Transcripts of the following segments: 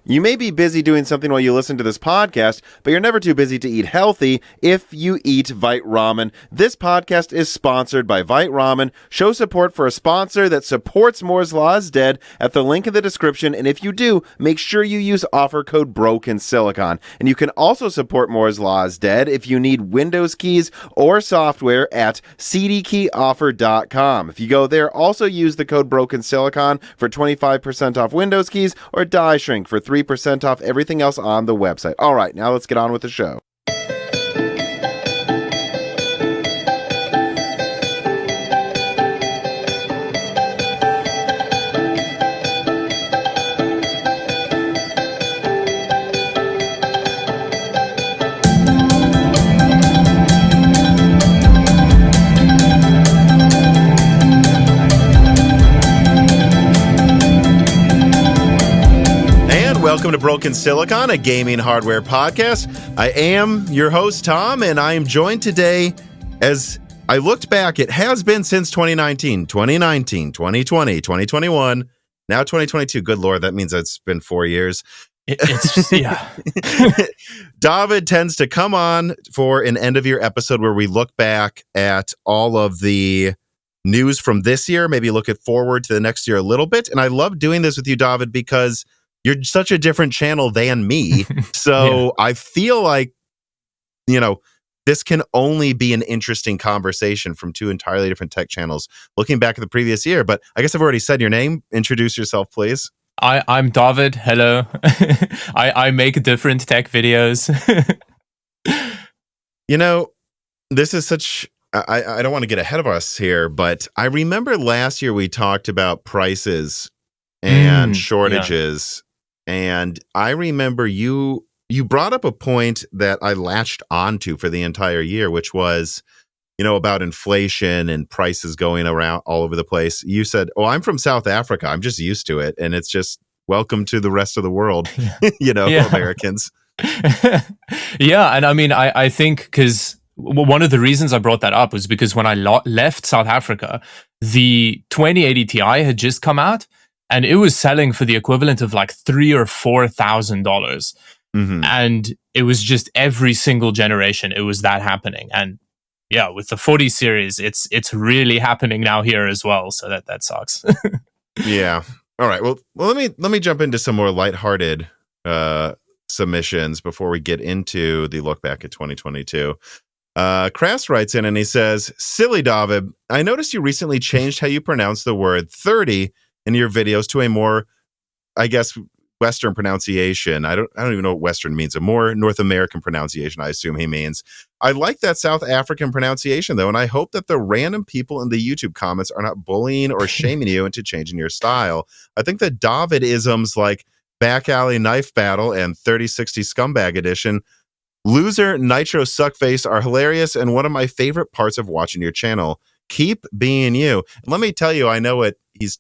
You may be busy doing something while you listen to this podcast, but you're never too busy to eat healthy if you eat Vite Ramen. This podcast is sponsored by Vite Ramen. Show support for a sponsor that supports Moore's Law is Dead at the link in the description, and if you do, make sure you use offer code BROKENSILICON. And you can also support Moore's Law is Dead if you need Windows keys or software at cdkeyoffer.com. If you go there, also use the code BROKENSILICON for 25% off Windows keys or Die Shrink for 3% off everything else on the website. All right, now let's get on with the show. Welcome to Broken Silicon, a gaming hardware podcast. I am your host, Tom, and I am joined today, as I looked back, it has been since 2019, 2020, 2021, now 2022. Good Lord, that means it's been 4 years. It's yeah. Dawid tends to come on for an end-of-year episode where we look back at all of the news from this year, maybe look it forward to the next year a little bit. And I love doing this with you, Dawid, because you're such a different channel than me. So I feel like, this can only be an interesting conversation from two entirely different tech channels looking back at the previous year. But I guess I've already said your name. Introduce yourself, please. I'm Dawid. Hello. I make different tech videos. This is such... I don't want to get ahead of us here, but I remember last year we talked about prices and shortages. And I remember you brought up a point that I latched onto for the entire year, which was, about inflation and prices going around all over the place. You said, "Oh, I'm from South Africa. I'm just used to it. And it's just welcome to the rest of the world, Americans." Yeah. And I mean, I think because one of the reasons I brought that up was because when I left South Africa, the 2080 Ti had just come out. And it was selling for the equivalent of like $3,000 or $4,000. And it was just every single generation, it was that happening. And yeah, with the 40 series, it's really happening now here as well. So that sucks. Yeah. All right. Well, let me jump into some more lighthearted submissions before we get into the look back at 2022. Crass writes in and he says, "Silly Dawid, I noticed you recently changed how you pronounce the word 30 in your videos to a more, I guess, Western pronunciation. I don't even know what Western means. A more North American pronunciation, I assume he means. I like that South African pronunciation, though, and I hope that the random people in the YouTube comments are not bullying or shaming you into changing your style. I think the Dawid-isms like Back Alley Knife Battle and 3060 Scumbag Edition, Loser, Nitro Suckface are hilarious and one of my favorite parts of watching your channel. Keep being you." And let me tell you, I know it.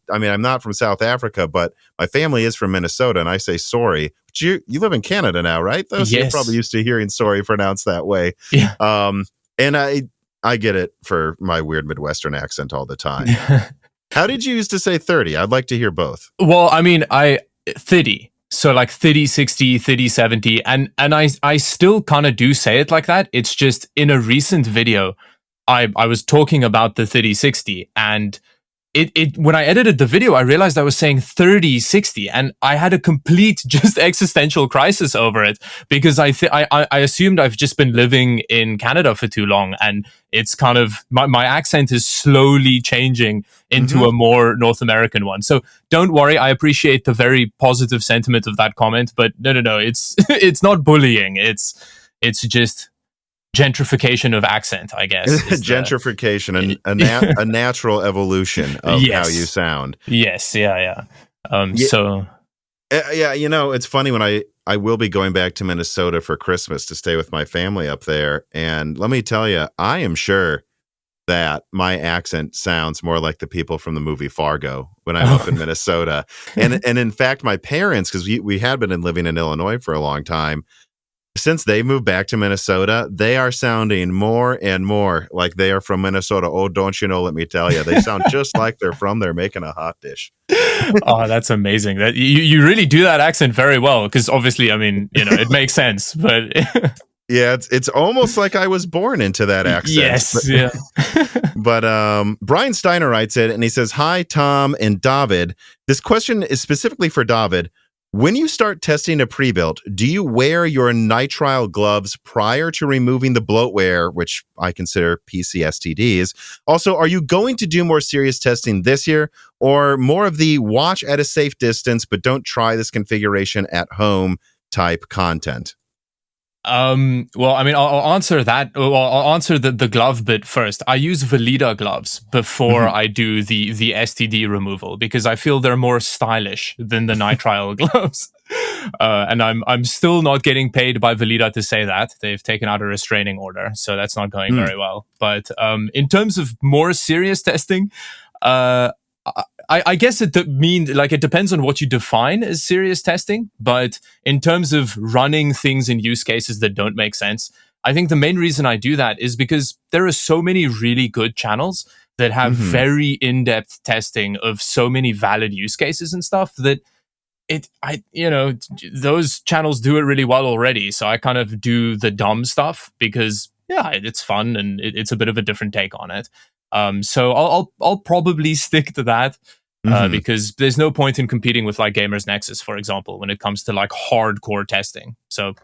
I'm not from South Africa, but my family is from Minnesota, and I say sorry. But you live in Canada now, right? Though, so yes. You're probably used to hearing sorry pronounced that way. Yeah. And I get it for my weird Midwestern accent all the time. How did you used to say 30? I'd like to hear both. Well, I mean, 30. So like 3060, 3070, and I still kind of do say it like that. It's just in a recent video, I was talking about the 3060, and it when I edited the video, I realized I was saying 3060, and I had a complete just existential crisis over it because I assumed I've just been living in Canada for too long, and it's kind of my accent is slowly changing into a more North American one. So don't worry, I appreciate the very positive sentiment of that comment, but no, it's it's not bullying. It's just gentrification of accent, I guess. Gentrification, a natural evolution of how you sound. Yes, yeah. So... it's funny when I will be going back to Minnesota for Christmas to stay with my family up there. And let me tell you, I am sure that my accent sounds more like the people from the movie Fargo when I'm up in Minnesota. And in fact, my parents, because we had been living in Illinois for a long time, since they moved back to Minnesota, they are sounding more and more like they are from Minnesota. Oh, don't you know? Let me tell you, they sound just like they're from there making a hot dish. Oh, that's amazing. That you really do that accent very well, because obviously, I mean, it makes sense, but yeah, it's almost like I was born into that accent. Yes, yeah. But Brian Steiner writes it, and he says, "Hi, Tom and Dawid. This question is specifically for Dawid. When you start testing a pre-built, do you wear your nitrile gloves prior to removing the bloatware, which I consider PC STDs? Also, are you going to do more serious testing this year, or more of the watch at a safe distance, but don't try this configuration at home type content?" Well, I mean, I'll answer that. Well, I'll answer the glove bit first. I use Veleda gloves before I do the STD removal, because I feel they're more stylish than the nitrile gloves. And I'm still not getting paid by Veleda to say that. They've taken out a restraining order, so that's not going very well. But in terms of more serious testing, I guess it depends on what you define as serious testing, but in terms of running things in use cases that don't make sense, I think the main reason I do that is because there are so many really good channels that have very in-depth testing of so many valid use cases and stuff that those channels do it really well already. So I kind of do the dumb stuff because it's fun and it's a bit of a different take on it. So I'll probably stick to that because there's no point in competing with like Gamers Nexus, for example, when it comes to like hardcore testing. So,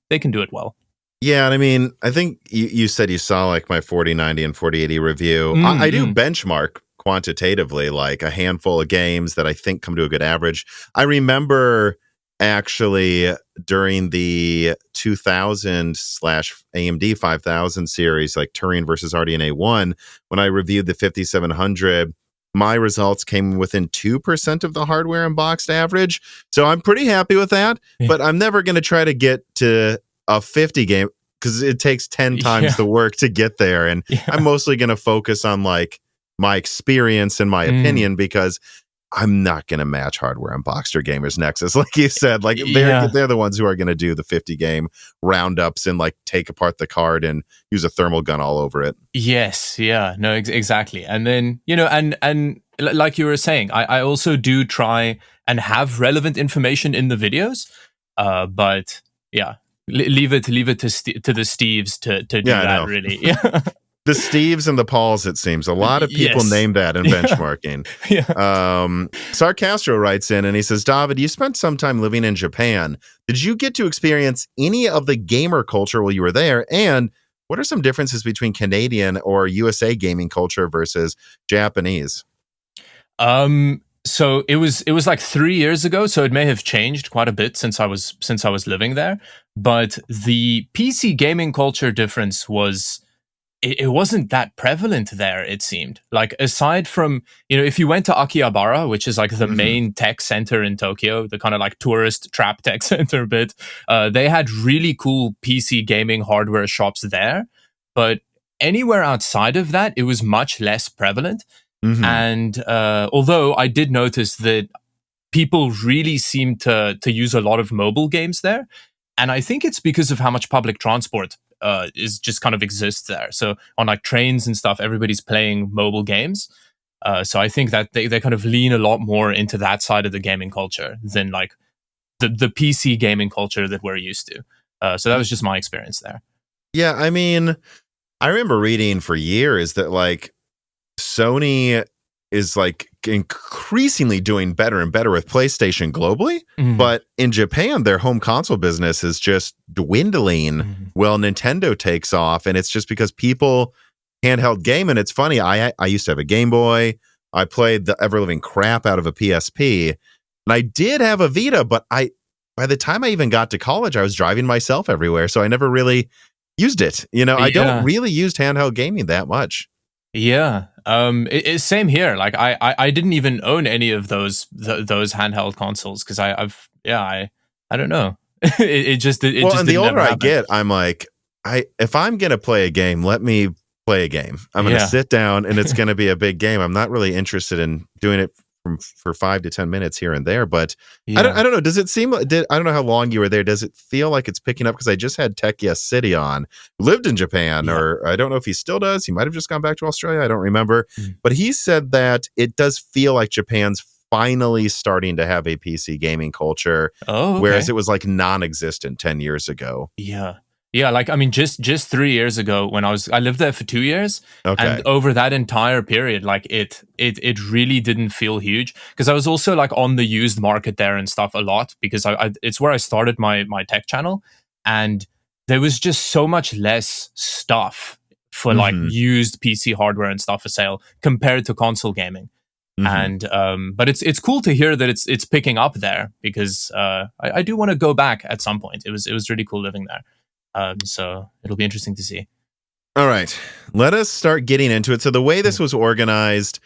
they can do it well. Yeah, and I mean, I think you said you saw like my 4090 and 4080 review. I do benchmark quantitatively like a handful of games that I think come to a good average. I remember actually during the 2000/AMD 5000 series, like Turing versus RDNA 1, when I reviewed the 5700, my results came within 2% of the hardware unboxed average. So I'm pretty happy with that, but I'm never going to try to get to a 50 game because it takes 10 times the work to get there. And I'm mostly going to focus on like my experience and my opinion, because I'm not going to match hardware unboxed or Gamers Nexus. Like you said, like they're the ones who are going to do the 50 game roundups and like take apart the card and use a thermal gun all over it. Yes. Yeah, no, exactly. And then, and like you were saying, I also do try and have relevant information in the videos. But yeah, leave it to the Steves to do that really. Yeah. The Steves and the Pauls, it seems. A lot of people name that in benchmarking. Sarcastro writes in and he says, Dawid, you spent some time living in Japan. Did you get to experience any of the gamer culture while you were there? And what are some differences between Canadian or USA gaming culture versus Japanese? So it was like 3 years ago, so it may have changed quite a bit since I was living there. But the PC gaming culture difference was it wasn't that prevalent there, it seemed. Like, aside from, if you went to Akihabara, which is like the main tech center in Tokyo, the kind of like tourist trap tech center bit, they had really cool PC gaming hardware shops there. But anywhere outside of that, it was much less prevalent. And although I did notice that people really seem to use a lot of mobile games there, and I think it's because of how much public transport is just kind of exists there. So on like trains and stuff, everybody's playing mobile games. So I think that they kind of lean a lot more into that side of the gaming culture than like the PC gaming culture that we're used to. So that was just my experience there. Yeah, I mean, I remember reading for years that like Sony is like increasingly doing better and better with PlayStation globally. But in Japan, their home console business is just dwindling. Well, Nintendo takes off, and it's just because people handheld game. And it's funny, I used to have a Game Boy. I played the ever-living crap out of a PSP. And I did have a Vita, but by the time I even got to college, I was driving myself everywhere. So I never really used it. I don't really use handheld gaming that much. Yeah. It's same here. Like I didn't even own any of those handheld consoles because I don't know. it just and the older I get, I'm like, if I'm gonna play a game, let me play a game. I'm gonna sit down and it's gonna be a big game. I'm not really interested in doing it for 5 to 10 minutes here and there. But Yeah. I don't know. Does it seem? I don't know how long you were there. Does it feel like it's picking up? Because I just had Tech Yes City on, lived in Japan, or I don't know if he still does. He might have just gone back to Australia. I don't remember. But he said that it does feel like Japan's finally starting to have a PC gaming culture, whereas it was like non-existent 10 years ago. Yeah, like I mean, just 3 years ago when I lived there for 2 years, and over that entire period, like it really didn't feel huge because I was also like on the used market there and stuff a lot because it's where I started my tech channel, and there was just so much less stuff for like used PC hardware and stuff for sale compared to console gaming. And but it's cool to hear that it's picking up there because I do want to go back at some point. It was really cool living there. So it'll be interesting to see. All right, let us start getting into it. So the way this was organized,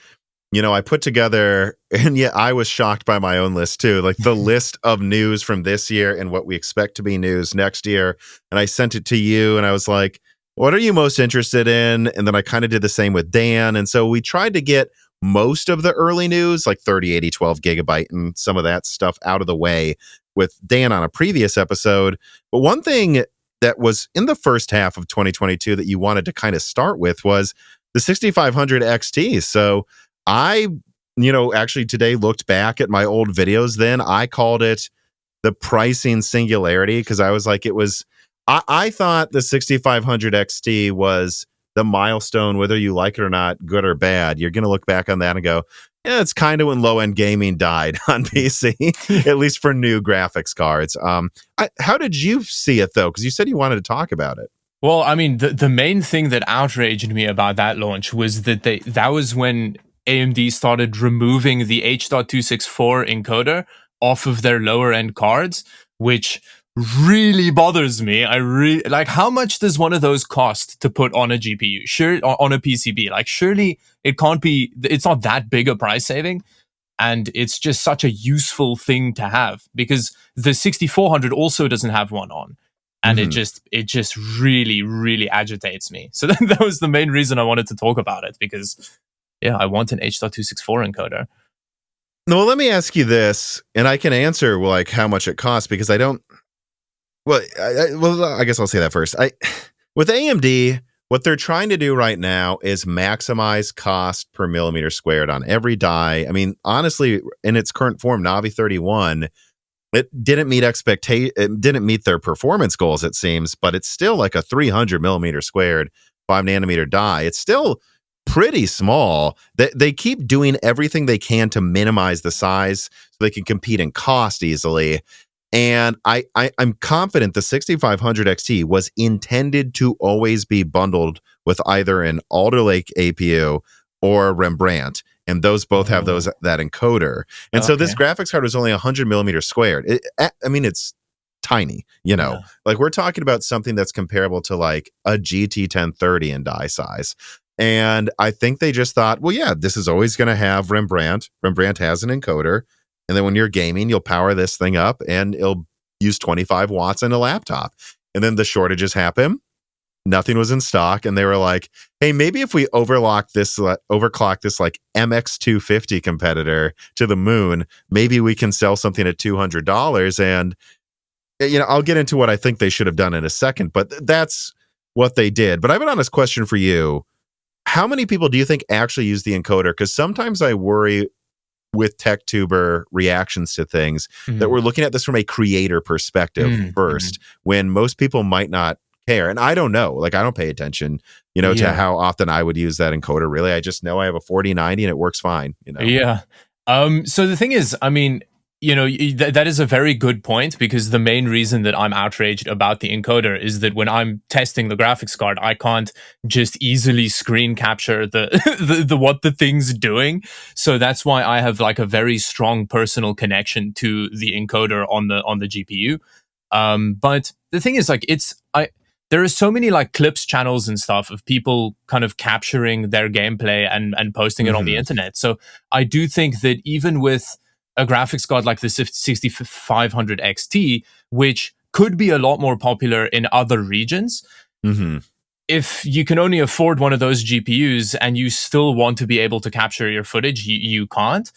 I put together, and I was shocked by my own list too, like the list of news from this year and what we expect to be news next year. And I sent it to you, and I was like, what are you most interested in? And then I kind of did the same with Dan. And so we tried to get most of the early news, like 30, 80, 12 gigabyte and some of that stuff out of the way with Dan on a previous episode. But one thing that was in the first half of 2022 that you wanted to kind of start with was the 6500 XT. So I, actually today looked back at my old videos. Then I called it the pricing singularity because I was like, I thought the 6500 XT was the milestone, whether you like it or not, good or bad. You're going to look back on that and go, yeah, it's kind of when low-end gaming died on PC, at least for new graphics cards. How did you see it, though? Because you said you wanted to talk about it. Well, I mean, the main thing that outraged me about that launch was that that was when AMD started removing the H.264 encoder off of their lower-end cards, which really bothers me. I really like, how much does one of those cost to put on a GPU? Sure, on a PCB. Like, surely it's not that big a price saving. And it's just such a useful thing to have because the 6400 also doesn't have one on. And it just really, really agitates me. So that was the main reason I wanted to talk about it because, I want an H.264 encoder. No, well, let me ask you this, and I can answer like how much it costs because I don't. Well, I guess I'll say that first. With AMD, what they're trying to do right now is maximize cost per millimeter squared on every die. I mean, honestly, in its current form, Navi 31, it didn't meet their performance goals, it seems, but it's still like a 300 millimeter squared 5 nanometer die. It's still pretty small. They keep doing everything they can to minimize the size so they can compete in cost easily. And I'm confident the 6500 XT was intended to always be bundled with either an Alder Lake APU or Rembrandt, and those both have that encoder. And so this graphics card was only 100 millimeters squared. It's tiny, like we're talking about something that's comparable to like a GT 1030 in die size. And I think they just thought, well, yeah, this is always going to have Rembrandt. Rembrandt has an encoder. And then when you're gaming, you'll power this thing up and it'll use 25 watts in a laptop. And then the shortages happen. Nothing was in stock. And they were like, hey, maybe if we overclock this like MX250 competitor to the moon, maybe we can sell something at $200. And, I'll get into what I think they should have done in a second, but that's what they did. But I have an honest question for you. How many people do you think actually use the encoder? Because sometimes I worry with TechTuber reactions to things that we're looking at this from a creator perspective first, when most people might not care. And I don't know, like I don't pay attention, to how often I would use that encoder. Really, I just know I have a 4090 and it works fine. Yeah. So the thing is, I mean, that is a very good point because the main reason that I'm outraged about the encoder is that when I'm testing the graphics card, I can't just easily screen capture the what the thing's doing. So that's why I have like a very strong personal connection to the encoder on the GPU. But the thing is, like, there are so many like clips channels and stuff of people kind of capturing their gameplay and posting it on the internet. So I do think that even with a graphics card like the 6500 XT, which could be a lot more popular in other regions, if you can only afford one of those GPUs and you still want to be able to capture your footage, you can't.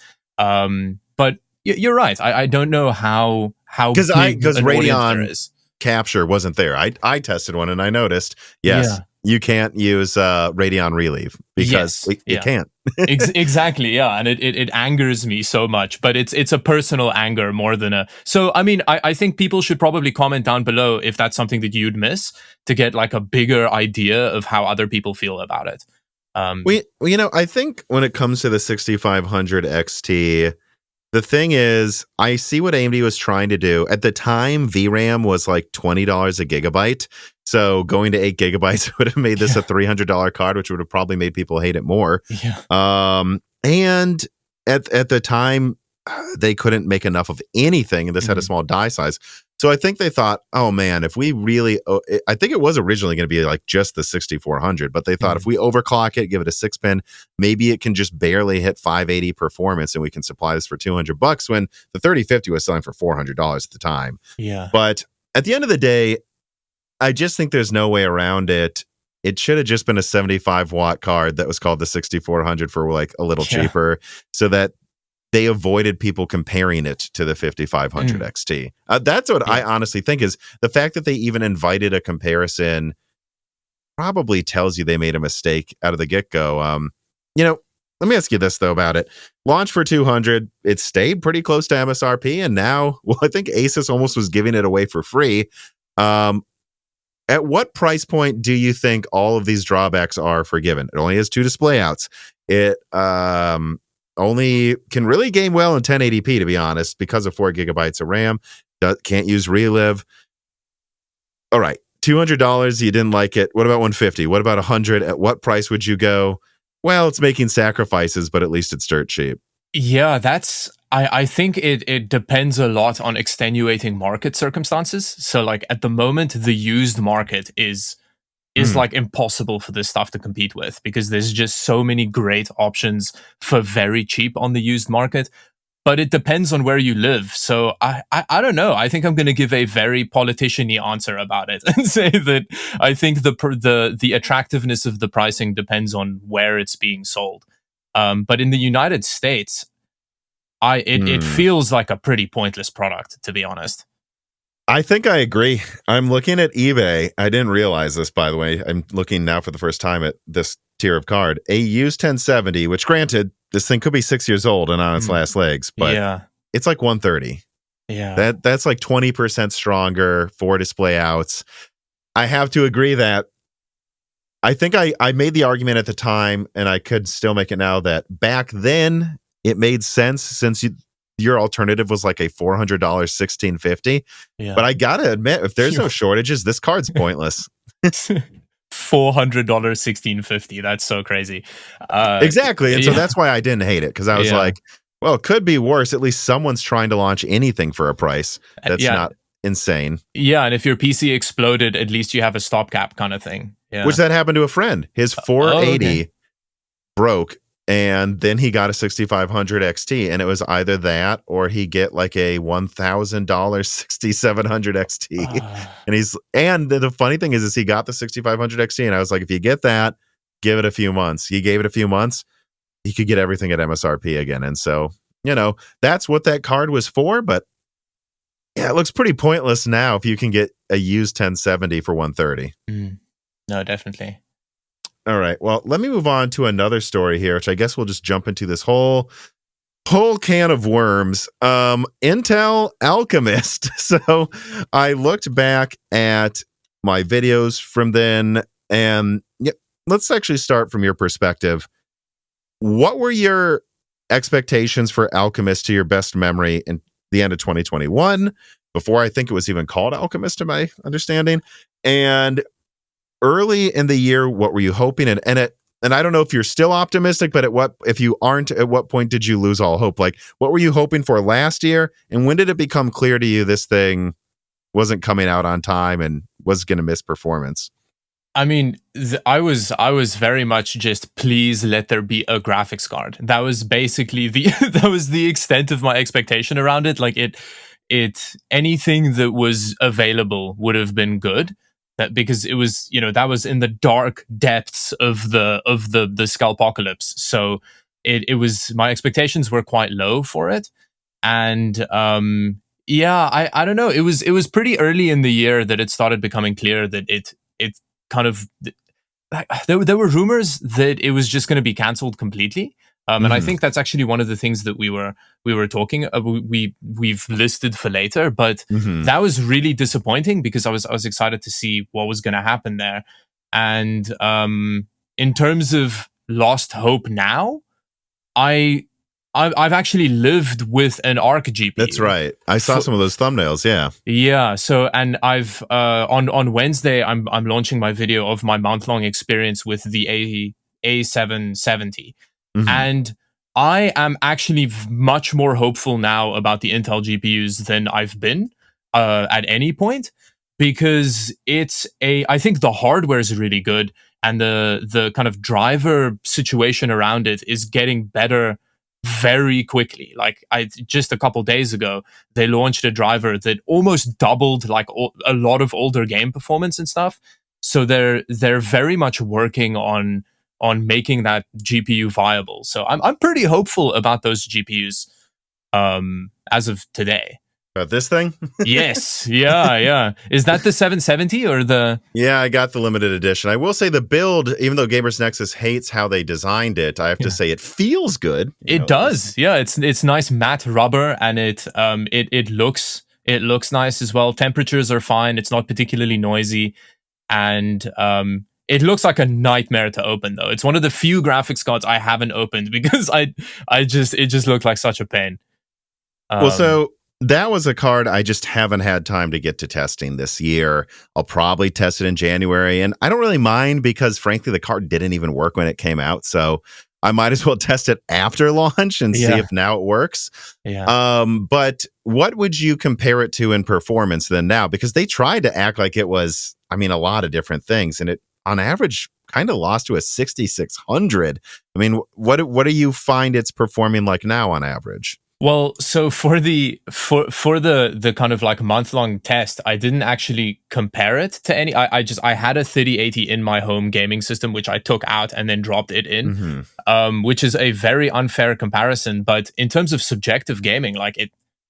But you're right. I don't know how Because big an audience there Radeon is. capture wasn't there. I tested one and I noticed, yes, Yeah. you can't use Radeon Relieve because Yes. it can't. Exactly, yeah, and it angers me so much, but it's a personal anger more than a. So I mean, I think people should probably comment down below if that's something that you'd miss to get like a bigger idea of how other people feel about it. I think when it comes to the 6500 XT, the thing is, I see what AMD was trying to do. At the time, VRAM was like $20 a gigabyte. So going to 8 gigabytes would have made this a $300 card, which would have probably made people hate it more. Yeah. And at the time, they couldn't make enough of anything, and this had a small die size. So I think they thought, oh man, if we really, I think it was originally going to be like just the 6400, but they thought if we overclock it, give it a 6-pin, maybe it can just barely hit 580 performance, and we can supply this for $200 when the 3050 was selling for $400 at the time. Yeah. But at the end of the day, I just think there's no way around it. It should have just been a 75-watt card that was called the 6400 for like a little cheaper, so that they avoided people comparing it to the 5500 XT. That's what I honestly think is the fact that they even invited a comparison probably tells you they made a mistake out of the get-go. Let me ask you this though about it. Launch for 200, it stayed pretty close to MSRP, and now, well, I think Asus almost was giving it away for free. At what price point do you think all of these drawbacks are forgiven? It only has 2 display outs. It only can really game well in 1080p, to be honest, because of 4 gigabytes of RAM. Can't use Relive. All right, $200, you didn't like it. What about 150? What about 100? At what price would you go? Well, it's making sacrifices, but at least it's dirt cheap. Yeah, I think it depends a lot on extenuating market circumstances. So like at the moment, the used market is like impossible for this stuff to compete with, because there's just so many great options for very cheap on the used market. But it depends on where you live. So I don't know. I think I'm going to give a very politician-y answer about it and say that I think the attractiveness of the pricing depends on where it's being sold. But in the United States, it feels like a pretty pointless product, to be honest. I think I agree. I'm looking at eBay. I didn't realize this, by the way. I'm looking now for the first time at this tier of card. A used 1070, which granted, this thing could be 6 years old and on its last legs, but it's like 130. Yeah. That's like 20% stronger, 4 display outs. I have to agree that I think I made the argument at the time, and I could still make it now, that back then it made sense since your alternative was like a $400 1650. Yeah. But I gotta admit, if there's no shortages, this card's pointless. $400 1650. That's so crazy. Exactly. And so that's why I didn't hate it, because I was like, well, it could be worse. At least someone's trying to launch anything for a price that's not insane. Yeah, and if your PC exploded, at least you have a stopgap kind of thing. Yeah. Which that happened to a friend. His 480 broke, and then he got a 6500 XT, and it was either that or he get like a $1,000 6700 XT. And the funny thing is he got the 6500 XT, and I was like, if you get that, give it a few months. He gave it a few months, he could get everything at MSRP again. And so, that's what that card was for. But yeah, it looks pretty pointless now if you can get a used 1070 for 130. No, definitely. All right. Well, let me move on to another story here, which I guess we'll just jump into this whole can of worms. Intel Alchemist. So I looked back at my videos from then, and let's actually start from your perspective. What were your expectations for Alchemist to your best memory in the end of 2021, before I think it was even called Alchemist, to my understanding? And early in the year, what were you hoping? And I don't know if you're still optimistic, but if you aren't, at what point did you lose all hope? Like, what were you hoping for last year? And when did it become clear to you this thing wasn't coming out on time and was going to miss performance? I mean, I was very much just, please let there be a graphics card. That was basically the extent of my expectation around it. Like anything that was available would have been good. That because it was, that was in the dark depths of the Scalpocalypse. So it was, my expectations were quite low for it. And yeah, I don't know. It was pretty early in the year that it started becoming clear that it kind of, there were rumors that it was just going to be cancelled completely. And I think that's actually one of the things that we were talking we've listed for later. But that was really disappointing because I was excited to see what was going to happen there. And in terms of lost hope now, I've actually lived with an ARC GPU. That's right. I saw some of those thumbnails. Yeah. Yeah. So, and I've on Wednesday, I'm launching my video of my month-long experience with the A770, and I am actually much more hopeful now about the Intel GPUs than I've been at any point, because I think the hardware is really good, and the kind of driver situation around it is getting better very quickly. Like, just a couple days ago, they launched a driver that almost doubled like a lot of older game performance and stuff. So they're very much working on making that GPU viable. So I'm pretty hopeful about those GPUs as of today. About this thing? Yes. Yeah. Is that the 770 or the... Yeah, I got the limited edition. I will say the build, even though Gamers Nexus hates how they designed it, I have to say it feels good. It does. Yeah, it's nice matte rubber, and it looks nice as well. Temperatures are fine. It's not particularly noisy, and it looks like a nightmare to open though. It's one of the few graphics cards I haven't opened because it just looked like such a pain. Well, so that was a card I just haven't had time to get to testing this year. I'll probably test it in January, and I don't really mind because, frankly, the card didn't even work when it came out, so I might as well test it after launch and see if now it works. Yeah. But what would you compare it to in performance then now? Because they tried to act like it was, I mean, a lot of different things, and it, on average, kind of lost to a 6600. I mean, what do you find it's performing like now on average? Well, so for the kind of like month-long test, I didn't actually compare it to any. I had a 3080 in my home gaming system, which I took out and then dropped it in, which is a very unfair comparison. But in terms of subjective gaming, like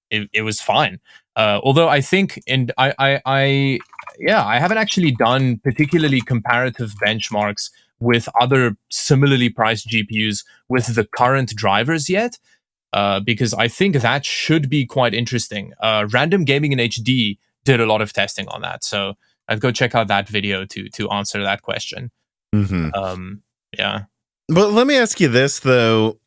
it was fine. Although I think I haven't actually done particularly comparative benchmarks with other similarly priced GPUs with the current drivers yet. Because I think that should be quite interesting. Random Gaming in HD did a lot of testing on that, so I'd go check out that video to answer that question. Yeah. But let me ask you this though: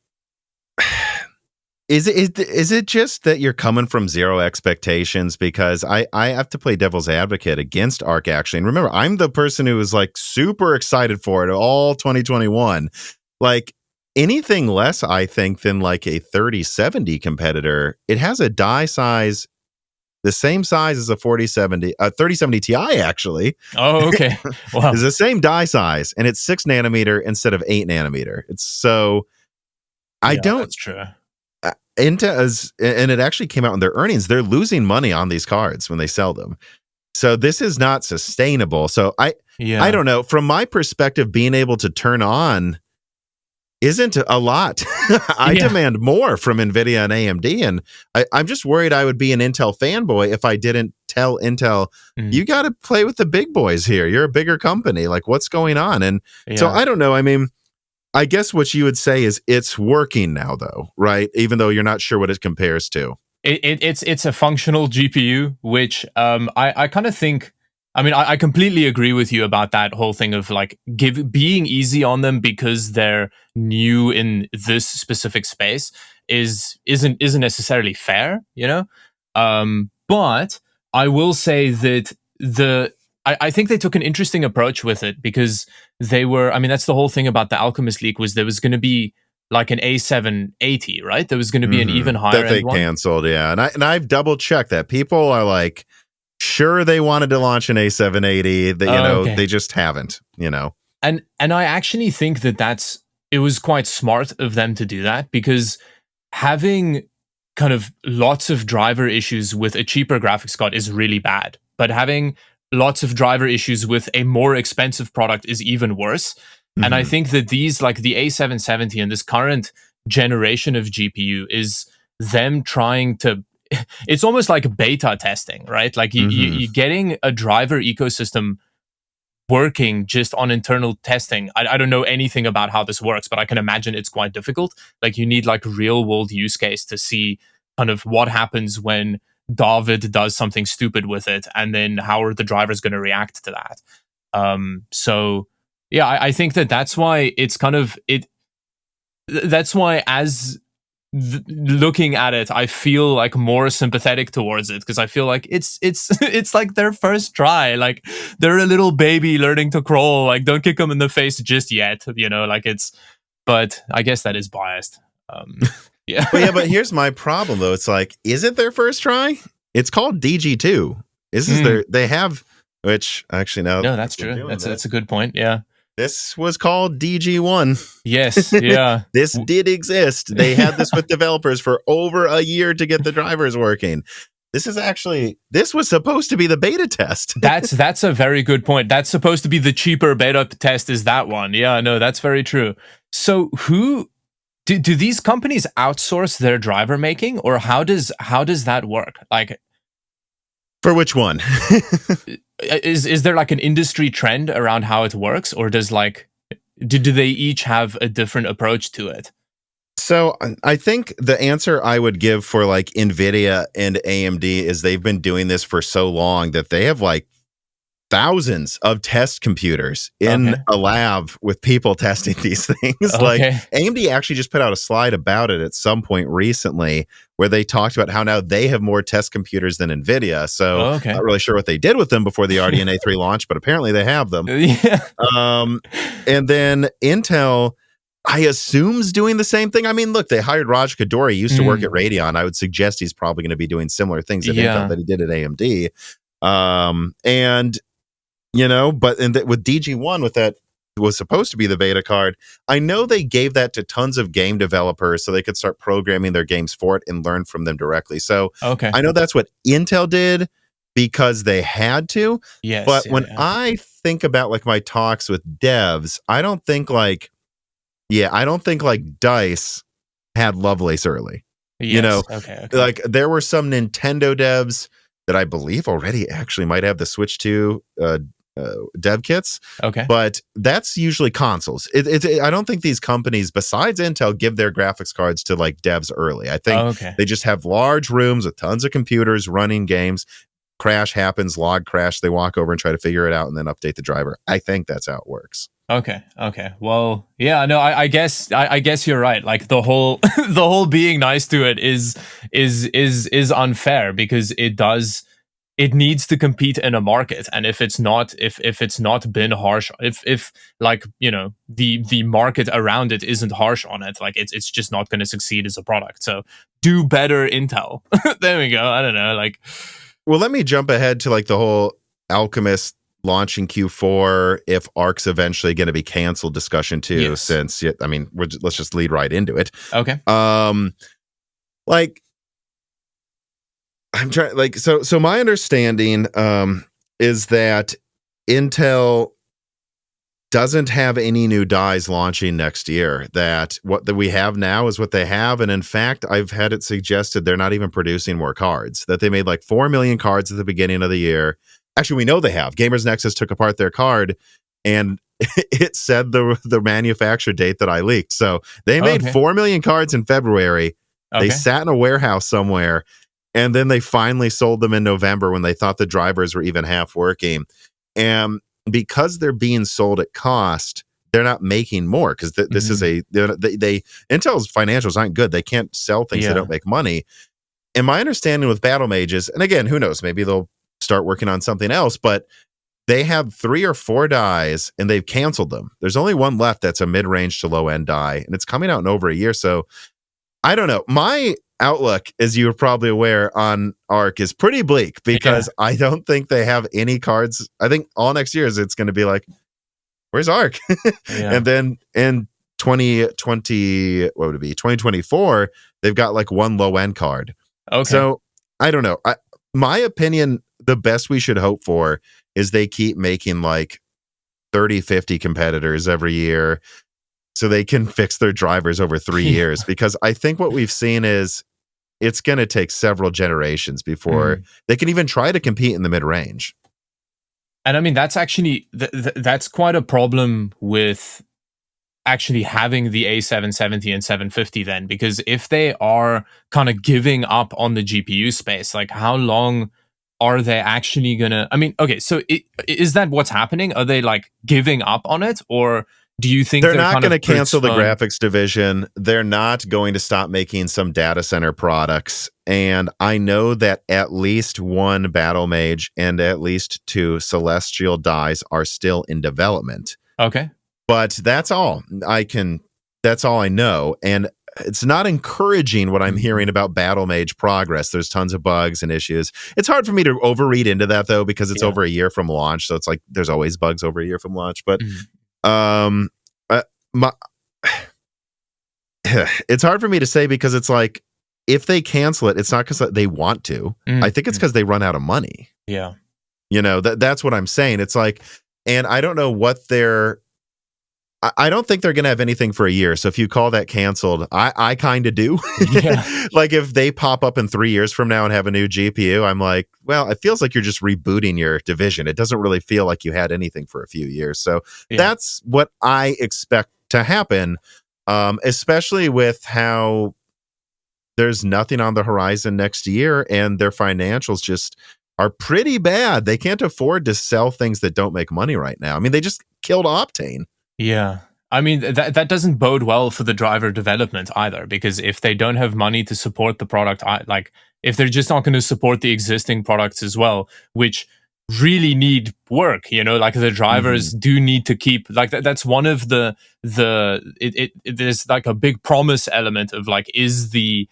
is it just that you're coming from zero expectations? Because I have to play devil's advocate against ARC actually, and remember, I'm the person who was like super excited for it all 2021, like. Anything less, I think, than like a 3070 competitor, it has a die size the same size as a 3070 Ti, actually. Oh, okay. Wow. It's the same die size, and it's 6 nanometer instead of 8 nanometer. It's so... I don't... That's true. Intel and it actually came out in their earnings. They're losing money on these cards when they sell them. So this is not sustainable. So I don't know. From my perspective, being able to turn on isn't a lot. I demand more from NVIDIA and AMD, and I'm just worried I would be an Intel fanboy if I didn't tell Intel, you got to play with the big boys here. You're a bigger company. Like, what's going on? And so I don't know. I mean, I guess what you would say is it's working now, though, right? Even though you're not sure what it compares to. It's a functional GPU, which I kind of think... I mean, I completely agree with you about that whole thing of like being easy on them because they're new in this specific space isn't necessarily fair, you know. But I will say that I think they took an interesting approach with it because they were. I mean, that's the whole thing about the Alchemist leak, was there was going to be like an A780, right? There was going to be an even higher that they canceled, yeah. And I've double checked that. People are like, sure, they wanted to launch an A780, that they just haven't, you know. And I actually think it was quite smart of them to do that, because having kind of lots of driver issues with a cheaper graphics card is really bad, but having lots of driver issues with a more expensive product is even worse. And I think that these, like the A770 and this current generation of GPU is them trying to. It's almost like beta testing, right? Like you're getting a driver ecosystem working just on internal testing. I don't know anything about how this works, but I can imagine it's quite difficult. Like you need like real world use case to see kind of what happens when Dawid does something stupid with it, and then how are the drivers going to react to that. So yeah, I think that's why it's kind of it. That's why as looking at it, I feel like more sympathetic towards it, because I feel like it's it's like their first try. Like they're a little baby learning to crawl. Like don't kick them in the face just yet, you know. Like it's, but I guess that is biased. Yeah, but here's my problem though. It's like, is it their first try? It's called DG2. This is they have, which actually no, that's true. That's a good point. Yeah. This was called DG1. Yes, yeah. This did exist. They had this with developers for over a year to get the drivers working. This was supposed to be the beta test. That's a very good point. That's supposed to be the cheaper beta test, is that one. Yeah, no, that's very true. So who do these companies outsource their driver making, or how does that work? Like, for which one? Is there like an industry trend around how it works, or does like do they each have a different approach to it? So I think the answer I would give for like NVIDIA and AMD is they've been doing this for so long that they have like thousands of test computers in a lab with people testing these things. Like AMD actually just put out a slide about it at some point recently where they talked about how now they have more test computers than NVIDIA. So not really sure what they did with them before the RDNA 3 launch, but apparently they have them. And then Intel, I assume, is doing the same thing. I mean, look, they hired Raj Kadori. He used to work at Radeon. I would suggest he's probably going to be doing similar things at Intel that he did at AMD. And you know, but with DG1, with that was supposed to be the beta card, I know they gave that to tons of game developers so they could start programming their games for it and learn from them directly. So I know that's what Intel did because they had to. Yes, but when I think about like my talks with devs, I don't think like DICE had Lovelace early. You know, like there were some Nintendo devs that I believe already actually might have the Switch 2 dev kits. But that's usually consoles. I don't think these companies besides Intel give their graphics cards to like devs early. I think they just have large rooms with tons of computers running games. Crash happens, log crash, they walk over and try to figure it out and then update the driver. I think that's how it works. Okay. Well, yeah, no, I guess you're right. Like the whole the whole being nice to it is unfair, because it needs to compete in a market, and if it's not been harsh, if like, you know, the market around it isn't harsh on it, like it's just not going to succeed as a product. So do better, Intel. There we go. I don't know, like, well, let me jump ahead to like the whole Alchemist launching Q4 if ARC's eventually going to be canceled discussion too, since I mean, let's just lead right into it. Like, I'm trying, like, so my understanding is that Intel doesn't have any new dies launching next year. That what that we have now is what they have, and in fact, I've had it suggested they're not even producing more cards. That they made like 4 million cards at the beginning of the year. Actually, we know they have. Gamers Nexus took apart their card, and it said the manufacture date that I leaked. So they made 4 million cards in February. They sat in a warehouse somewhere. And then they finally sold them in November when they thought the drivers were even half working. And because they're being sold at cost, they're not making more, because this is Intel's financials aren't good. They can't sell things that don't make money. And my understanding with Battle Mages, and again, who knows, maybe they'll start working on something else, but they have 3 or 4 dies and they've canceled them. There's only one left that's a mid-range to low-end die, and it's coming out in over a year. So I don't know. My outlook, as you're probably aware, on ARC is pretty bleak, because I don't think they have any cards. I think all next year it's going to be like, where's ARC? And then in 2020, what would it be? 2024, they've got like one low end card. So I don't know. My opinion, the best we should hope for is they keep making like 30, 50 competitors every year. so they can fix their drivers over 3 years. Because I think what we've seen is it's going to take several generations before they can even try to compete in the mid-range. And I mean, that's actually that's quite a problem with actually having the A770 and 750 then, because if they are kind of giving up on the GPU space, like how long are they actually gonna, I mean, okay, so is that what's happening? Are they like giving up on it, or do you think they're not going to cancel the postpone- graphics division? They're not going to stop making some data center products. And I know that at least one Battle Mage and at least 2 Celestial dies are still in development. Okay. But that's all that's all I know. And it's not encouraging what I'm hearing about Battle Mage progress. There's tons of bugs and issues. It's hard for me to overread into that though, because it's over a year from launch. So it's like there's always bugs over a year from launch. But it's hard for me to say, because it's like, if they cancel it, it's not because they want to. I think it's because they run out of money. Yeah. You know, that's what I'm saying. It's like, and I don't know what I don't think they're going to have anything for a year. So if you call that canceled, I kind of do. Yeah. Like if they pop up in 3 years from now and have a new GPU, I'm like, well, it feels like you're just rebooting your division. It doesn't really feel like you had anything for a few years. So that's what I expect to happen, especially with how there's nothing on the horizon next year and their financials just are pretty bad. They can't afford to sell things that don't make money right now. I mean, they just killed Optane. Yeah. I mean, that doesn't bode well for the driver development either, because if they don't have money to support the product, like if they're just not going to support the existing products as well, which really need work, you know, like the drivers do need to keep, like that's one of there's like a big promise element of like, is the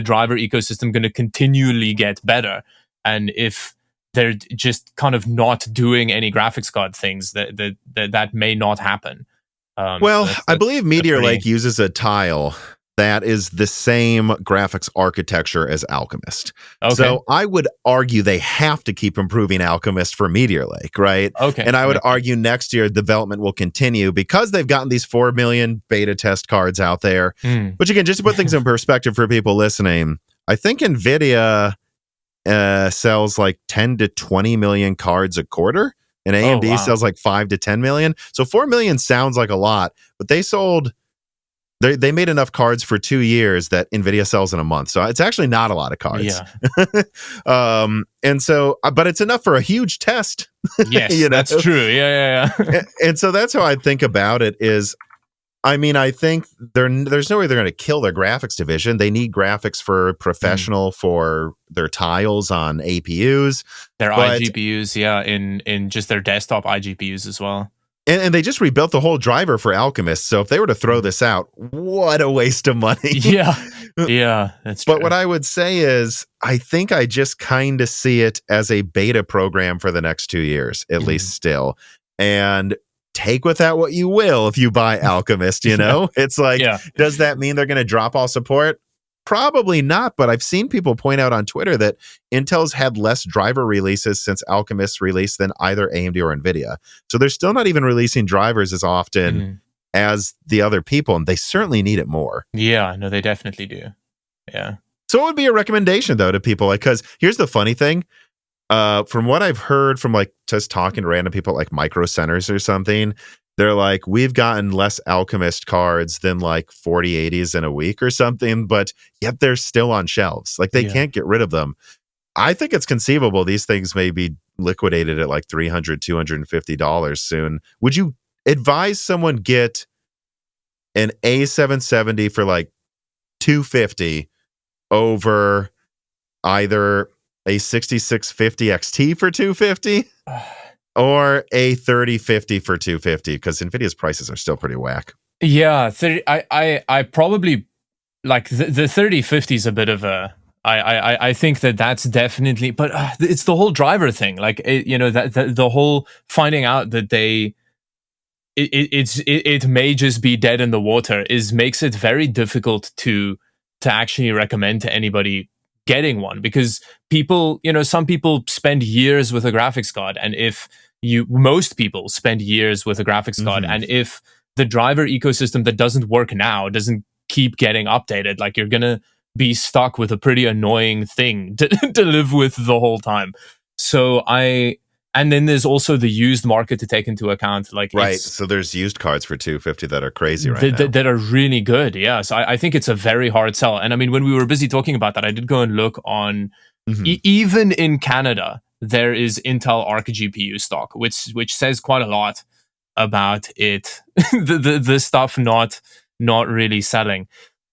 driver ecosystem going to continually get better? And if they're just kind of not doing any graphics card things, that may not happen. I believe Meteor Lake uses a tile that is the same graphics architecture as Alchemist. Okay. So I would argue they have to keep improving Alchemist for Meteor Lake, right? Okay. And I would argue next year development will continue because they've gotten these 4 million beta test cards out there. Which again, just to put things in perspective for people listening, I think NVIDIA sells like 10 to 20 million cards a quarter, and AMD sells like 5 to 10 million. So 4 million sounds like a lot, but they made enough cards for 2 years that NVIDIA sells in a month. So it's actually not a lot of cards. Yeah. And so, but it's enough for a huge test. Yes, you know? That's true. Yeah. And so that's how I think about it is, I mean, I think there's no way they're going to kill their graphics division. They need graphics for professional for their tiles on APUs. Their iGPUs, in just their desktop iGPUs as well. And they just rebuilt the whole driver for Alchemist. So if they were to throw this out, what a waste of money. Yeah, that's true. But what I would say is, I think I just kind of see it as a beta program for the next 2 years, at least still. And take with that what you will if you buy Alchemist, you know? It's like, does that mean they're going to drop all support? Probably not, but I've seen people point out on Twitter that Intel's had less driver releases since Alchemist released than either AMD or NVIDIA. So they're still not even releasing drivers as often as the other people, and they certainly need it more. Yeah, no, they definitely do. Yeah. So what would be a recommendation, though, to people? Like, because here's the funny thing. From what I've heard from like just talking to random people like Micro Centers or something, they're like, we've gotten less Alchemist cards than like 4080s in a week or something, but yet they're still on shelves. Like they can't get rid of them. I think it's conceivable these things may be liquidated at like $300, $250 soon. Would you advise someone get an A770 for like $250 over either a 6650 XT for $250 or a 3050 for $250? Because NVIDIA's prices are still pretty whack. Yeah, I probably like the 3050 is a bit of a. I think that's definitely, but it's the whole driver thing. Like that the whole finding out that it may just be dead in the water makes it very difficult to actually recommend to anybody getting one, because people, some people spend years with a graphics card, and most people spend years with a graphics card, and if the driver ecosystem that doesn't work now doesn't keep getting updated. Like, you're gonna be stuck with a pretty annoying thing to live with the whole time. So and then there's also the used market to take into account. Like, right. So there's used cards for $250 that are crazy right now. That are really good. Yeah. So I think it's a very hard sell. And I mean, when we were busy talking about that, I did go and look on, even in Canada, there is Intel Arc GPU stock, which says quite a lot about it. the stuff not really selling.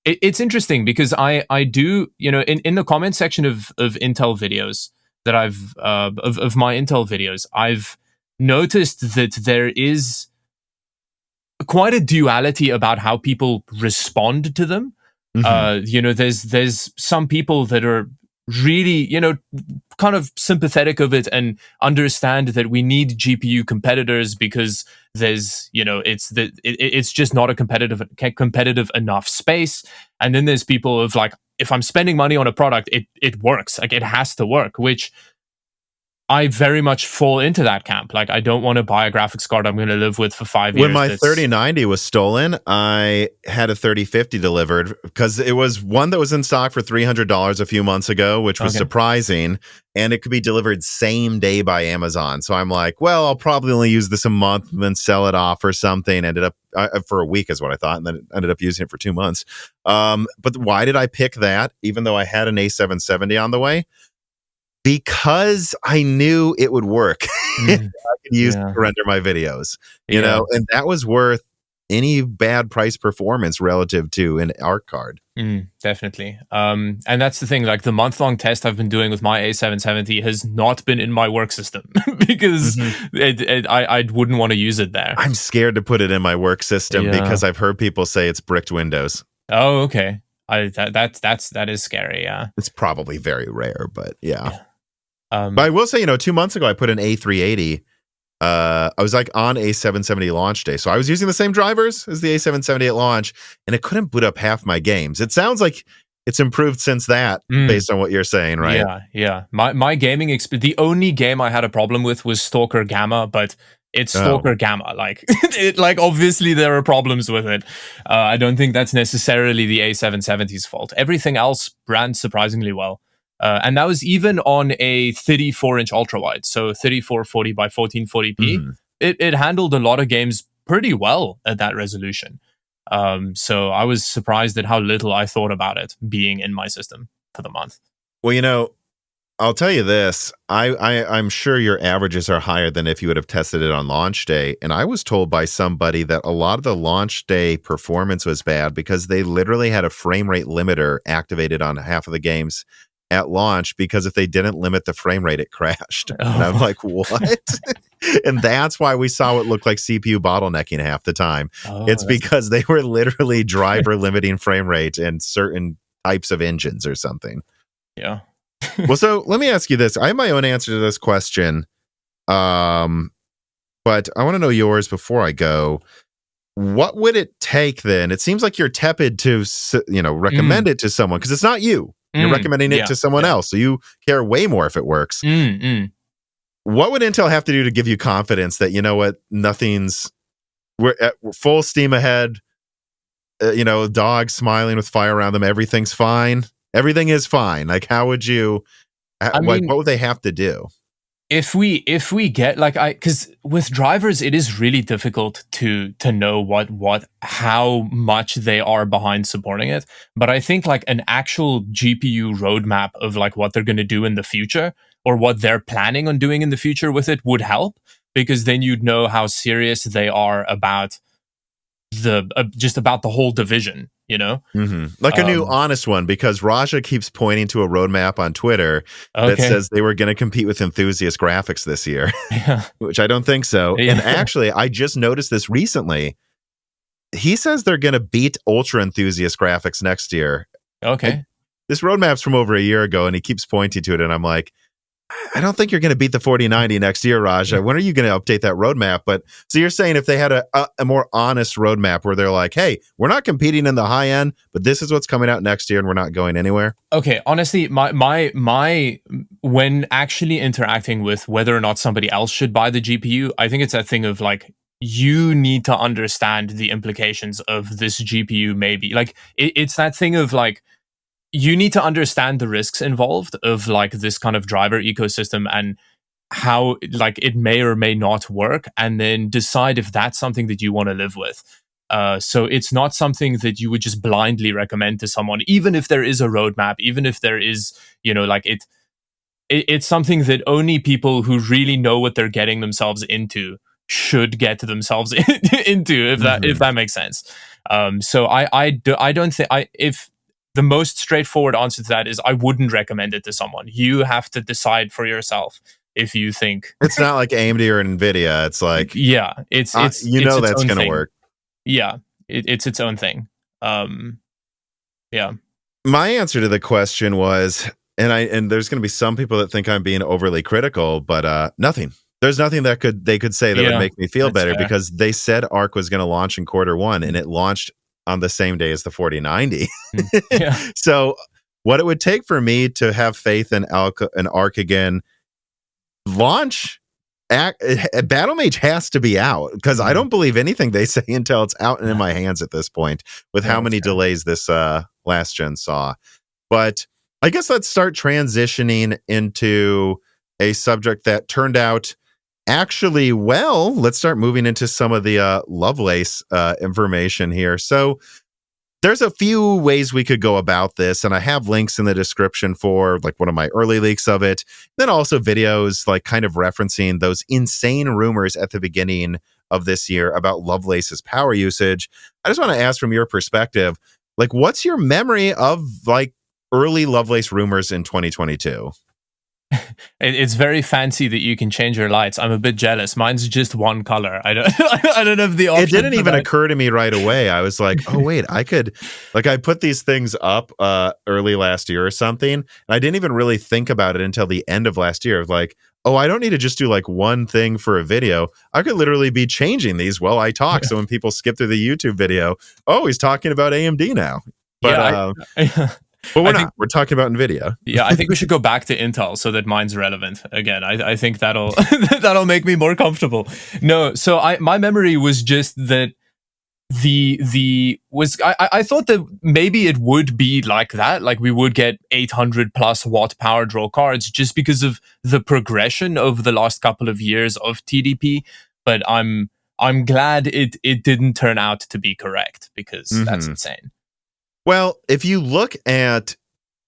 It's interesting because I do, in the comment section of Intel videos that I've of my Intel videos, I've noticed that there is quite a duality about how people respond to them. There's some people that are really, kind of sympathetic of it and understand that we need GPU competitors because there's, it's just not a competitive enough space. And then there's people of like, if I'm spending money on a product, it works. Like, it has to work, which I very much fall into that camp. Like, I don't want to buy a graphics card I'm going to live with for 5 years. When my 3090 was stolen, I had a 3050 delivered because it was one that was in stock for $300 a few months ago, which was surprising. And it could be delivered same day by Amazon. So I'm like, well, I'll probably only use this a month and then sell it off or something. Ended up for a week is what I thought. And then ended up using it for 2 months. But why did I pick that, even though I had an A770 on the way? Because I knew it would work. I could use it to render my videos, you know, and that was worth any bad price performance relative to an ARC card. Definitely. And that's the thing, like, the month-long test I've been doing with my A770 has not been in my work system because I wouldn't want to use it there. I'm scared to put it in my work system because I've heard people say it's bricked Windows. Oh, okay. That is scary. Yeah. It's probably very rare, but yeah. But I will say, 2 months ago, I put an A380. I was like on A770 launch day. So I was using the same drivers as the A770 at launch, and it couldn't boot up half my games. It sounds like it's improved since that, based on what you're saying, right? Yeah. My gaming experience, the only game I had a problem with was Stalker Gamma, but it's Stalker Gamma. Like, obviously there are problems with it. I don't think that's necessarily the A770's fault. Everything else ran surprisingly well. And that was even on a 34-inch ultra-wide, so 3440 by 1440p. It handled a lot of games pretty well at that resolution. So I was surprised at how little I thought about it being in my system for the month. Well, I'll tell you this. I'm sure your averages are higher than if you would have tested it on launch day. And I was told by somebody that a lot of the launch day performance was bad because they literally had a frame rate limiter activated on half of the games at launch, because if they didn't limit the frame rate, it crashed. And I'm like, what? And that's why we saw what looked like CPU bottlenecking half the time. It's because they were literally driver limiting frame rate in certain types of engines or something. Yeah. Well, so let me ask you this. I have my own answer to this question. But I want to know yours before I go. What would it take then? It seems like you're tepid to, recommend it to someone because it's not you. You're recommending it to someone else, so you care way more if it works. What would Intel have to do to give you confidence that, we're at full steam ahead, dogs smiling with fire around them, everything's fine? Everything is fine. Like, how would you, what would they have to do? If we get because with drivers, it is really difficult to know how much they are behind supporting it. But I think like an actual GPU roadmap of like what they're going to do in the future or what they're planning on doing in the future with it would help, because then you'd know how serious they are about just about the whole division. Like a new honest one, because Raja keeps pointing to a roadmap on Twitter that says they were going to compete with enthusiast graphics this year, which I don't think so. And actually, I just noticed this recently. He says they're going to beat ultra enthusiast graphics next year. This roadmap's from over a year ago, and he keeps pointing to it, and I'm like, I don't think you're going to beat the 4090 next year, Raja. When are you going to update that roadmap? But so you're saying if they had a more honest roadmap where they're like, hey, we're not competing in the high end, but this is what's coming out next year and we're not going anywhere. Okay, honestly, my when actually interacting with whether or not somebody else should buy the GPU, I think it's that thing of like, you need to understand the implications of this GPU. Maybe like it's that thing of like, you need to understand the risks involved of like this kind of driver ecosystem and how like it may or may not work, and then decide if that's something that you want to live with. So it's not something that you would just blindly recommend to someone, even if there is a roadmap, even if there is, like it's something that only people who really know what they're getting themselves into should get themselves into, if that makes sense. So I don't think if the most straightforward answer to that is I wouldn't recommend it to someone. You have to decide for yourself if you think it's not like AMD or NVIDIA. It's like, yeah, it's that's going to work. Yeah, it's its own thing. Yeah. My answer to the question was, and there's going to be some people that think I'm being overly critical, but nothing. There's nothing that they could say that would make me feel better, fair. Because they said ARC was going to launch in Q1, and it launched on the same day as the 4090. Yeah. So what it would take for me to have faith in ARC again, launch, Battlemage has to be out, because I don't believe anything they say until it's out and in my hands at this point, with how many delays this last gen saw. But I guess let's start transitioning into a subject that turned out actually well. Let's start moving into some of the Lovelace information here. So there's a few ways we could go about this, and I have links in the description for like one of my early leaks of it, then also videos like kind of referencing those insane rumors at the beginning of this year about Lovelace's power usage. I just want to ask, from your perspective, like, what's your memory of like early Lovelace rumors in 2022? It's very fancy that you can change your lights. I'm a bit jealous. Mine's just one color. I don't have the option. It didn't even occur to me right away. I was like, oh wait, I could, like, I put these things up early last year or something, and I didn't even really think about it until the end of last year. Like, oh, I don't need to just do like one thing for a video. I could literally be changing these while I talk. So when people skip through the YouTube video, oh, he's talking about AMD now. But but we're not. We're talking about NVIDIA. Yeah, I think we should go back to Intel so that mine's relevant again. I think that'll that'll make me more comfortable. No, so my memory was just that I thought that maybe it would be like that, like we would get 800 plus watt power draw cards just because of the progression of the last couple of years of TDP. But I'm glad it didn't turn out to be correct, because that's insane. Well, if you look at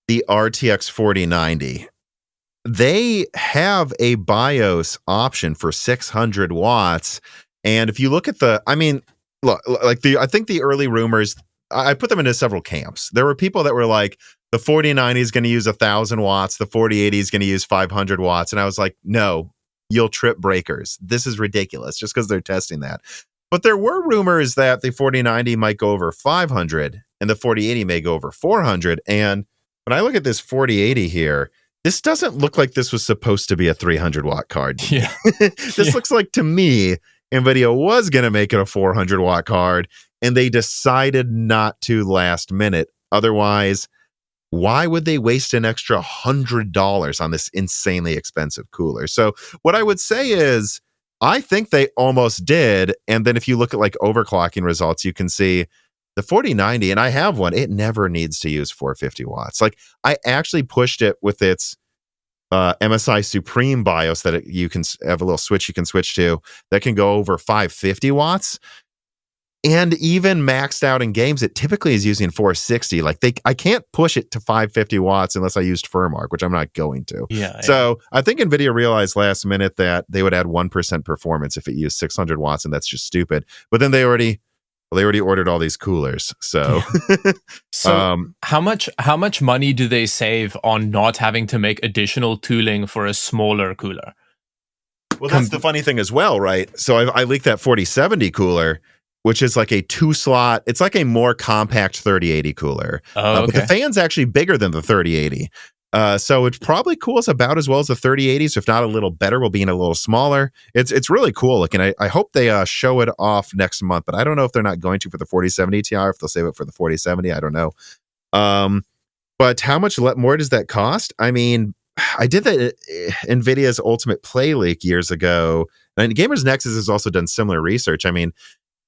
the RTX 4090, they have a BIOS option for 600 watts. And if you look at I think the early rumors, I put them into several camps. There were people that were like, the 4090 is going to use 1,000 watts, the 4080 is going to use 500 watts. And I was like, no, you'll trip breakers. This is ridiculous, just because they're testing that. But there were rumors that the 4090 might go over 500 and the 4080 may go over 400. And when I look at this 4080 here, this doesn't look like this was supposed to be a 300 watt card. Yeah. This looks like, to me, NVIDIA was going to make it a 400 watt card, and they decided not to last minute. Otherwise, why would they waste an extra $100 on this insanely expensive cooler? So what I would say is, I think they almost did. And then if you look at like overclocking results, you can see the 4090, and I have one, it never needs to use 450 watts. Like, I actually pushed it with its MSI Supreme BIOS that you can have a little switch you can switch to that can go over 550 watts. And even maxed out in games, it typically is using 460. Like, I can't push it to 550 watts unless I used FirmArc, which I'm not going to. Yeah. So I think NVIDIA realized last minute that they would add 1% performance if it used 600 watts, and that's just stupid. But then they already ordered all these coolers. So, how much money do they save on not having to make additional tooling for a smaller cooler? Well, that's the funny thing as well, right? So I leaked that 4070 cooler, which is like a 2-slot. It's like a more compact 3080 cooler. Oh, okay. But the fan's actually bigger than the 3080. So it probably cools about as well as the 3080s, if not a little better, while being a little smaller. It's really cool looking. I hope they show it off next month, but I don't know if they're not going to for the 4070 Ti, or if they'll save it for the 4070. I don't know. But how much more does that cost? I mean, I did that NVIDIA's Ultimate Play leak years ago, and Gamers Nexus has also done similar research. I mean,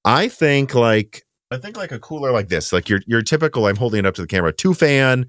I think like a cooler like this, like your typical, I'm holding it up to the camera, 2-fan,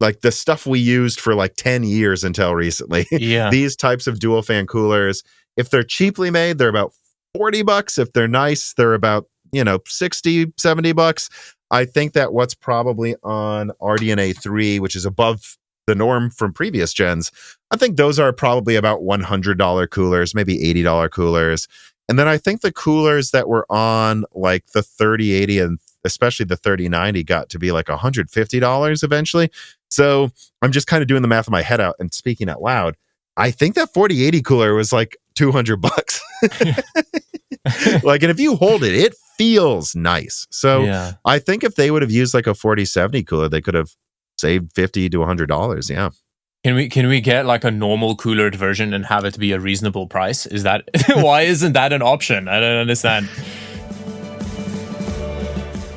like the stuff we used for like 10 years until recently. Yeah. These types of dual fan coolers, if they're cheaply made, they're about $40. If they're nice, they're about, 60, $70. I think that what's probably on RDNA 3, which is above the norm from previous gens, I think those are probably about $100 coolers, maybe $80 coolers. And then I think the coolers that were on like the 3080 and especially the 3090 got to be like $150 eventually. So I'm just kind of doing the math in my head out and speaking out loud. I think that 4080 cooler was like $200. Like, and if you hold it, it feels nice. So Yeah. I think if they would have used like a 4070 cooler, they could have saved $50 to $100. Yeah. Can we get like a normal coolered version and have it be a reasonable price? Is that why isn't that an option? I don't understand.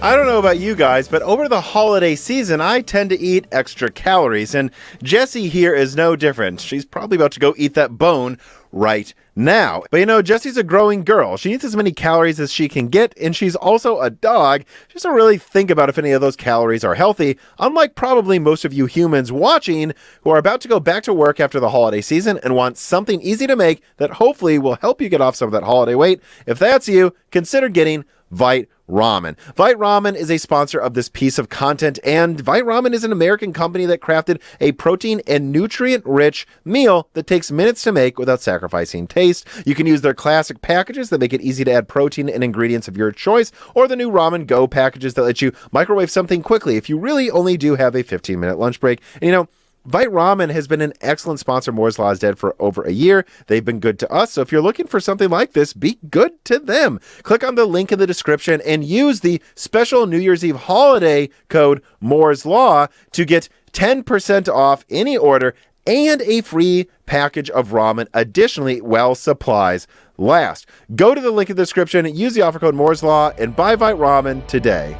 I don't know about you guys, but over the holiday season, I tend to eat extra calories, and Jessie here is no different. She's probably about to go eat that bone right now. But Jessie's a growing girl. She needs as many calories as she can get, and she's also a dog. She doesn't really think about if any of those calories are healthy, unlike probably most of you humans watching who are about to go back to work after the holiday season and want something easy to make that hopefully will help you get off some of that holiday weight. If that's you, consider getting Vite Ramen. Vite Ramen is a sponsor of this piece of content, and Vite Ramen is an American company that crafted a protein and nutrient-rich meal that takes minutes to make without sacrificing taste. You can use their classic packages that make it easy to add protein and ingredients of your choice, or the new Ramen Go packages that let you microwave something quickly if you really only do have a 15-minute lunch break. And Vite Ramen has been an excellent sponsor of Moore's Law is Dead for over a year. They've been good to us, so if you're looking for something like this, be good to them. Click on the link in the description and use the special New Year's Eve holiday code Moore's Law to get 10% off any order and a free package of ramen additionally while supplies last. Go to the link in the description, use the offer code Moore's Law, and buy Vite Ramen today.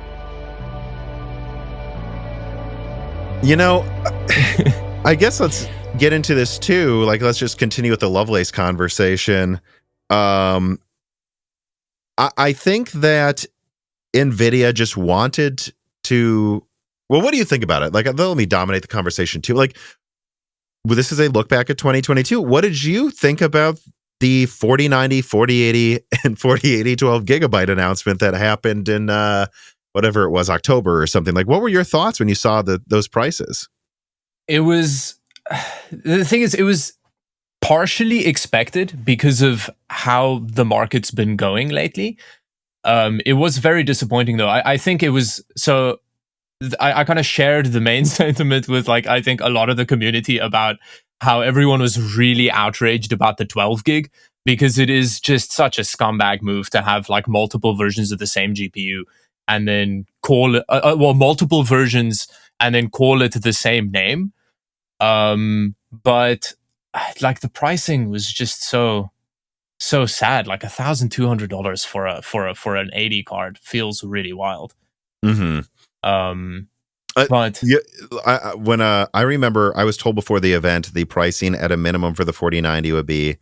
I guess let's get into this too. Like, let's just continue with the Lovelace conversation. I think that NVIDIA just wanted to. Well, what do you think about it? Like, let me dominate the conversation too. Like, well, this is a look back at 2022. What did you think about the 4090, 4080, and 4080 12 gigabyte announcement that happened in whatever it was, October or something? Like, what were your thoughts when you saw those prices? It was, the thing is, it was partially expected because of how the market's been going lately. It was very disappointing though. I think it was, so I kind of shared the main sentiment with I think a lot of the community about how everyone was really outraged about the 12 gig because it is just such a scumbag move to have multiple versions of the same GPU and then call it, multiple versions and then call it the same name. But the pricing was just so sad. $1,200 for an 80 card feels really wild. Mm-hmm. But I remember I was told before the event the pricing at a minimum for the 4090 would be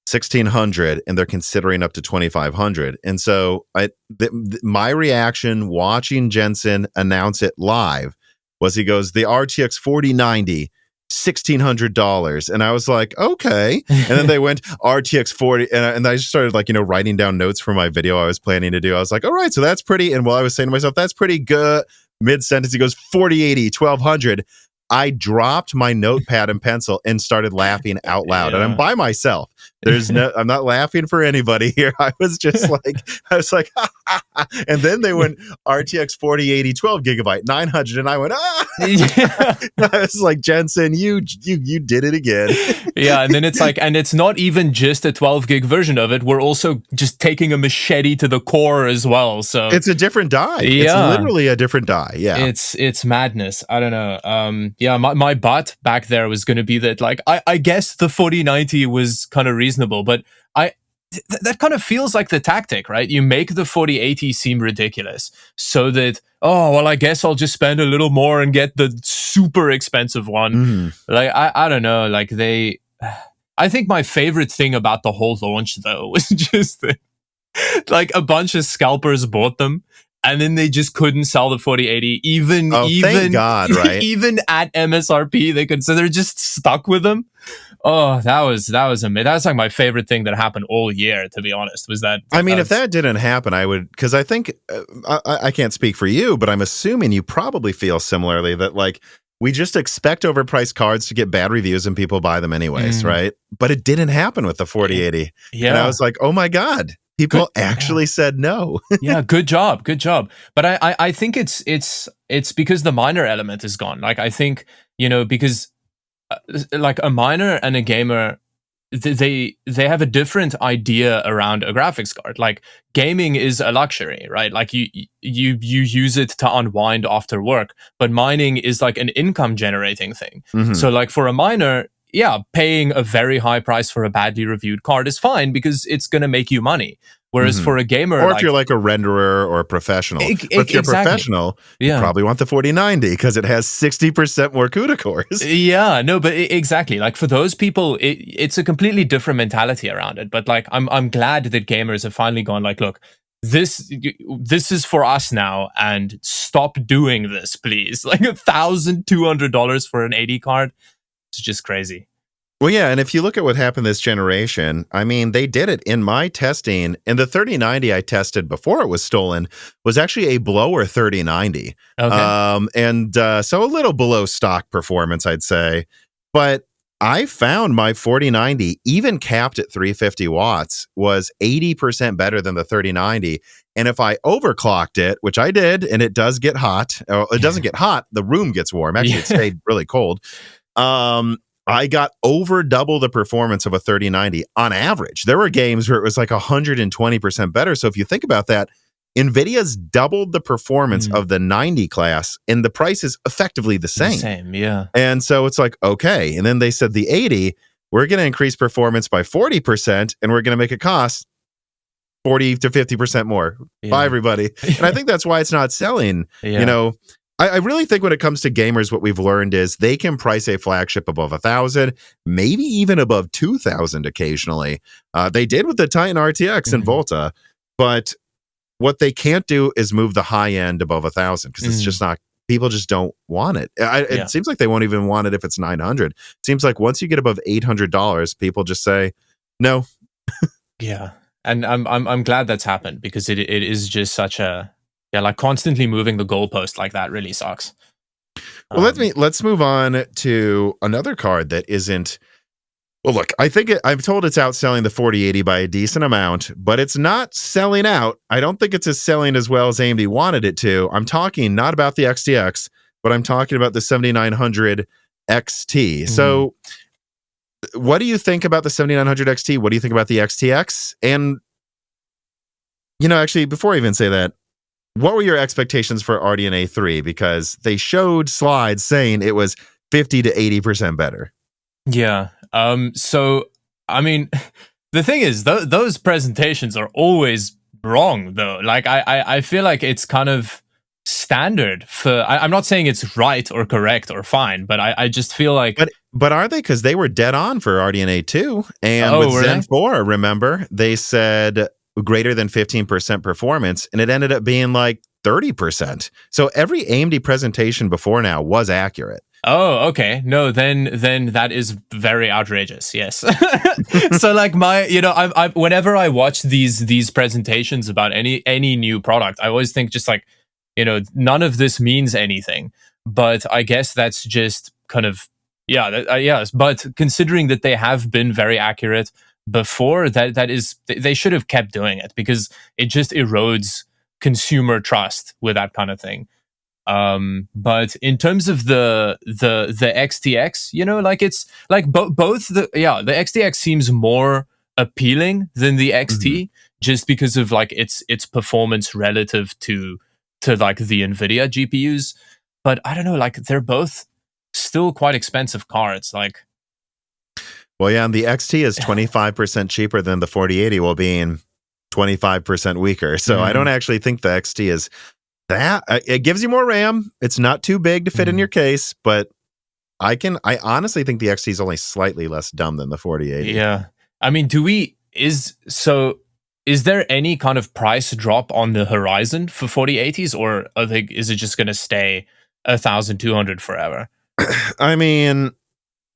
$1,600, and they're considering up to $2,500. And so my reaction watching Jensen announce it live was he goes, the RTX 4090, $1,600. And I was like, okay. And then they went RTX 40, and I just started writing down notes for my video I was planning to do. I was like, all right, so that's pretty. And while I was saying to myself, that's pretty good, mid-sentence, he goes 4080, 1200. I dropped my notepad and pencil and started laughing out loud. Yeah. And I'm by myself. I'm not laughing for anybody here. I was like, and then they went RTX 4080, 12 gigabyte, 900. And I went, Yeah. I was like, Jensen, you did it again. Yeah. And then it's and it's not even just a 12 gig version of it. We're also just taking a machete to the core as well. So it's a different die. Yeah. It's literally a different die. Yeah. It's madness. I don't know. Yeah, my butt back there was going to be that I guess the 4090 was kind of reasonable, but that kind of feels like the tactic, right? You make the 4080 seem ridiculous so that, I guess I'll just spend a little more and get the super expensive one. I don't know, I think my favorite thing about the whole launch though was just that, like, a bunch of scalpers bought them and then they just couldn't sell the 4080 Thank God, right? even at MSRP. So they're just stuck with them. Oh, that was amazing. That's like my favorite thing that happened all year, to be honest, was that. I mean, if that didn't happen, I would, because I think, I can't speak for you, but I'm assuming you probably feel similarly that, like, we just expect overpriced cards to get bad reviews and people buy them anyways, right? But it didn't happen with the 4080. Yeah. And I was like, oh my God, people actually said no. Yeah, good job. But I think it's because the miner element is gone. Like, I think, because like a miner and a gamer, they have a different idea around a graphics card. Like, gaming is a luxury, right? Like, you use it to unwind after work, but mining is like an income generating thing. So like, for a miner, yeah, paying a very high price for a badly reviewed card is fine because it's going to make you money. Whereas for a gamer, or if you're like a renderer or a professional, but if you're professional, you probably want the 4090 because it has 60% more CUDA cores. Yeah, no, but exactly. Like, for those people, it's a completely different mentality around it. But like, I'm glad that gamers have finally gone like, look, this is for us now, and stop doing this, please. Like, $1,200 for an 80 card, it's just crazy. Well, yeah, and if you look at what happened this generation, I mean, they did it in my testing. And the 3090 I tested before it was stolen was actually a blower 3090. Okay. So a little below stock performance, I'd say. But I found my 4090, even capped at 350 watts, was 80% better than the 3090. And if I overclocked it, which I did, and it does get hot, it doesn't get hot, the room gets warm. Actually, it stayed really cold. I got over double the performance of a 3090 on average. There were games where it was like 120% better. So if you think about that, NVIDIA's doubled the performance of the 90 class, and the price is effectively the same. Yeah. And so it's like, okay. And then they said the 80, we're going to increase performance by 40%, and we're going to make it cost 40 to 50% more. Yeah. Bye, everybody. And I think that's why it's not selling. Yeah. I really think when it comes to gamers, what we've learned is they can price a flagship above 1,000, maybe even above 2,000 occasionally. They did with the Titan RTX and Volta, but what they can't do is move the high end above 1,000 because it's just not. People just don't want it. It seems like they won't even want it if it's 900. It seems like once you get above $800, people just say no. Yeah, and I'm glad that's happened because it is just such a. Yeah, like constantly moving the goalpost like that really sucks. Well, let's move on to another card that isn't. Well, look, I'm told it's outselling the 4080 by a decent amount, but it's not selling out. I don't think it's selling as well as AMD wanted it to. I'm talking not about the XTX, but I'm talking about the 7900 XT. So, what do you think about the 7900 XT? What do you think about the XTX? And actually, before I even say that, what were your expectations for RDNA 3? Because they showed slides saying it was 50 to 80% better. Yeah. So, I mean, the thing is, those presentations are always wrong, though. Like, I feel like it's kind of standard for. I'm not saying it's right or correct or fine, but I just feel like. But are they? Because they were dead on for RDNA 2. And with Zen 4, remember, they said greater than 15% performance, and it ended up being like 30%. So every AMD presentation before now was accurate. Oh, okay. No, then that is very outrageous. Yes. So like I whenever I watch these presentations about any new product, I always think just like, none of this means anything. But I guess that's just kind of yes. But considering that they have been very accurate before, that is, they should have kept doing it because it just erodes consumer trust with that kind of thing. But in terms of the XTX, like it's like both the XTX seems more appealing than the XT just because of like its performance relative to like the NVIDIA GPUs. But I don't know, like they're both still quite expensive cards. Like. Well, yeah, and the XT is 25% cheaper than the 4080 while being 25% weaker. So I don't actually think the XT is that. It gives you more RAM. It's not too big to fit in your case, but I honestly think the XT is only slightly less dumb than the 4080. Yeah. I mean, is there any kind of price drop on the horizon for 4080s, or is it just going to stay 1,200 forever? I mean,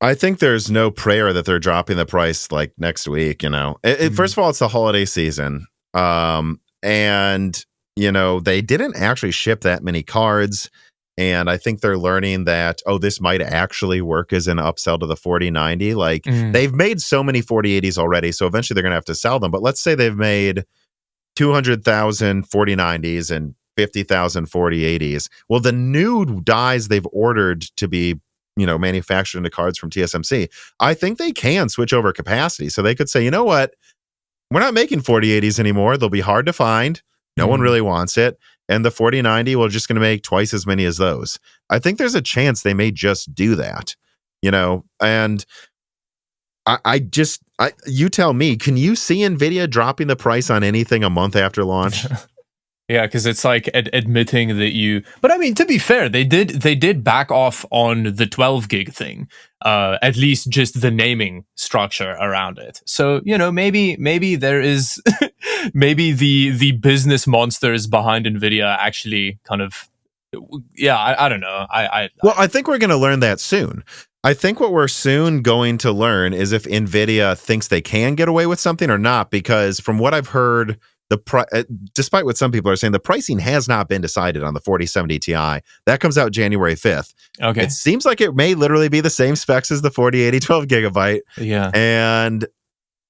I think there's no prayer that they're dropping the price like next week, you know. First of all, it's the holiday season. And you know, they didn't actually ship that many cards. And I think they're learning that, oh, this might actually work as an upsell to the 4090. Like, they've made so many 4080s already, so eventually they're going to have to sell them. But let's say they've made 200,000 4090s and 50,000 4080s. Well, the new dies they've ordered to be, you know, manufactured into cards from TSMC, I think they can switch over capacity. So they could say, you know what? We're not making 4080s anymore. They'll be hard to find. No one really wants it. And the 4090, we're just going to make twice as many as those. I think there's a chance they may just do that, you know? And you tell me, can you see NVIDIA dropping the price on anything a month after launch? Yeah, because it's like admitting that but I mean, to be fair, they did back off on the 12 gig thing, at least just the naming structure around it. So, you know, maybe there is, maybe the business monsters behind NVIDIA actually kind of, yeah, I don't know. I think we're going to learn that soon. I think what we're soon going to learn is if NVIDIA thinks they can get away with something or not, because from what I've heard, despite what some people are saying, the pricing has not been decided on the 4070 Ti. That comes out January 5th. Okay. It seems like it may literally be the same specs as the 4080 12 gigabyte. Yeah. And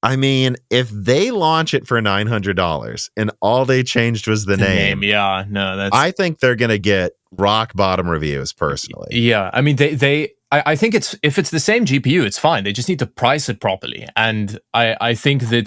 I mean, if they launch it for $900 and all they changed was the name, yeah, no, I think they're going to get rock bottom reviews personally. Yeah. I mean, I think if it's the same GPU, it's fine. They just need to price it properly. And I think that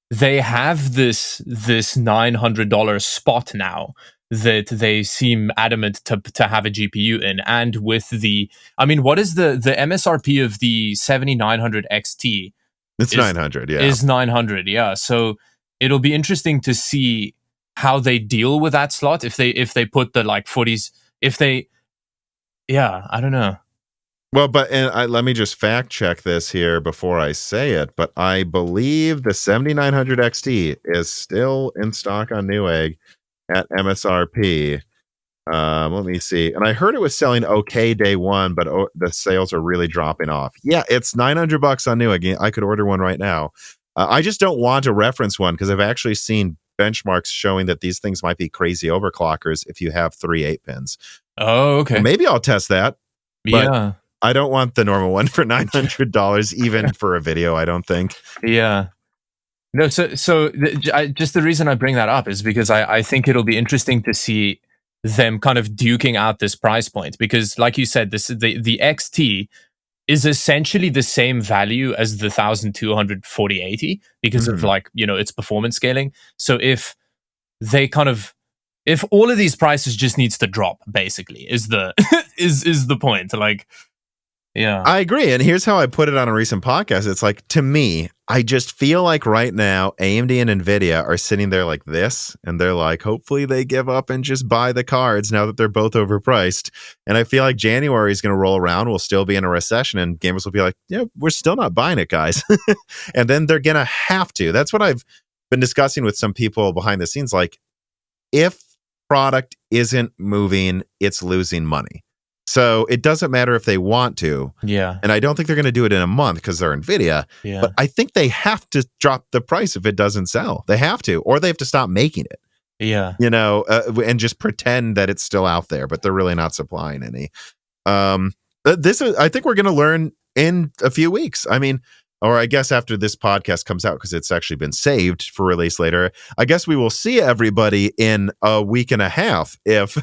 they have this $900 spot now that they seem adamant to have a GPU in. And with what is the MSRP of the 7900 XT? It's 900, yeah. Is 900, yeah. So it'll be interesting to see how they deal with that slot if they put the like 40s, I don't know. Well, but let me just fact check this here before I say it, but I believe the 7900 XT is still in stock on Newegg at MSRP. Let me see. And I heard it was selling okay day one, but the sales are really dropping off. Yeah, it's $900 on Newegg. I could order one right now. I just don't want to reference one because I've actually seen benchmarks showing that these things might be crazy overclockers if you have 3 8-pins. Oh, okay. Well, maybe I'll test that. Yeah. I don't want the normal one for $900, even for a video, I don't think. Yeah. No, just the reason I bring that up is because I think it'll be interesting to see them kind of duking out this price point. Because like you said, the XT is essentially the same value as the 1200 4080 because of like, you know, its performance scaling. So if all of these prices just needs to drop, basically, is the point. Like, yeah, I agree. And here's how I put it on a recent podcast. It's like, to me, I just feel like right now, AMD and NVIDIA are sitting there like this, and they're like, hopefully they give up and just buy the cards now that they're both overpriced. And I feel like January is going to roll around. We'll still be in a recession, and gamers will be like, yeah, we're still not buying it, guys. And then they're going to have to. That's what I've been discussing with some people behind the scenes. Like, if product isn't moving, it's losing money. So it doesn't matter if they want to. Yeah. And I don't think they're going to do it in a month because they're NVIDIA. Yeah. But I think they have to drop the price if it doesn't sell. They have to, or they have to stop making it. Yeah. You know, and just pretend that it's still out there, but they're really not supplying any. I think we're going to learn in a few weeks. I mean, or I guess after this podcast comes out, because it's actually been saved for release later, I guess we will see everybody in a week and a half if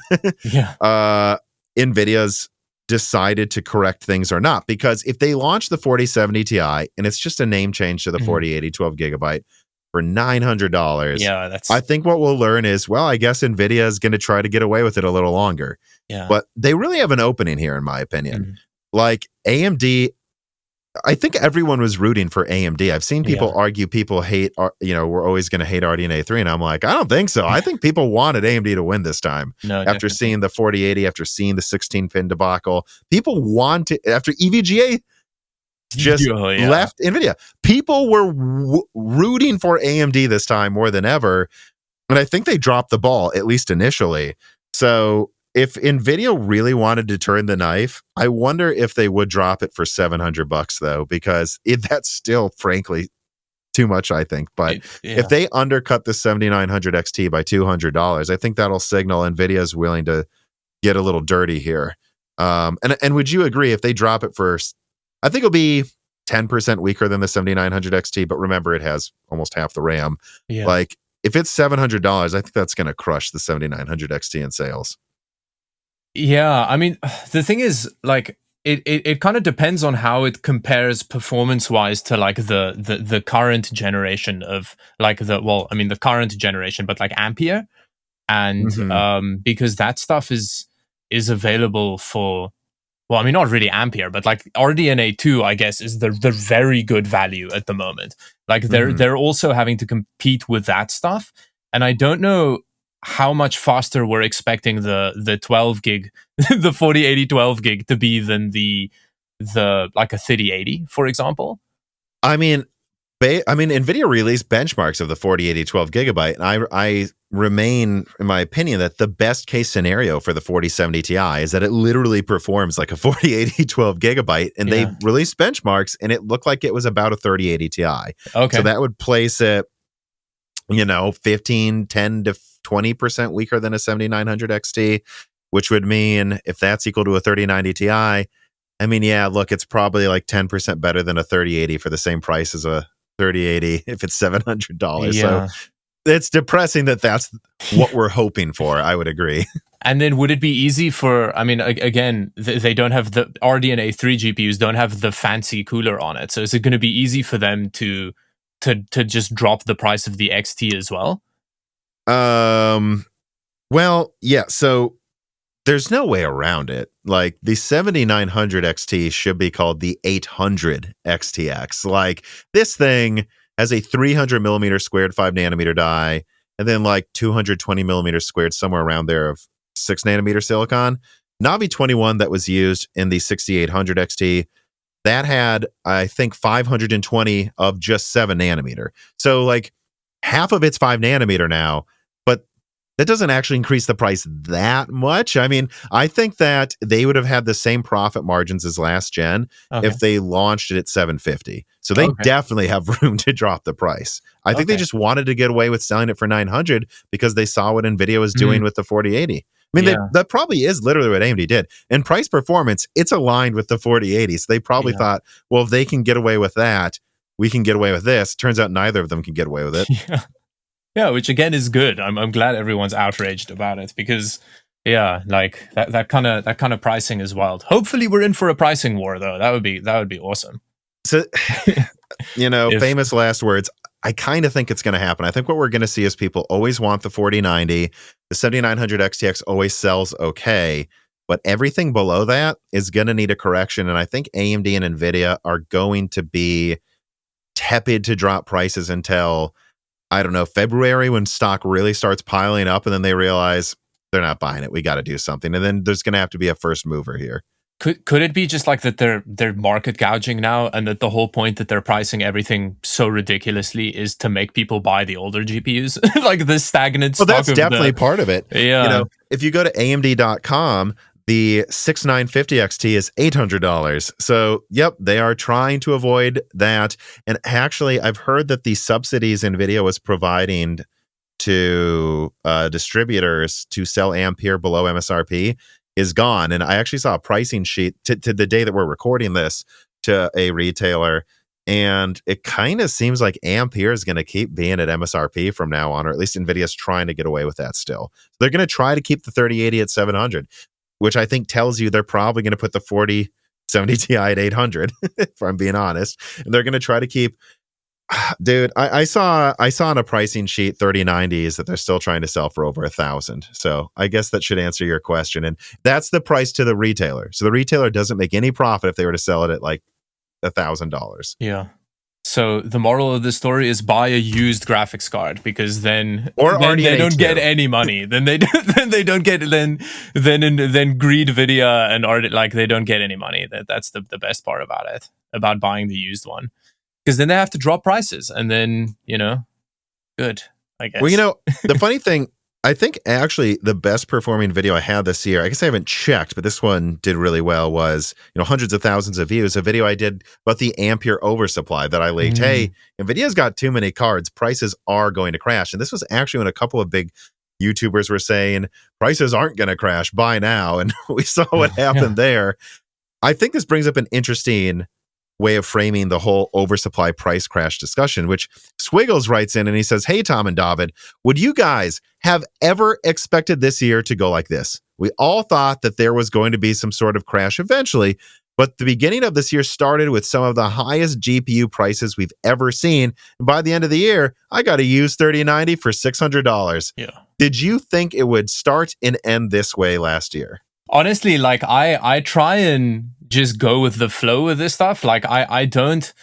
NVIDIA's decided to correct things or not. Because if they launch the 4070 Ti and it's just a name change to the 4080 12 gigabyte for $900, I think what we'll learn is, well, I guess NVIDIA is going to try to get away with it a little longer. Yeah. But they really have an opening here, in my opinion. Like, AMD I think everyone was rooting for AMD. I've seen people Yeah. argue people hate, we're always going to hate RDNA 3. And I'm like, I don't think so. I think people wanted AMD to win this time. No, After definitely. seeing the 4080, after seeing the 16-pin debacle, people wanted, after EVGA just Yeah. left NVIDIA, people were rooting for AMD this time more than ever. And I think they dropped the ball, at least initially. So if NVIDIA really wanted to turn the knife, I wonder if they would drop it for $700 though, because that's still, frankly, too much, I think. But if they undercut the 7900 XT by $200, I think that'll signal NVIDIA is willing to get a little dirty here. And would you agree if they drop it first? I think it'll be 10% weaker than the 7900 XT, but remember, it has almost half the RAM. Yeah. Like, if it's $700, I think that's going to crush the 7900 XT in sales. Yeah, I mean, the thing is, like, it kind of depends on how it compares performance-wise to like the current generation of like the current generation, but like Ampere, and because that stuff is available for, well, I mean, not really Ampere, but like RDNA 2, I guess, is the very good value at the moment. Like they're also having to compete with that stuff, and I don't know how much faster we're expecting the 12 gig, the 4080 12 gig to be than the like a 3080, for example. I mean, NVIDIA released benchmarks of the 4080 12 gigabyte, and I remain, in my opinion, that the best case scenario for the 4070 Ti is that it literally performs like a 4080 12 gigabyte, and they released benchmarks, and it looked like it was about a 3080 Ti. Okay. So that would place it, 10 to 20% weaker than a 7900 XT, which would mean if that's equal to a 3090 Ti, I mean, yeah, look, it's probably like 10% better than a 3080 for the same price as a 3080 if it's $700. Yeah. So it's depressing that that's what we're hoping for. I would agree. And then would it be easy for, I mean, again, they don't have the RDNA 3 GPUs, don't have the fancy cooler on it. So is it going to be easy for them to just drop the price of the XT as well? Well, yeah, so there's no way around it. Like, the 7900 XT should be called the 800 XTX. Like, this thing has a 300 millimeter squared 5 nanometer die, and then like 220 millimeters squared, somewhere around there, of 6 nanometer silicon. Navi 21 that was used in the 6800 XT, that had, I think, 520 of just 7 nanometer. So like half of it's 5 nanometer now, but that doesn't actually increase the price that much. I mean, I think that they would have had the same profit margins as last gen if they launched it at 750. So they definitely have room to drop the price. I think they just wanted to get away with selling it for 900 because they saw what NVIDIA was doing with the 4080. I mean, that probably is literally what AMD did. And price performance, it's aligned with the 4080. So they probably thought, well, if they can get away with that, we can get away with this. Turns out neither of them can get away with it. Yeah, which again is good. I'm glad everyone's outraged about it because, like that kind of pricing is wild. Hopefully, we're in for a pricing war though. That would be awesome. So, famous last words. I kind of think it's going to happen. I think what we're going to see is people always want the 4090. The 7900 XTX always sells okay, but everything below that is going to need a correction. And I think AMD and NVIDIA are going to be tepid to drop prices until, I don't know, February, when stock really starts piling up, and then they realize they're not buying it. We got to do something. And then there's going to have to be a first mover here. Could it be just like that they're market gouging now, and that the whole point that they're pricing everything so ridiculously is to make people buy the older GPUs, like the stagnant stock? Well, that's definitely part of it. Yeah. If you go to AMD.com, the 6950 XT is $800. So, yep, they are trying to avoid that. And actually, I've heard that the subsidies NVIDIA was providing to distributors to sell Ampere below MSRP is gone. And I actually saw a pricing sheet to the day that we're recording this to a retailer, and it kind of seems like Ampere is going to keep being at MSRP from now on, or at least NVIDIA's trying to get away with that still. So they're going to try to keep the 3080 at 700, which I think tells you they're probably going to put the 4070 Ti at 800, if I'm being honest. And they're going to try to keep... Dude, I saw on a pricing sheet 3090s that they're still trying to sell for over 1,000. So I guess that should answer your question. And that's the price to the retailer. So the retailer doesn't make any profit if they were to sell it at like $1,000. Yeah. So the moral of the story is buy a used graphics card, because then RDNA they don't get too. any money. Then they don't get then Greed Video and Art, like, they don't get any money. That's the best part about it, about buying the used one, because then they have to drop prices, and then good, I guess. Well, the funny thing, I think actually the best performing video I had this year, I guess I haven't checked, but this one did really well, was, hundreds of thousands of views, a video I did about the Ampere oversupply that I leaked. Hey, NVIDIA's got too many cards. Prices are going to crash. And this was actually when a couple of big YouTubers were saying, prices aren't going to crash, buy now. And we saw what happened there. I think this brings up an interesting way of framing the whole oversupply price crash discussion, which Swiggles writes in and he says, hey, Tom and Dawid, would you guys have ever expected this year to go like this? We all thought that there was going to be some sort of crash eventually, but the beginning of this year started with some of the highest GPU prices we've ever seen. And by the end of the year, I got a used 3090 for $600. Yeah. Did you think it would start and end this way last year? Honestly, like, I try and just go with the flow with this stuff. Like, I'm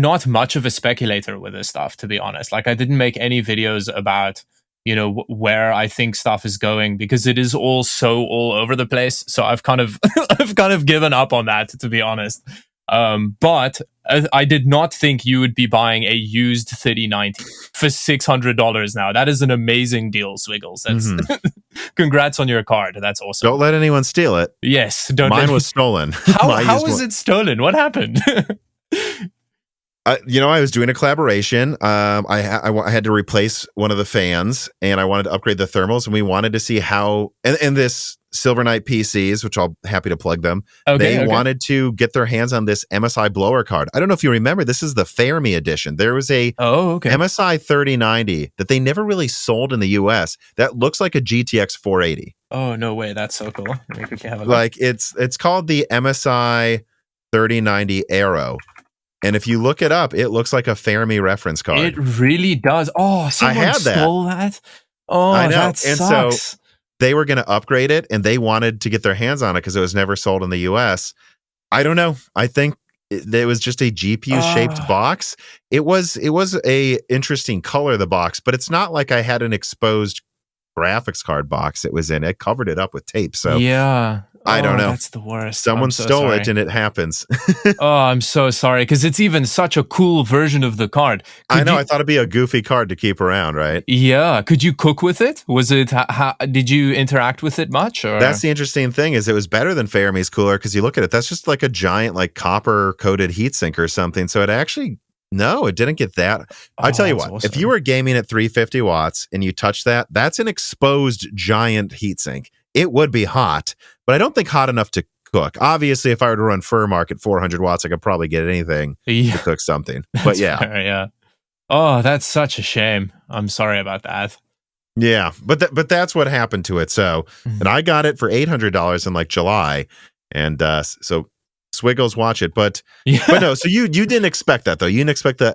not much of a speculator with this stuff, to be honest. Like, I didn't make any videos about, where I think stuff is going, because it is all so all over the place. So I've kind of given up on that, to be honest. But I did not think you would be buying a used 3090 for $600 now. That is an amazing deal, Swiggles. That's congrats on your card. That's awesome. Don't let anyone steal it. Yes. Mine was stolen. How was it stolen? What happened? I was doing a collaboration. I had to replace one of the fans, and I wanted to upgrade the thermals, and we wanted to see how, and this Silver Knight PCs, which I'm happy to plug them, they wanted to get their hands on this MSI blower card. I don't know if you remember, this is the Fermi edition. There was a MSI 3090 that they never really sold in the US that looks like a GTX 480. Oh, no way. That's so cool. Like, it's called the MSI 3090 Aero. And if you look it up, it looks like a Fermi reference card. It really does. Oh, someone stole that? Oh, I know. That sucks. So they were going to upgrade it, and they wanted to get their hands on it because it was never sold in the US. I don't know. I think it was just a GPU-shaped box. It was a interesting color, the box, but it's not like I had an exposed graphics card box it was in. It covered it up with tape. So yeah. I don't know. That's the worst. Someone stole it, and it happens. Oh, I'm so sorry, because it's even such a cool version of the card. I know. I thought it'd be a goofy card to keep around, right? Yeah. Could you cook with it? Was it? Did you interact with it much? Or? That's the interesting thing, is it was better than Fermi's cooler, because you look at it, that's just like a giant, like, copper coated heatsink or something. So it actually, no, it didn't get that. I tell you what, awesome. If you were gaming at 350 watts and you touch that, that's an exposed giant heatsink. It would be hot, but I don't think hot enough to cook. Obviously, if I were to run Furmark at 400 watts, I could probably get anything to cook something. But yeah. Fair, yeah. Oh, that's such a shame. I'm sorry about that. Yeah, but that's what happened to it. So, and I got it for $800 in like July, and so Swiggles, watch it. But no, so you didn't expect that though. You didn't expect the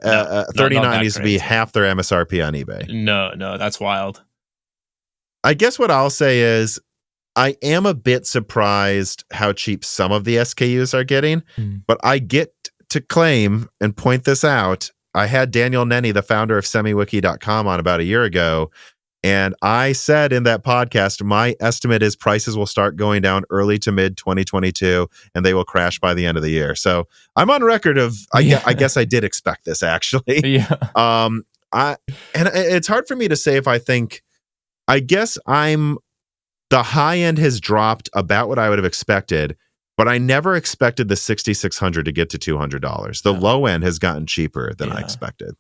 3090s to be half their MSRP on eBay. No, that's wild. I guess what I'll say is, I am a bit surprised how cheap some of the SKUs are getting, but I get to claim and point this out. I had Daniel Nenny, the founder of SemiWiki.com, on about a year ago, and I said in that podcast, my estimate is prices will start going down early to mid 2022, and they will crash by the end of the year. So I'm on record of, I guess I did expect this, actually. Yeah. And it's hard for me to say if I think, I guess the high end has dropped about what I would have expected, but I never expected the 6,600 to get to $200. The low end has gotten cheaper than I expected.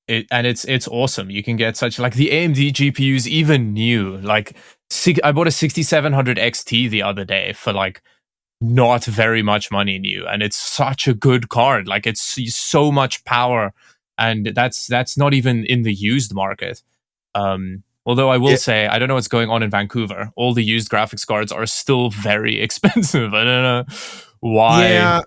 It's awesome. You can get such, like, the AMD GPUs, even new. Like, I bought a 6700 XT the other day for like not very much money new, and it's such a good card. Like, it's so much power, and that's not even in the used market. Although I will say, I don't know what's going on in Vancouver. All the used graphics cards are still very expensive. I don't know why. Yeah.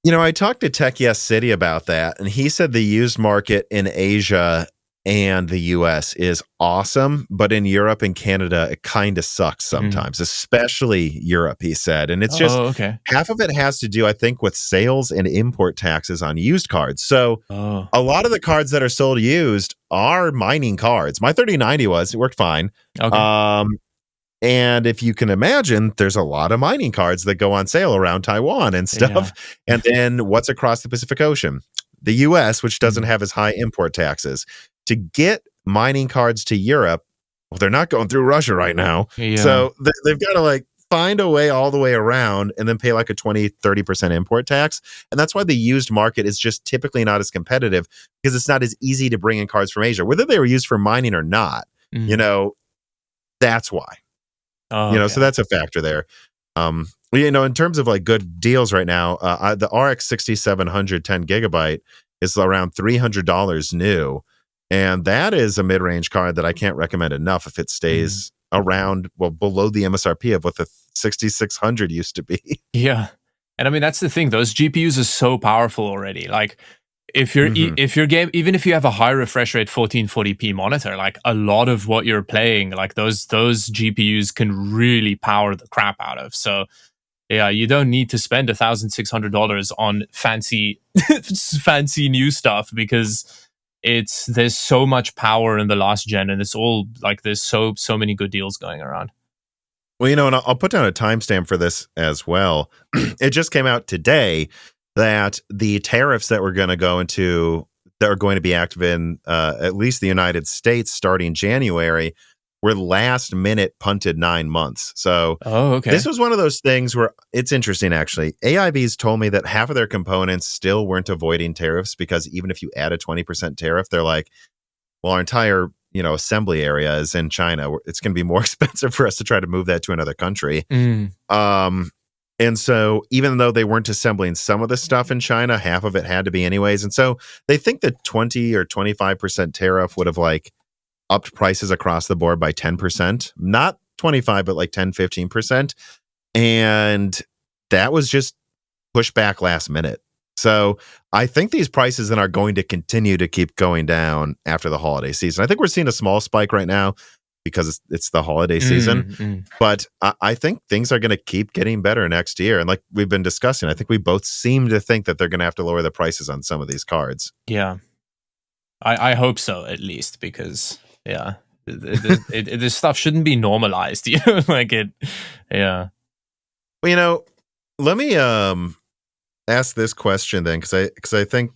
I talked to Tech Yes City about that, and he said the used market in Asia and the US is awesome, but in Europe and Canada, it kind of sucks sometimes, especially Europe, he said. And it's just okay. half of it has to do, I think, with sales and import taxes on used cards. So a lot of the cards that are sold used are mining cards. My 3090 it worked fine. Okay. And if you can imagine, there's a lot of mining cards that go on sale around Taiwan and stuff. Yeah. And then what's across the Pacific Ocean? The US, which doesn't have as high import taxes. To get mining cards to Europe, well, they're not going through Russia right now. Yeah. So they've got to like find a way all the way around and then pay like a 20-30% import tax. And that's why the used market is just typically not as competitive, because it's not as easy to bring in cards from Asia, whether they were used for mining or not. You know, that's why. So that's a factor there. In terms of like good deals right now, the RX 6700 10 gigabyte is around $300 new. And that is a mid-range card that I can't recommend enough if it stays around, below the MSRP of what the 6600 used to be. Yeah. And I mean, that's the thing. Those GPUs are so powerful already. Like, if you're if your game, even if you have a high refresh rate 1440p monitor, like a lot of what you're playing, like those GPUs can really power the crap out of. So yeah, you don't need to spend $1,600 on fancy new stuff, because there's so much power in the last gen, and it's all like there's so many good deals going around. Well, and I'll put down a timestamp for this as well. It just came out today that the tariffs that we're going to go into, that are going to be active in at least the United States starting January, were last minute punted 9 months. So this was one of those things where it's interesting, actually. AIB's told me that half of their components still weren't avoiding tariffs, because even if you add a 20% tariff, they're like, well, our entire assembly area is in China. It's going to be more expensive for us to try to move that to another country. And so even though they weren't assembling some of the stuff in China, half of it had to be anyways. And so they think the 20 or 25% tariff would have like upped prices across the board by 10%, not 25, but like 10, 15%. And that was just pushed back last minute. So I think these prices then are going to continue to keep going down after the holiday season. I think we're seeing a small spike right now because it's the holiday season, but I think things are going to keep getting better next year. And like we've been discussing, I think we both seem to think that they're going to have to lower the prices on some of these cards. Yeah, I hope so, at least, because this stuff shouldn't be normalized. Like it. Yeah. Well, let me ask this question then, because I think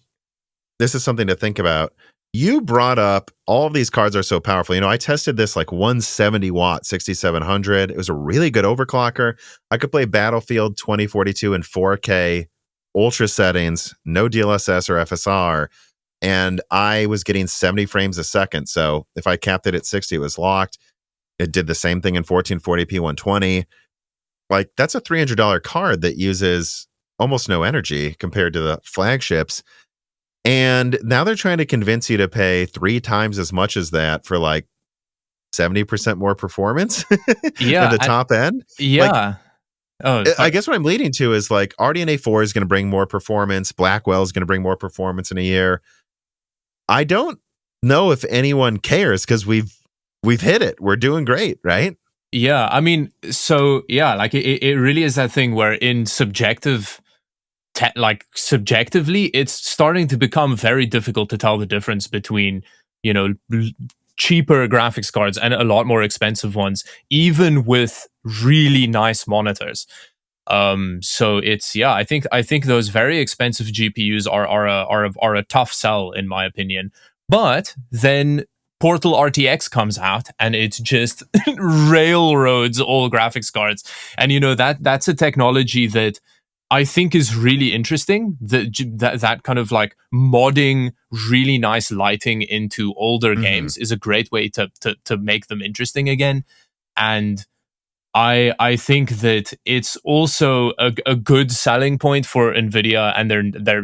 this is something to think about. You brought up all of these cards are so powerful. I tested this like 170 watt 6700. It was a really good overclocker. I could play Battlefield 2042 in 4K, ultra settings, no DLSS or FSR, and I was getting 70 frames a second. So if I capped it at 60, it was locked. It did the same thing in 1440p 120. Like, that's a $300 card that uses almost no energy compared to the flagships. And now they're trying to convince you to pay 3 times as much as that for like 70% more performance at the top end. Yeah. I guess what I'm leading to is like RDNA 4 is going to bring more performance. Blackwell is going to bring more performance in a year. I don't know if anyone cares, because we've hit it. We're doing great, right? Yeah. I mean, so yeah, like it really is that thing where in subjectively, it's starting to become very difficult to tell the difference between, cheaper graphics cards and a lot more expensive ones, even with really nice monitors. So it's, I think those very expensive GPUs are a tough sell, in my opinion. But then Portal RTX comes out and it just railroads all graphics cards. And that's a technology that I think is really interesting. That kind of like modding really nice lighting into older games is a great way to make them interesting again. And I think that it's also a good selling point for Nvidia and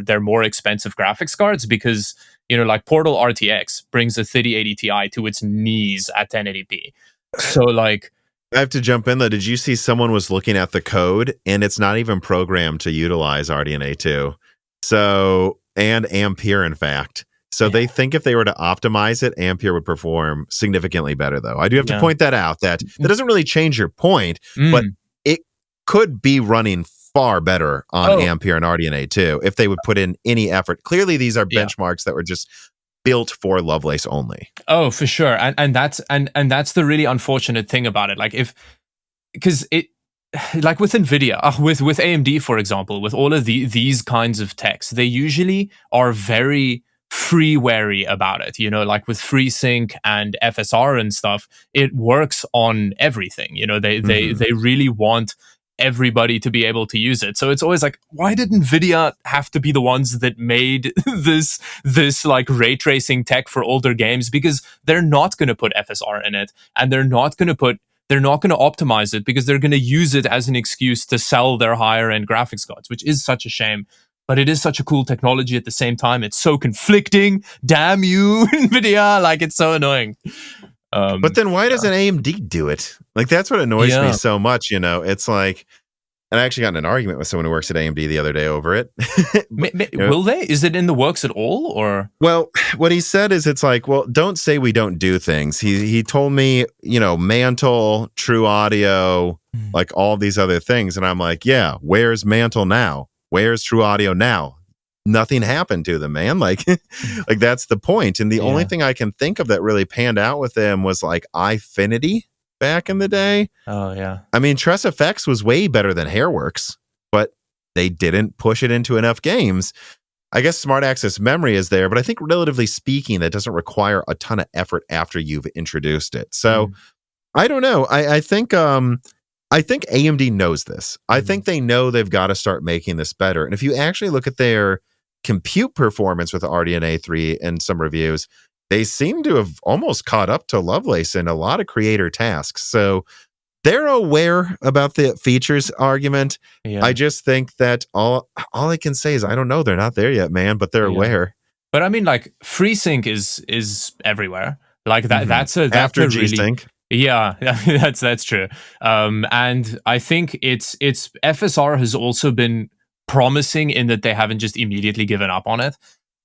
their more expensive graphics cards, because like Portal RTX brings a 3080 Ti to its knees at 1080p. So like, I have to jump in though. Did you see someone was looking at the code and it's not even programmed to utilize RDNA 2? So, and Ampere, in fact. So they think if they were to optimize it, Ampere would perform significantly better, though. I do have to point that out, that doesn't really change your point, but it could be running far better on Ampere and RDNA too, if they would put in any effort. Clearly, these are benchmarks that were just built for Lovelace only. Oh, for sure. And that's the really unfortunate thing about it. Like because it, like with NVIDIA, with AMD, for example, with all of these kinds of techs, they usually are very free-wary about it. You know, like with FreeSync and FSR and stuff, it works on everything. You know, they really want everybody to be able to use it. So it's always like, why did NVIDIA have to be the ones that made this like ray tracing tech for older games? Because they're not going to put FSR in it, and they're not going to optimize it, because they're going to use it as an excuse to sell their higher end graphics cards, which is such a shame. But it is such a cool technology at the same time. It's so conflicting. Damn you, NVIDIA. Like, it's so annoying. But then why doesn't AMD do it? Like, that's what annoys me so much, you know? It's like, and I actually got in an argument with someone who works at AMD the other day over it. Will they? Is it in the works at all? Or well, what he said is, it's like, well, don't say we don't do things. He told me, you know, Mantle, True Audio, like all these other things. And I'm like, yeah, where's Mantle now? Where's True Audio now? Nothing happened to them, man. Like, like that's the point. And the only thing I can think of that really panned out with them was like iFinity back in the day. Oh yeah. I mean, Tress FX was way better than Hairworks, but they didn't push it into enough games. I guess Smart Access Memory is there, but I think relatively speaking, that doesn't require a ton of effort after you've introduced it. So I don't know. I think AMD knows this. I think they know they've got to start making this better. And if you actually look at their compute performance with RDNA 3 in some reviews, they seem to have almost caught up to Lovelace in a lot of creator tasks. So they're aware about the features argument. Yeah. I just think that all I can say is, I don't know. They're not there yet, man, but they're aware. But I mean, like, FreeSync is everywhere. Like that. That's after G-Sync. Yeah, that's true. And I think it's FSR has also been promising in that they haven't just immediately given up on it.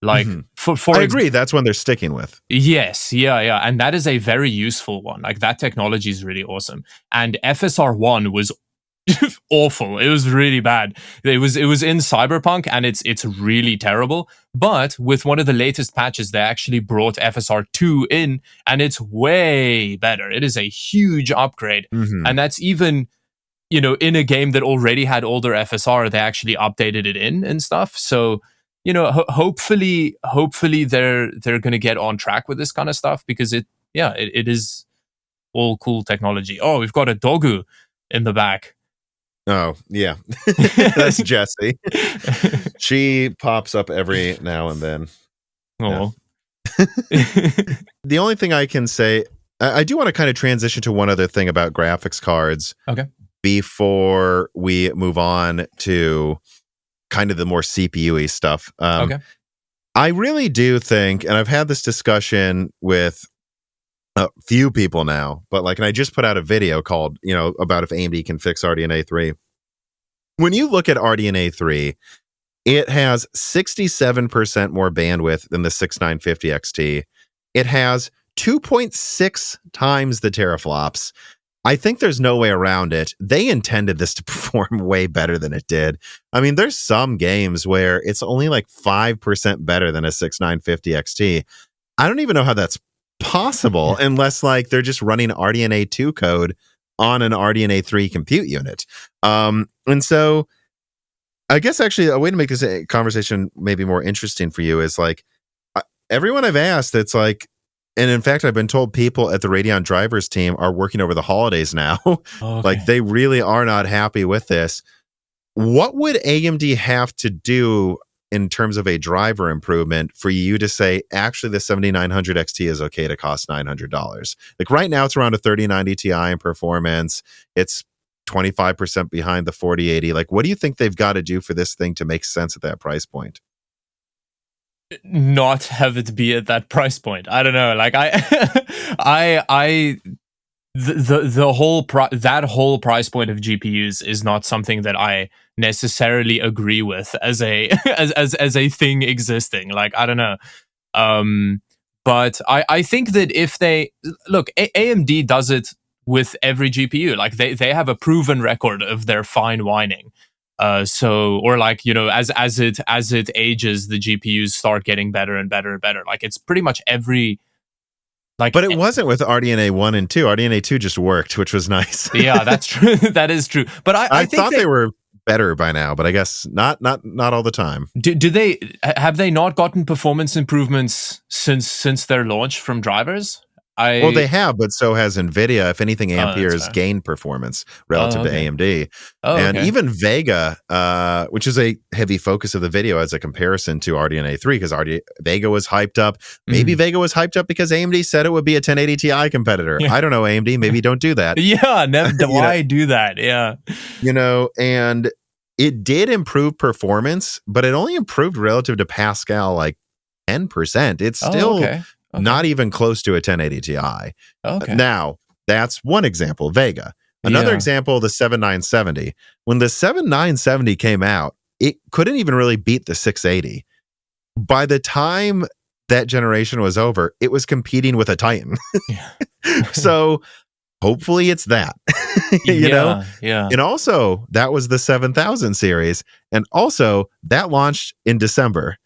Like for I agree, that's one they're sticking with. Yes, yeah, and that is a very useful one. Like, that technology is really awesome. And FSR 1 was awful. It was really bad. It was in Cyberpunk, and it's really terrible. But with one of the latest patches, they actually brought FSR 2 in, and it's way better. It is a huge upgrade, and that's even, you know, in a game that already had older FSR, they actually updated it in and stuff. So, you know, hopefully they're going to get on track with this kind of stuff, because it is all cool technology. Oh, we've got a Dogu in the back. Oh, yeah. That's Jessie. She pops up every now and then. Oh. Yeah. The only thing I can say, I do want to kind of transition to one other thing about graphics cards. Okay. Before we move on to kind of the more CPU-y stuff. Okay. I really do think, and I've had this discussion with a few people now, but like, and I just put out a video called, you know, about if AMD can fix RDNA 3. When you look at RDNA 3, it has 67% more bandwidth than the 6950 XT. It has 2.6 times the teraflops. I think there's no way around it. They intended this to perform way better than it did. I mean, there's some games where it's only like 5% better than a 6950 XT. I don't even know how that's possible unless like they're just running RDNA 2 code on an RDNA 3 compute unit. And so I guess actually a way to make this conversation maybe more interesting for you is like, everyone I've asked, it's like, and in fact, I've been told people at the Radeon drivers team are working over the holidays now. Okay. Like, they really are not happy with this. What would AMD have to do in terms of a driver improvement for you to say, actually, the 7900 XT is okay to cost $900? Like, right now, it's around a 3090 Ti in performance. It's 25% behind the 4080. Like, what do you think they've got to do for this thing to make sense at that price point? Not have it be at that price point. I don't know. Like, the whole that whole price point of GPUs is not something that I necessarily agree with as a as a thing existing. Like, I don't know. But I think that if they look, AMD does it with every GPU. Like they have a proven record of their fine whining. So or like, you know, as it ages, the GPUs start getting better and better and better. Like it's pretty much every like. But it wasn't with RDNA 1 and 2. RDNA 2 just worked, which was nice. Yeah, that's true. That is true. But I think thought they were better by now, but I guess not all the time. Do they have they not gotten performance improvements since their launch from drivers? Well, they have, but so has NVIDIA. If anything, Ampere has fair. gained performance relative to AMD. And okay. even Vega, which is a heavy focus of the video as a comparison to RDNA 3, because Vega was hyped up. Maybe Vega was hyped up because AMD said it would be a 1080 Ti competitor. Yeah. I don't know, AMD. Maybe don't do that. Yeah, never. Why do that? Yeah. You know, and it did improve performance, but it only improved relative to Pascal like 10%. It's still not even close to a 1080 Ti. Okay. Now, that's one example, Vega. Another example, the 7970. When the 7970 came out, it couldn't even really beat the 680. By the time that generation was over, it was competing with a Titan. So hopefully it's that. you know? Yeah. And also, that was the 7000 series. And also, that launched in December.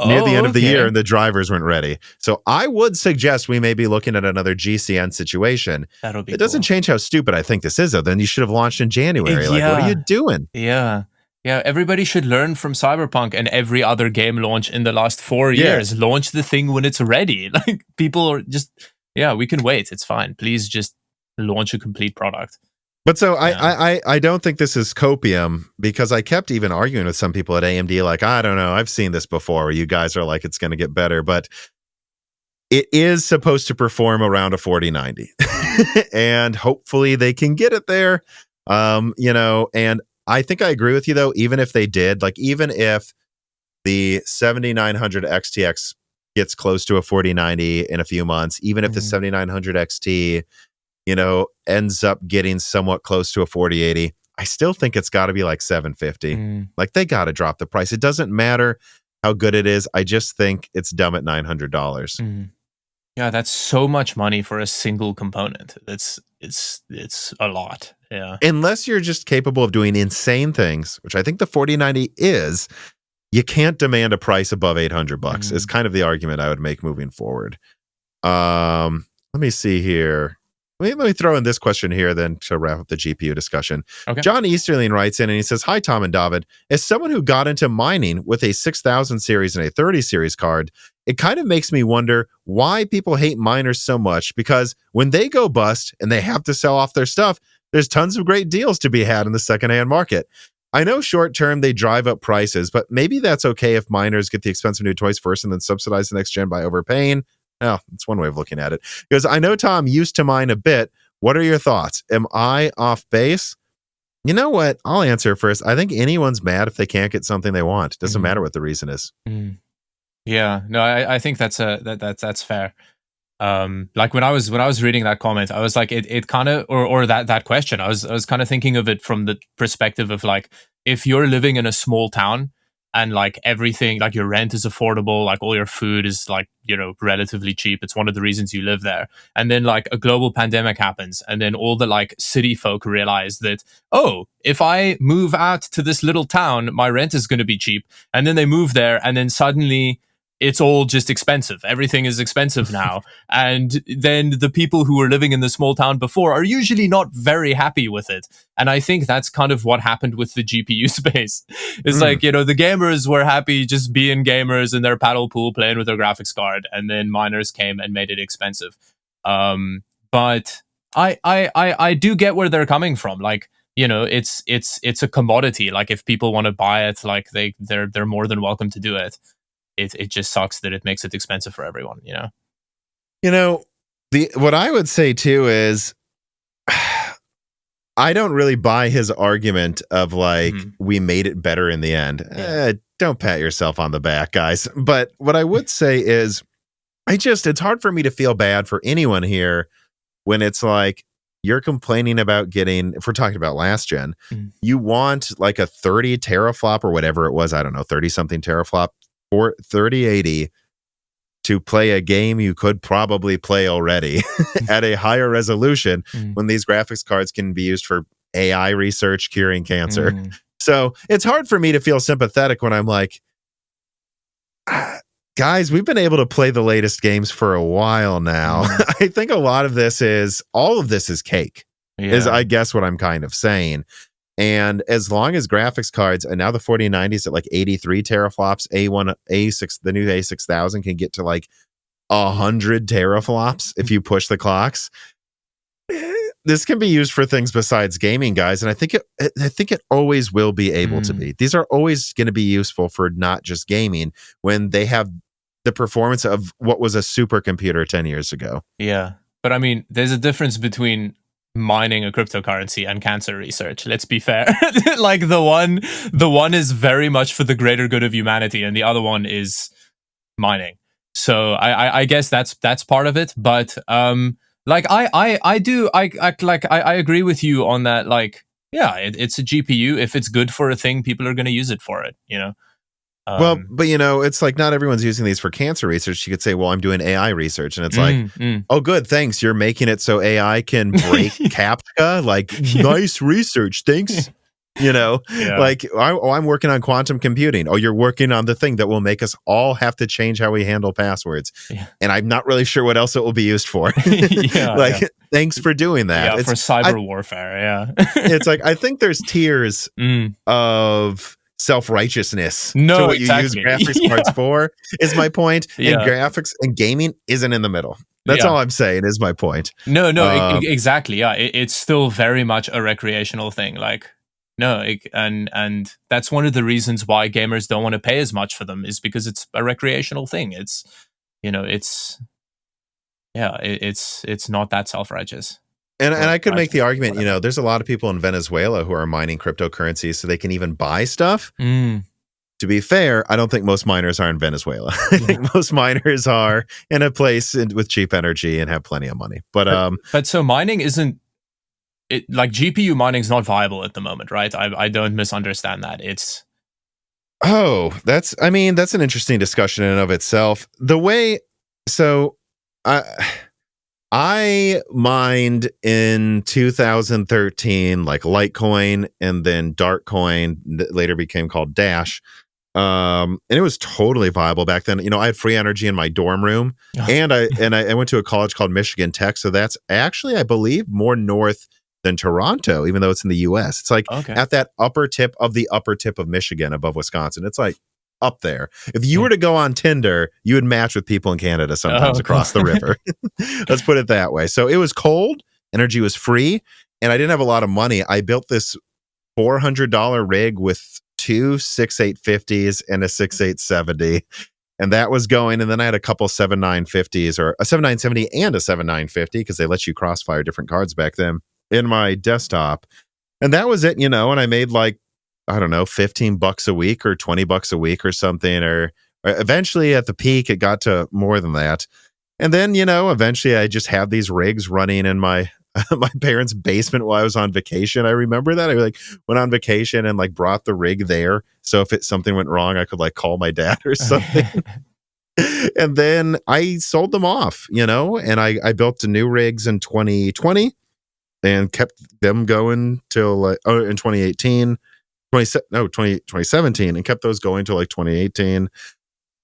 Near the end of the year, and the drivers weren't ready. So I would suggest we may be looking at another GCN situation. That'll be It doesn't change how stupid I think this is, though. Then you should have launched in January. Like, what are you doing? Yeah. Everybody should learn from Cyberpunk and every other game launch in the last 4 years. Launch the thing when it's ready. Like, people are just, we can wait. It's fine. Please just launch a complete product. But so I don't think this is copium, because I kept even arguing with some people at AMD, like, I don't know, I've seen this before, where you guys are like, it's going to get better, but it is supposed to perform around a 4090. And hopefully they can get it there. You know, and I think I agree with you, though, even if they did, like, even if the 7900 XTX gets close to a 4090 in a few months, even if the 7900 XT, you know, ends up getting somewhat close to a 4080, I still think it's got to be like 750. Like, they got to drop the price. It doesn't matter how good it is. I just think it's dumb at $900. Yeah, that's so much money for a single component. It's a lot. Yeah. Unless you're just capable of doing insane things, which I think the 4090 is, you can't demand a price above $800. Is kind of the argument I would make moving forward. Let me see here. Let me throw in this question here then to wrap up the GPU discussion. Okay. John Easterling writes in and he says, "Hi, Tom and Dawid. As someone who got into mining with a 6000 series and a 30 series card, it kind of makes me wonder why people hate miners so much, because when they go bust and they have to sell off their stuff, there's tons of great deals to be had in the secondhand market. I know short term they drive up prices, but maybe that's okay if miners get the expensive new toys first and then subsidize the next gen by overpaying." Oh, that's one way of looking at it. Because I know Tom used to mine a bit. What are your thoughts? Am I off base? You know what? I'll answer first. I think anyone's mad if they can't get something they want. It doesn't matter what the reason is. Yeah, no, I think that's fair. Like when I was reading that comment, I was like, it kind of, or that question, I was kind of thinking of it from the perspective of, like, if you're living in a small town and like everything, like your rent is affordable, like all your food is, like, you know, relatively cheap. It's one of the reasons you live there. And then like a global pandemic happens, and then all the like city folk realize that, oh, if I move out to this little town, my rent is going to be cheap. And then they move there, and then suddenly it's all just expensive. Everything is expensive now. And then the people who were living in the small town before are usually not very happy with it. And I think that's kind of what happened with the GPU space. It's like, you know, the gamers were happy just being gamers in their paddle pool playing with their graphics card, and then miners came and made it expensive. But I do get where they're coming from. Like, you know, it's a commodity. Like, if people want to buy it, like they're more than welcome to do it. It just sucks that it makes it expensive for everyone, you know? You know, what I would say too is, I don't really buy his argument of like, we made it better in the end. Don't pat yourself on the back, guys. But what I would say is, it's hard for me to feel bad for anyone here when it's like, you're complaining about getting, if we're talking about last gen, you want like a 30 teraflop or whatever it was, I don't know, 30 something teraflop, or 3080 to play a game you could probably play already at a higher resolution when these graphics cards can be used for AI research curing cancer. So it's hard for me to feel sympathetic when I'm like, guys, we've been able to play the latest games for a while now. I think all of this is cake, is I guess what I'm kind of saying. And as long as graphics cards, and now the 4090s at like 83 teraflops, A6, the new A6000 can get to like 100 teraflops if you push the clocks. This can be used for things besides gaming, guys, and I think it always will be able to be. These are always going to be useful for not just gaming when they have the performance of what was a supercomputer 10 years ago. Yeah, but I mean, there's a difference between mining a cryptocurrency and cancer research. Let's be fair. Like the one is very much for the greater good of humanity, and the other one is mining. So I guess that's part of it. But like I agree with you on that. Like, yeah, it's a GPU. If it's good for a thing, people are going to use it for it. You know. Well, but it's like not everyone's using these for cancer research. You could say, well, I'm doing AI research. And it's like, oh, good, thanks. You're making it so AI can break CAPTCHA. Like, nice research. Thanks. Like, I'm working on quantum computing. Oh, you're working on the thing that will make us all have to change how we handle passwords. Yeah. And I'm not really sure what else it will be used for. Thanks for doing that. Yeah, for cyber warfare. Yeah. It's like, I think there's tiers of self-righteousness to what you use graphics cards for, is my point. And graphics and gaming isn't in the middle. That's all I'm saying is my point. No, exactly. Yeah, it's still very much a recreational thing. Like, and that's one of the reasons why gamers don't want to pay as much for them, is because it's a recreational thing. It's not that self-righteous. And I could make the argument, there's a lot of people in Venezuela who are mining cryptocurrencies so they can even buy stuff. To be fair, I don't think most miners are in Venezuela. I think most miners are in a place with cheap energy and have plenty of money. But so mining isn't like GPU mining is not viable at the moment, right? I don't misunderstand that. That's an interesting discussion in and of itself. I mined in 2013, like Litecoin, and then Darkcoin, that later became called Dash. And it was totally viable back then. I had free energy in my dorm room, and I went to a college called Michigan Tech. So that's actually, I believe, more north than Toronto, even though it's in the US. It's like at that upper tip of Michigan above Wisconsin. It's like up there. If you were to go on Tinder, you would match with people in Canada sometimes across the river. Let's put it that way. So it was cold, energy was free, and I didn't have a lot of money. I built this $400 rig with two 6850s and a 6870, and that was going. And then I had a couple 7950s, or a 7970 and a 7950, because they let you crossfire different cards back then, in my desktop. And that was it, and I made like, I don't know, $15 a week or $20 a week or something, or eventually at the peak, it got to more than that. And then, eventually I just had these rigs running in my my parents' basement while I was on vacation. I remember that. I went on vacation and brought the rig there. So if something went wrong, I could call my dad or something. And then I sold them off, and I built the new rigs in 2020 and kept them going till in 2017, and kept those going till 2018.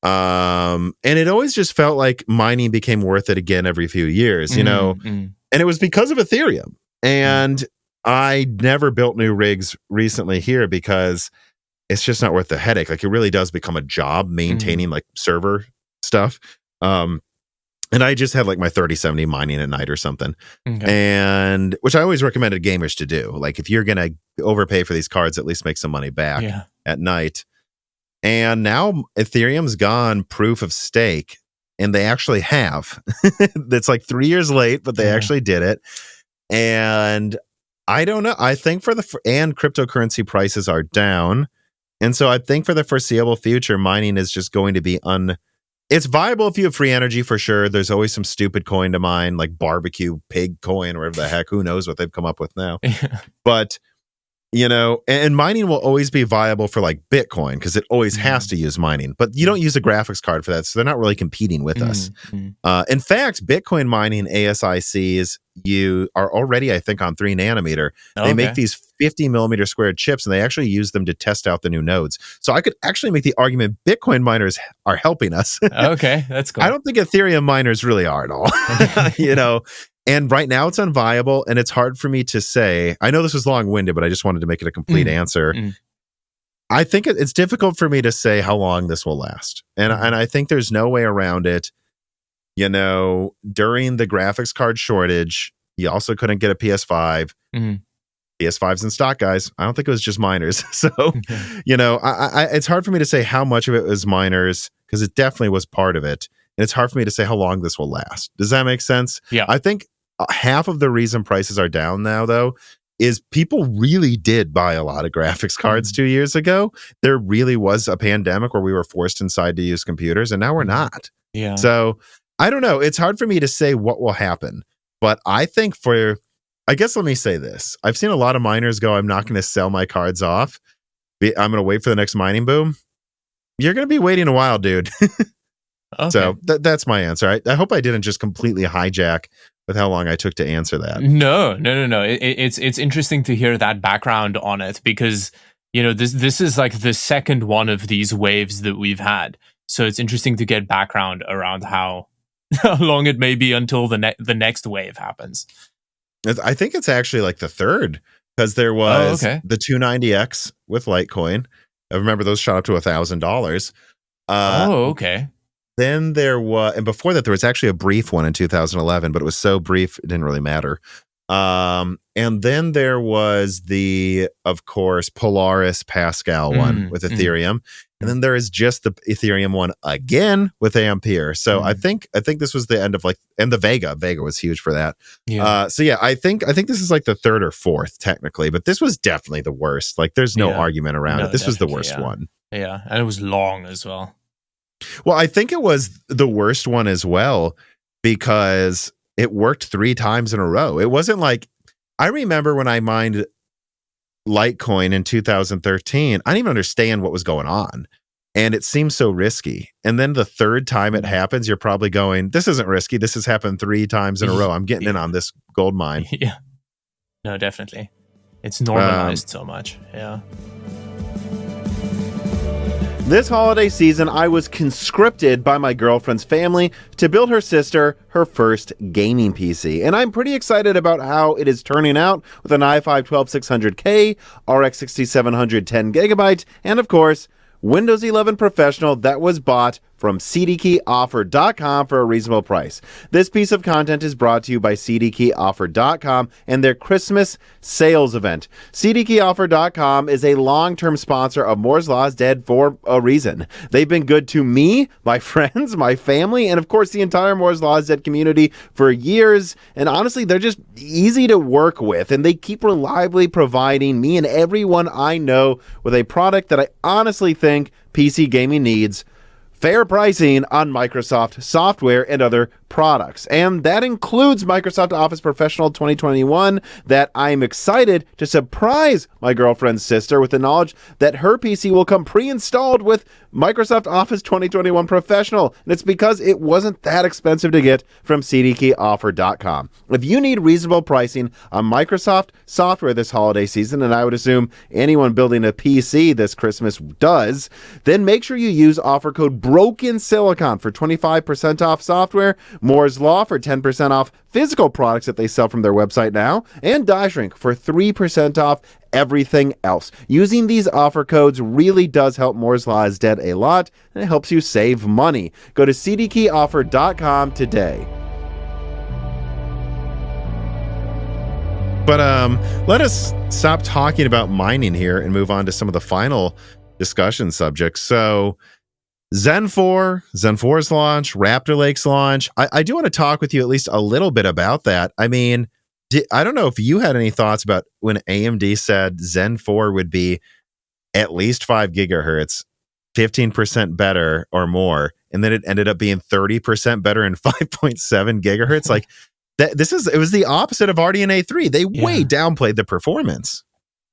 And it always just felt like mining became worth it again every few years, and it was because of Ethereum. And I never built new rigs recently here because it's just not worth the headache. It really does become a job maintaining server stuff. And I just have my 3070 mining at night or something. And which I always recommended gamers to do. If you're going to overpay for these cards, at least make some money back at night. And now Ethereum's gone proof of stake, and they actually have. It's 3 years late, but they actually did it. And I don't know. I think and cryptocurrency prices are down. And so I think for the foreseeable future, mining is just going to be it's viable if you have free energy, for sure. There's always some stupid coin to mine, like barbecue pig coin or whatever the heck. Who knows what they've come up with now. But and mining will always be viable for like Bitcoin because it always has to use mining, but you don't use a graphics card for that. So they're not really competing with us. In fact, Bitcoin mining ASICs, you are already, I think, on 3 nanometer. They make these 50 millimeter squared chips and they actually use them to test out the new nodes. So I could actually make the argument Bitcoin miners are helping us. Okay, that's cool. I don't think Ethereum miners really are at all, And right now it's unviable and it's hard for me to say. I know this was long-winded, but I just wanted to make it a complete answer. I think it's difficult for me to say how long this will last. And I think there's no way around it. During the graphics card shortage, you also couldn't get a PS5. PS5's in stock, guys. I don't think it was just miners. So, it's hard for me to say how much of it was miners because it definitely was part of it. And it's hard for me to say how long this will last. Does that make sense? Yeah. I think half of the reason prices are down now, though, is people really did buy a lot of graphics cards 2 years ago. There really was a pandemic where we were forced inside to use computers, and now we're not. Yeah. So I don't know. It's hard for me to say what will happen. But I think I guess let me say this. I've seen a lot of miners go, I'm not going to sell my cards off. I'm going to wait for the next mining boom. You're going to be waiting a while, dude. Okay. So that's my answer. I hope I didn't just completely hijack with how long I took to answer that. No. It's interesting to hear that background on it because this is like the second one of these waves that we've had. So it's interesting to get background around how long it may be until the next wave happens. I think it's actually like the third because there was the 290X with Litecoin. I remember those shot up to $1,000. Okay. Then there was, and before that, there was actually a brief one in 2011, but it was so brief, it didn't really matter. And then there was of course, Polaris Pascal one with Ethereum. And then there is just the Ethereum one again with Ampere. So I think this was the end of and the Vega. Vega was huge for that. Yeah. I think this is like the third or fourth technically, but this was definitely the worst. Like there's no argument around it. This was the worst one. Yeah. And it was long as well. Well, I think it was the worst one as well because it worked 3 times in a row. It wasn't like, I remember when I mined Litecoin in 2013, I didn't even understand what was going on. And it seemed so risky. And then the third time it happens, you're probably going, this isn't risky. This has happened 3 times in a row. I'm getting in on this gold mine. Yeah. No, definitely. It's normalized so much. Yeah. This holiday season, I was conscripted by my girlfriend's family to build her sister her first gaming PC. And I'm pretty excited about how it is turning out with an i5 12600K, RX 6700 10GB, and of course, Windows 11 Professional that was bought from cdkeyoffer.com for a reasonable price. This piece of content is brought to you by cdkeyoffer.com and their Christmas sales event. cdkeyoffer.com is a long-term sponsor of Moore's Law is Dead for a reason. They've been good to me, my friends, my family, and of course the entire Moore's Law is Dead community for years. And honestly, they're just easy to work with, and they keep reliably providing me and everyone I know with a product that I honestly think PC gaming needs. Fair pricing on Microsoft software and other products. And that includes Microsoft Office Professional 2021 that I'm excited to surprise my girlfriend's sister with the knowledge that her PC will come pre-installed with Microsoft Office 2021 Professional. And it's because it wasn't that expensive to get from cdkeyoffer.com. If you need reasonable pricing on Microsoft software this holiday season, and I would assume anyone building a PC this Christmas does, then make sure you use offer code BROKENSILICON for 25% off software, Moore's Law for 10% off physical products that they sell from their website now, and Die Shrink for 3% off everything else. Using these offer codes really does help Moore's Law is Dead a lot, and it helps you save money. Go to cdkeyoffer.com today. But let us stop talking about mining here and move on to some of the final discussion subjects. So Zen 4's launch, Raptor Lake's launch. I do want to talk with you at least a little bit about that. I mean, I don't know if you had any thoughts about when AMD said Zen 4 would be at least 5 gigahertz, 15% better or more, and then it ended up being 30% better and 5.7 gigahertz. Like it was the opposite of RDNA 3. They way downplayed the performance.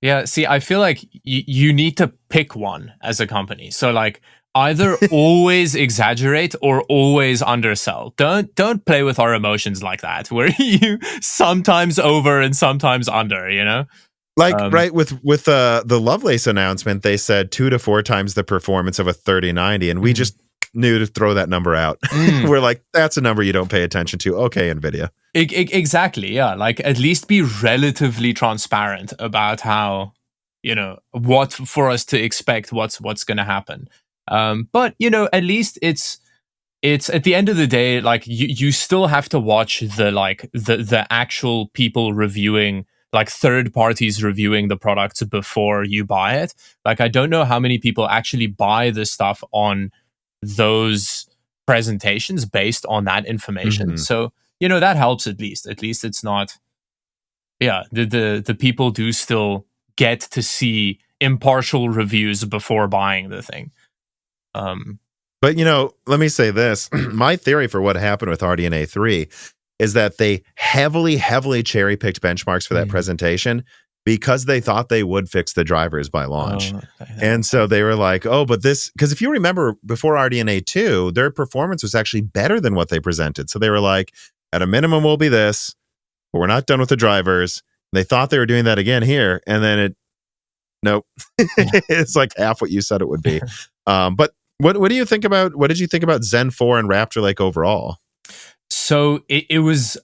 Yeah, see, I feel like you need to pick one as a company. So like either always exaggerate or always undersell. Don't play with our emotions like that, where you sometimes over and sometimes under, you know? Like right with the Lovelace announcement, they said 2 to 4 times the performance of a 3090, and we just knew to throw that number out. We're like, that's a number you don't pay attention to. Okay, NVIDIA. Exactly, yeah. Like at least be relatively transparent about how, you know, what for us to expect, what's going to happen. But you know, at least it's at the end of the day, like you still have to watch the actual people reviewing, like third parties reviewing the products before you buy it. Like I don't know how many people actually buy the stuff on those presentations based on that information. So, you know, that helps at least. At least it's not, yeah, the people do still get to see impartial reviews before buying the thing. But, you know, let me say this. My theory for what happened with RDNA 3 is that they heavily cherry-picked benchmarks for that presentation because they thought they would fix the drivers by launch. And so they were like, oh, but this... Because if you remember, before RDNA 2, their performance was actually better than what they presented. So they were like, at a minimum, will be this, but we're not done with the drivers. And they thought they were doing that again here, and then nope. It's like half what you said it would be. But what do you think about, what did you think about Zen 4 and Raptor Lake overall? So it was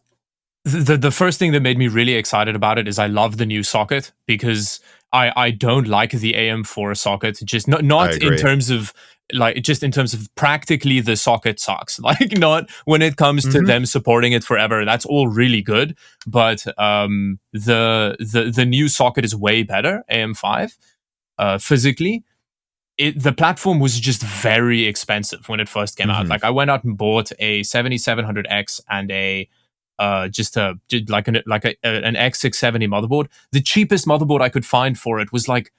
the first thing that made me really excited about it is I love the new socket, because I don't like the AM4 socket, just not in terms of like, just in terms of practically the socket sucks. Like not when it comes to them supporting it forever. That's all really good, but the new socket is way better, AM5, physically. The platform was just very expensive when it first came out. Like I went out and bought a 7700X and an X670 motherboard. The cheapest motherboard I could find for it was like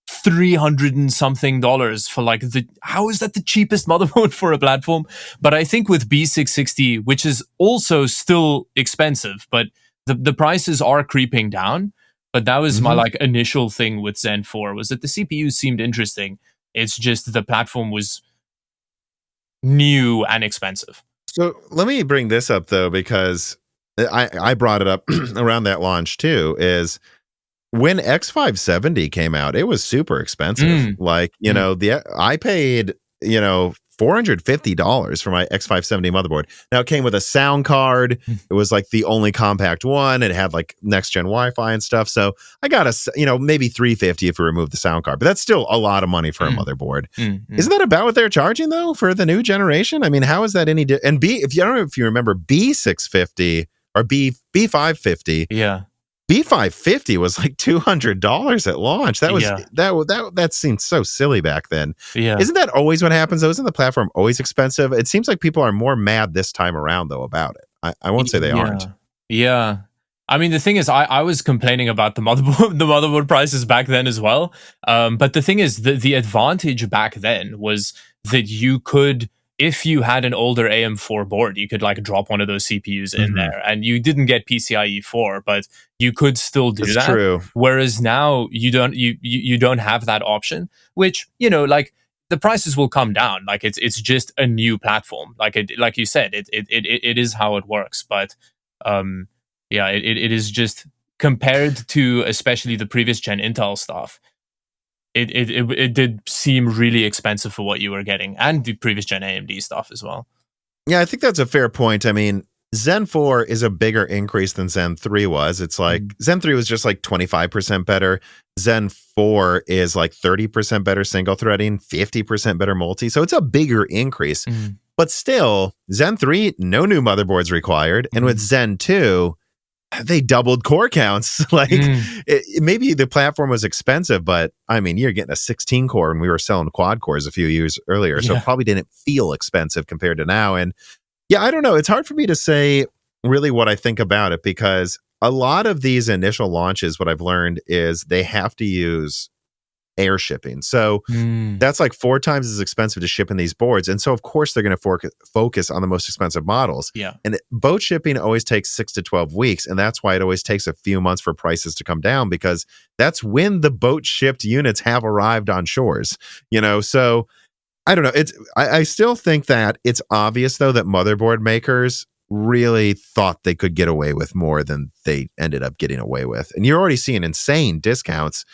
$300 and something for like how is that the cheapest motherboard for a platform? But I think with B660, which is also still expensive, but the prices are creeping down. But that was my like initial thing with Zen 4, was that the CPU seemed interesting. It's just the platform was new and expensive. So let me bring this up though, because I brought it up around that launch too, is when X570 came out, it was super expensive. Like, you know, I paid, you know, $450 for my X570 motherboard. Now it came with a sound card. It was like the only compact one. It had like next gen Wi-Fi and stuff. So I got maybe $350 if we remove the sound card, but that's still a lot of money for a motherboard. Isn't that about what they're charging though for the new generation? I mean, how is that any? And I don't know if you remember B650 or B550. Yeah. B550 was like $200 at launch. That was that seemed so silly back then. Yeah. Isn't that always what happens? Isn't the platform always expensive? It seems like people are more mad this time around though about it. I won't say they aren't. Yeah. I mean, the thing is, I was complaining about the motherboard prices back then as well. But the thing is, the advantage back then was that you could, if you had an older AM4 board, you could like drop one of those CPUs in there, and you didn't get PCIe 4, but you could still do that. True. Whereas now you don't have that option, which, you know, like the prices will come down. Like it's just a new platform. Like like you said, it is how it works. But yeah, it is just compared to especially the previous gen Intel stuff. It did seem really expensive for what you were getting, and the previous gen AMD stuff as well. Yeah, I think that's a fair point. I mean, Zen 4 is a bigger increase than Zen 3 was. It's like Zen 3 was just like 25% better. Zen 4 is like 30% better single threading, 50% better multi. So it's a bigger increase. But still, Zen 3, no new motherboards required. And with Zen 2, they doubled core counts. Like maybe the platform was expensive, but I mean, you're getting a 16 core and we were selling quad cores a few years earlier. So it probably didn't feel expensive compared to now. And yeah, I don't know. It's hard for me to say really what I think about it, because a lot of these initial launches, what I've learned is they have to use air shipping. So that's like 4 times as expensive to ship in these boards. And so, of course, they're going to focus on the most expensive models. Yeah. And boat shipping always takes 6 to 12 weeks. And that's why it always takes a few months for prices to come down, because that's when the boat shipped units have arrived on shores, So I don't know. I still think that it's obvious, though, that motherboard makers really thought they could get away with more than they ended up getting away with. And you're already seeing insane discounts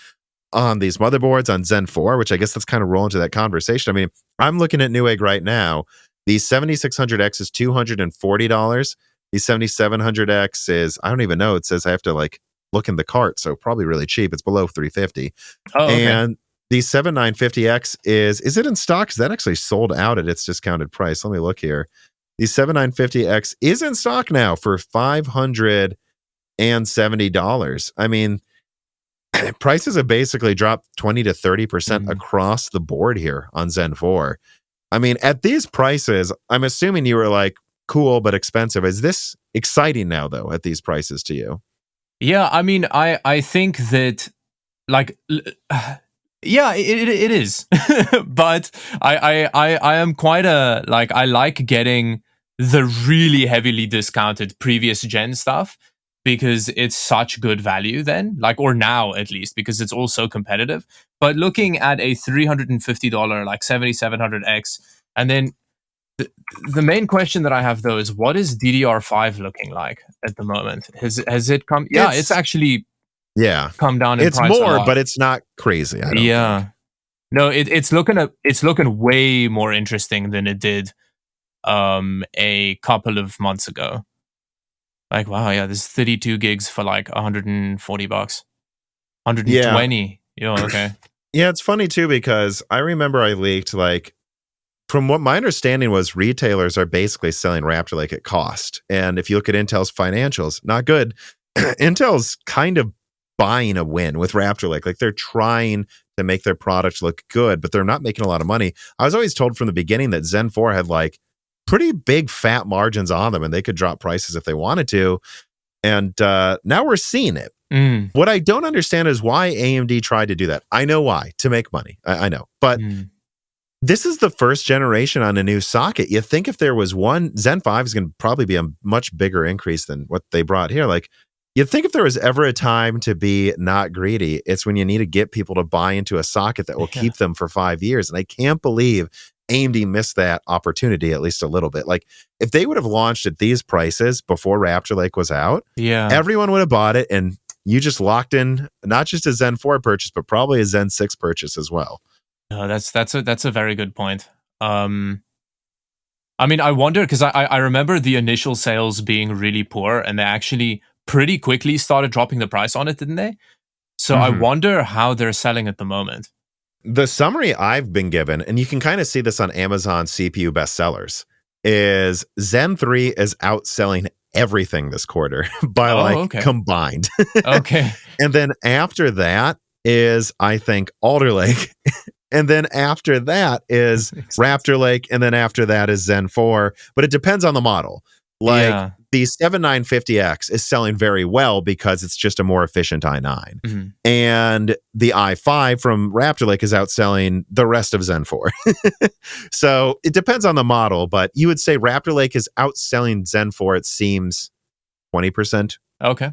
on these motherboards on Zen 4, which I guess that's kind of rolling into that conversation. I mean, I'm looking at Newegg right now. The 7600X is $240. The 7700X is, I don't even know. It says I have to look in the cart. So probably really cheap. It's below $350. Oh, okay. And the 7950X is it in stock? Because that actually sold out at its discounted price. Let me look here. The 7950X is in stock now for $570. I mean, prices have basically dropped 20 to 30% across the board here on Zen 4. I mean, at these prices, I'm assuming you were like, cool, but expensive. Is this exciting now, though, at these prices to you? Yeah, I mean, I think that, yeah, it is. But I am quite I like getting the really heavily discounted previous gen stuff, because it's such good value then, or now at least, because it's all so competitive. But looking at a $350 7700X, and then the main question that I have, though, is what is DDR5 looking like at the moment? Has it come? Yeah, it's actually come down in price. It's more, but it's not crazy. I don't think. No, it's looking way more interesting than it did a couple of months ago. Wow, yeah, this is 32 gigs for $140, 120. Yeah, okay. Yeah, it's funny too, because I remember I leaked, from what my understanding was, retailers are basically selling Raptor Lake at cost. And if you look at Intel's financials, not good. Intel's kind of buying a win with Raptor Lake. They're trying to make their product look good, but they're not making a lot of money. I was always told from the beginning that Zen 4 had pretty big fat margins on them, and they could drop prices if they wanted to. And now we're seeing it. What I don't understand is why AMD tried to do that. I know why, to make money. I know. But this is the first generation on a new socket. You think if there was one, Zen 5 is going to probably be a much bigger increase than what they brought here. You'd think if there was ever a time to be not greedy, it's when you need to get people to buy into a socket that will keep them for 5 years. And I can't believe AMD missed that opportunity at least a little bit. If they would have launched at these prices before Raptor Lake was out, everyone would have bought it, and you just locked in not just a Zen 4 purchase, but probably a Zen 6 purchase as well. No, that's a very good point. I mean, I wonder, because I remember the initial sales being really poor, and they actually pretty quickly started dropping the price on it, didn't they? So I wonder how they're selling at the moment. The summary I've been given, and you can kind of see this on Amazon CPU bestsellers, is Zen 3 is outselling everything this quarter by combined. Okay. And then after that is, I think, Alder Lake. And then after that is Raptor Lake. And then after that is Zen 4. But it depends on the model. The 7950X is selling very well because it's just a more efficient i9. And the i5 from Raptor Lake is outselling the rest of Zen 4. So it depends on the model, but you would say Raptor Lake is outselling Zen 4, it seems, 20%. Okay.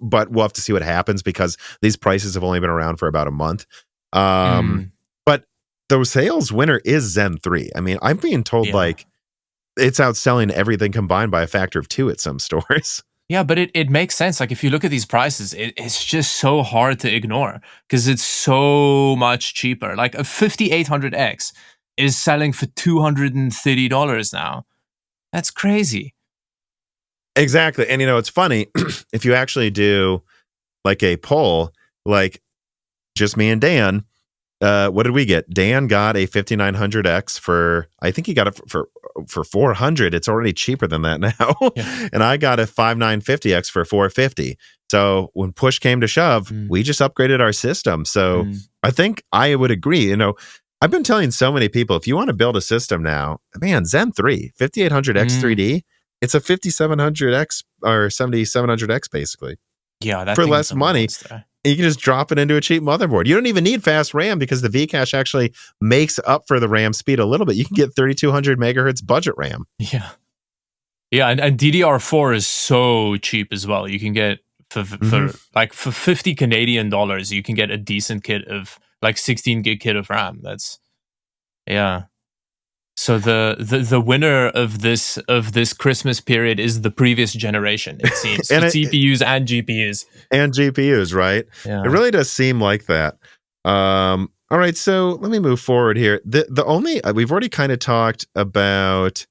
But we'll have to see what happens, because these prices have only been around for about a month. But the sales winner is Zen 3. I mean, I'm being told it's outselling everything combined by a factor of 2 at some stores. Yeah, but it makes sense. If you look at these prices, it's just so hard to ignore, because it's so much cheaper. A 5800X is selling for $230 now. That's crazy. Exactly. And it's funny, if you actually do a poll, just me and Dan, what did we get? Dan got a 5900X for, I think he got it for $400. It's already cheaper than that now. And I got a 5950X for $450. So when push came to shove, we just upgraded our system. So I think I would agree. I've been telling so many people, if you want to build a system now, man, Zen 3, 5800X 3D, it's a 5700X or 7700X basically. Yeah, that for less money. You can just drop it into a cheap motherboard. You don't even need fast RAM because the Vcache actually makes up for the RAM speed a little bit. You can get 3200 megahertz budget RAM. Yeah. Yeah, and DDR4 is so cheap as well. You can get for 50 Canadian dollars, you can get a decent kit of like 16 gig kit of RAM. That's So the winner of this Christmas period is the previous generation, it seems. CPUs and GPUs. And GPUs, right? Yeah. It really does seem like that. All right, so let me move forward here. The only we've already kind of talked about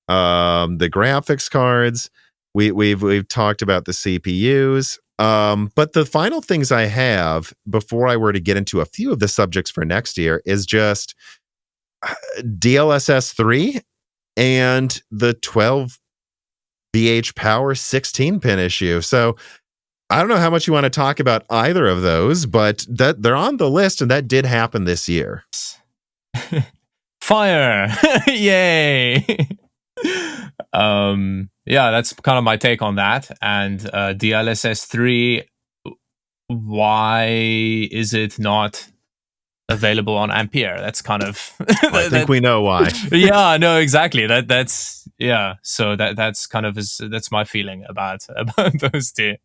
the graphics cards. We've talked about the CPUs. But the final things I have before I were to get into a few of the subjects for next year is just DLSS 3 and the 12 VH power 16-pin issue. So I don't know how much you want to talk about either of those, but that they're on the list, and that did happen this year. Fire! Yay! Yeah, that's kind of my take on that. And DLSS 3, why is it not available on Ampere? That's kind of I think we know why. Yeah, no, exactly. That's so that's kind of that's my feeling about those two.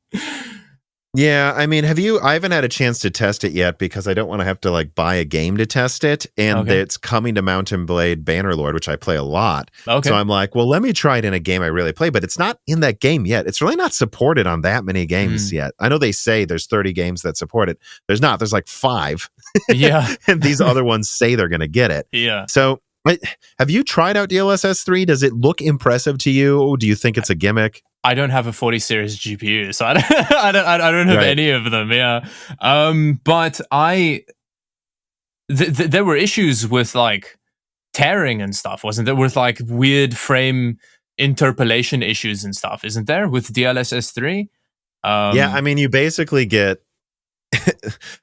Yeah, I mean, I haven't had a chance to test it yet because I don't want to have to like buy a game to test it. And it's coming to Mountain Blade Bannerlord, which I play a lot. Okay. So I'm like, well, let me try it in a game I really play, but it's not in that game yet. It's really not supported on that many games yet. I know they say there's 30 games that support it. There's not. There's like 5. Yeah. And these other ones say they're going to get it. Yeah. So have you tried out DLSS 3? Does it look impressive to you? Do you think it's a gimmick? I don't have a 40 series GPU, so I don't have any of them. Yeah, but there were issues with like tearing and stuff, wasn't there? With like weird frame interpolation issues and stuff, isn't there? With DLSS 3. Yeah, I mean, you basically get.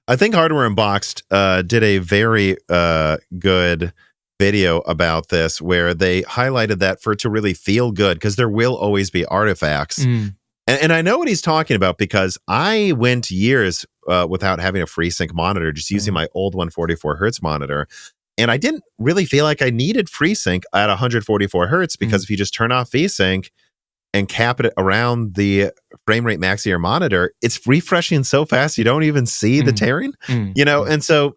I think Hardware Unboxed did a very good video about this where they highlighted that for it to really feel good, because there will always be artifacts. And I know what he's talking about, because I went years without having a FreeSync monitor, just using my old 144 hertz monitor. And I didn't really feel like I needed FreeSync at 144 hertz, because if you just turn off VSync and cap it around the frame rate max of your monitor, it's refreshing so fast you don't even see the tearing, you know? And so,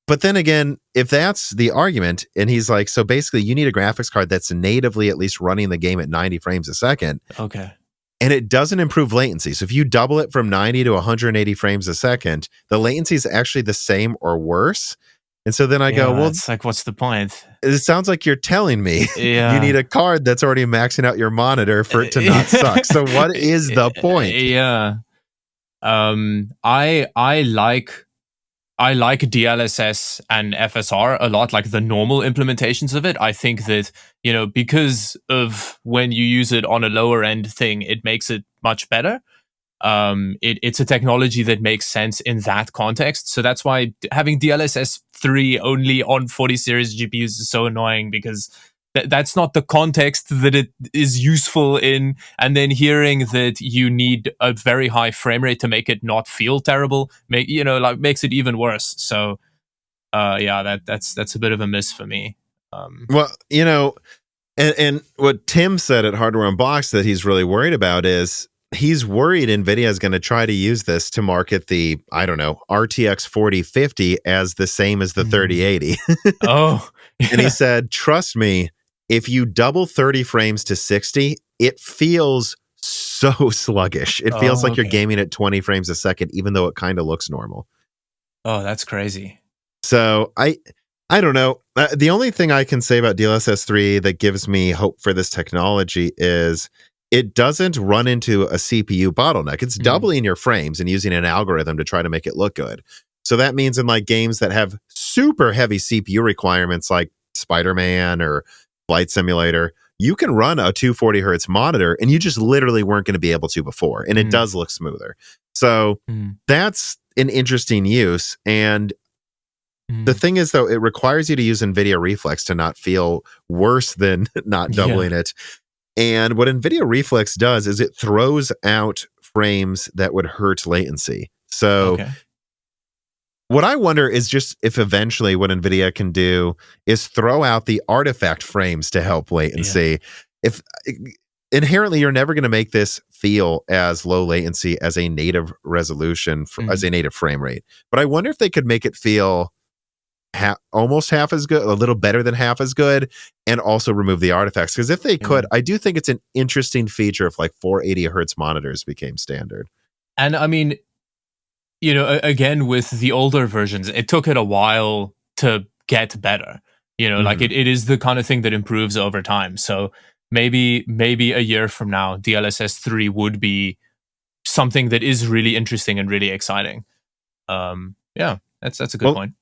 but then again, if that's the argument, and he's like, so basically you need a graphics card that's natively at least running the game at 90 frames a second. Okay. And it doesn't improve latency. So if you double it from 90 to 180 frames a second, the latency is actually the same or worse. And so then I go, well, it's like, what's the point? It sounds like you're telling me you need a card that's already maxing out your monitor for it to not suck. So what is the point? Yeah. I like DLSS and FSR a lot, like the normal implementations of it. I think that, you know, because of when you use it on a lower end thing, it makes it much better. It's a technology that makes sense in that context. So that's why having DLSS 3 only on 40 series GPUs is so annoying, because that's not the context that it is useful in. And then hearing that you need a very high frame rate to make it not feel terrible, makes it even worse. So, that's a bit of a miss for me. Well, you know, and what Tim said at Hardware Unboxed that he's really worried about is he's worried NVIDIA is going to try to use this to market the, I don't know, RTX 4050 as the same as the 3080. Oh, yeah. And he said, trust me, if you double 30 frames to 60, it feels so sluggish. It feels like you're gaming at 20 frames a second, even though it kind of looks normal. Oh, that's crazy. So I don't know. The only thing I can say about DLSS 3 that gives me hope for this technology is it doesn't run into a CPU bottleneck. It's doubling your frames and using an algorithm to try to make it look good. So that means in like games that have super heavy CPU requirements like Spider-Man or Flight Simulator, you can run a 240 hertz monitor and you just literally weren't going to be able to before. And it does look smoother. So that's an interesting use. And the thing is, though, it requires you to use NVIDIA Reflex to not feel worse than not doubling it. And what NVIDIA Reflex does is it throws out frames that would hurt latency. So Okay. what I wonder is just if eventually what NVIDIA can do is throw out the artifact frames to help latency. If inherently you're never going to make this feel as low latency as a native resolution, as a native frame rate. But I wonder if they could make it feel almost half as good, a little better than half as good, and also remove the artifacts. Because if they could, I do think it's an interesting feature if like 480 hertz monitors became standard. And I mean, you know, again, with the older versions, it took it a while to get better. You know, like it is the kind of thing that improves over time. So maybe a year from now, DLSS 3 would be something that is really interesting and really exciting. Yeah, that's a good point.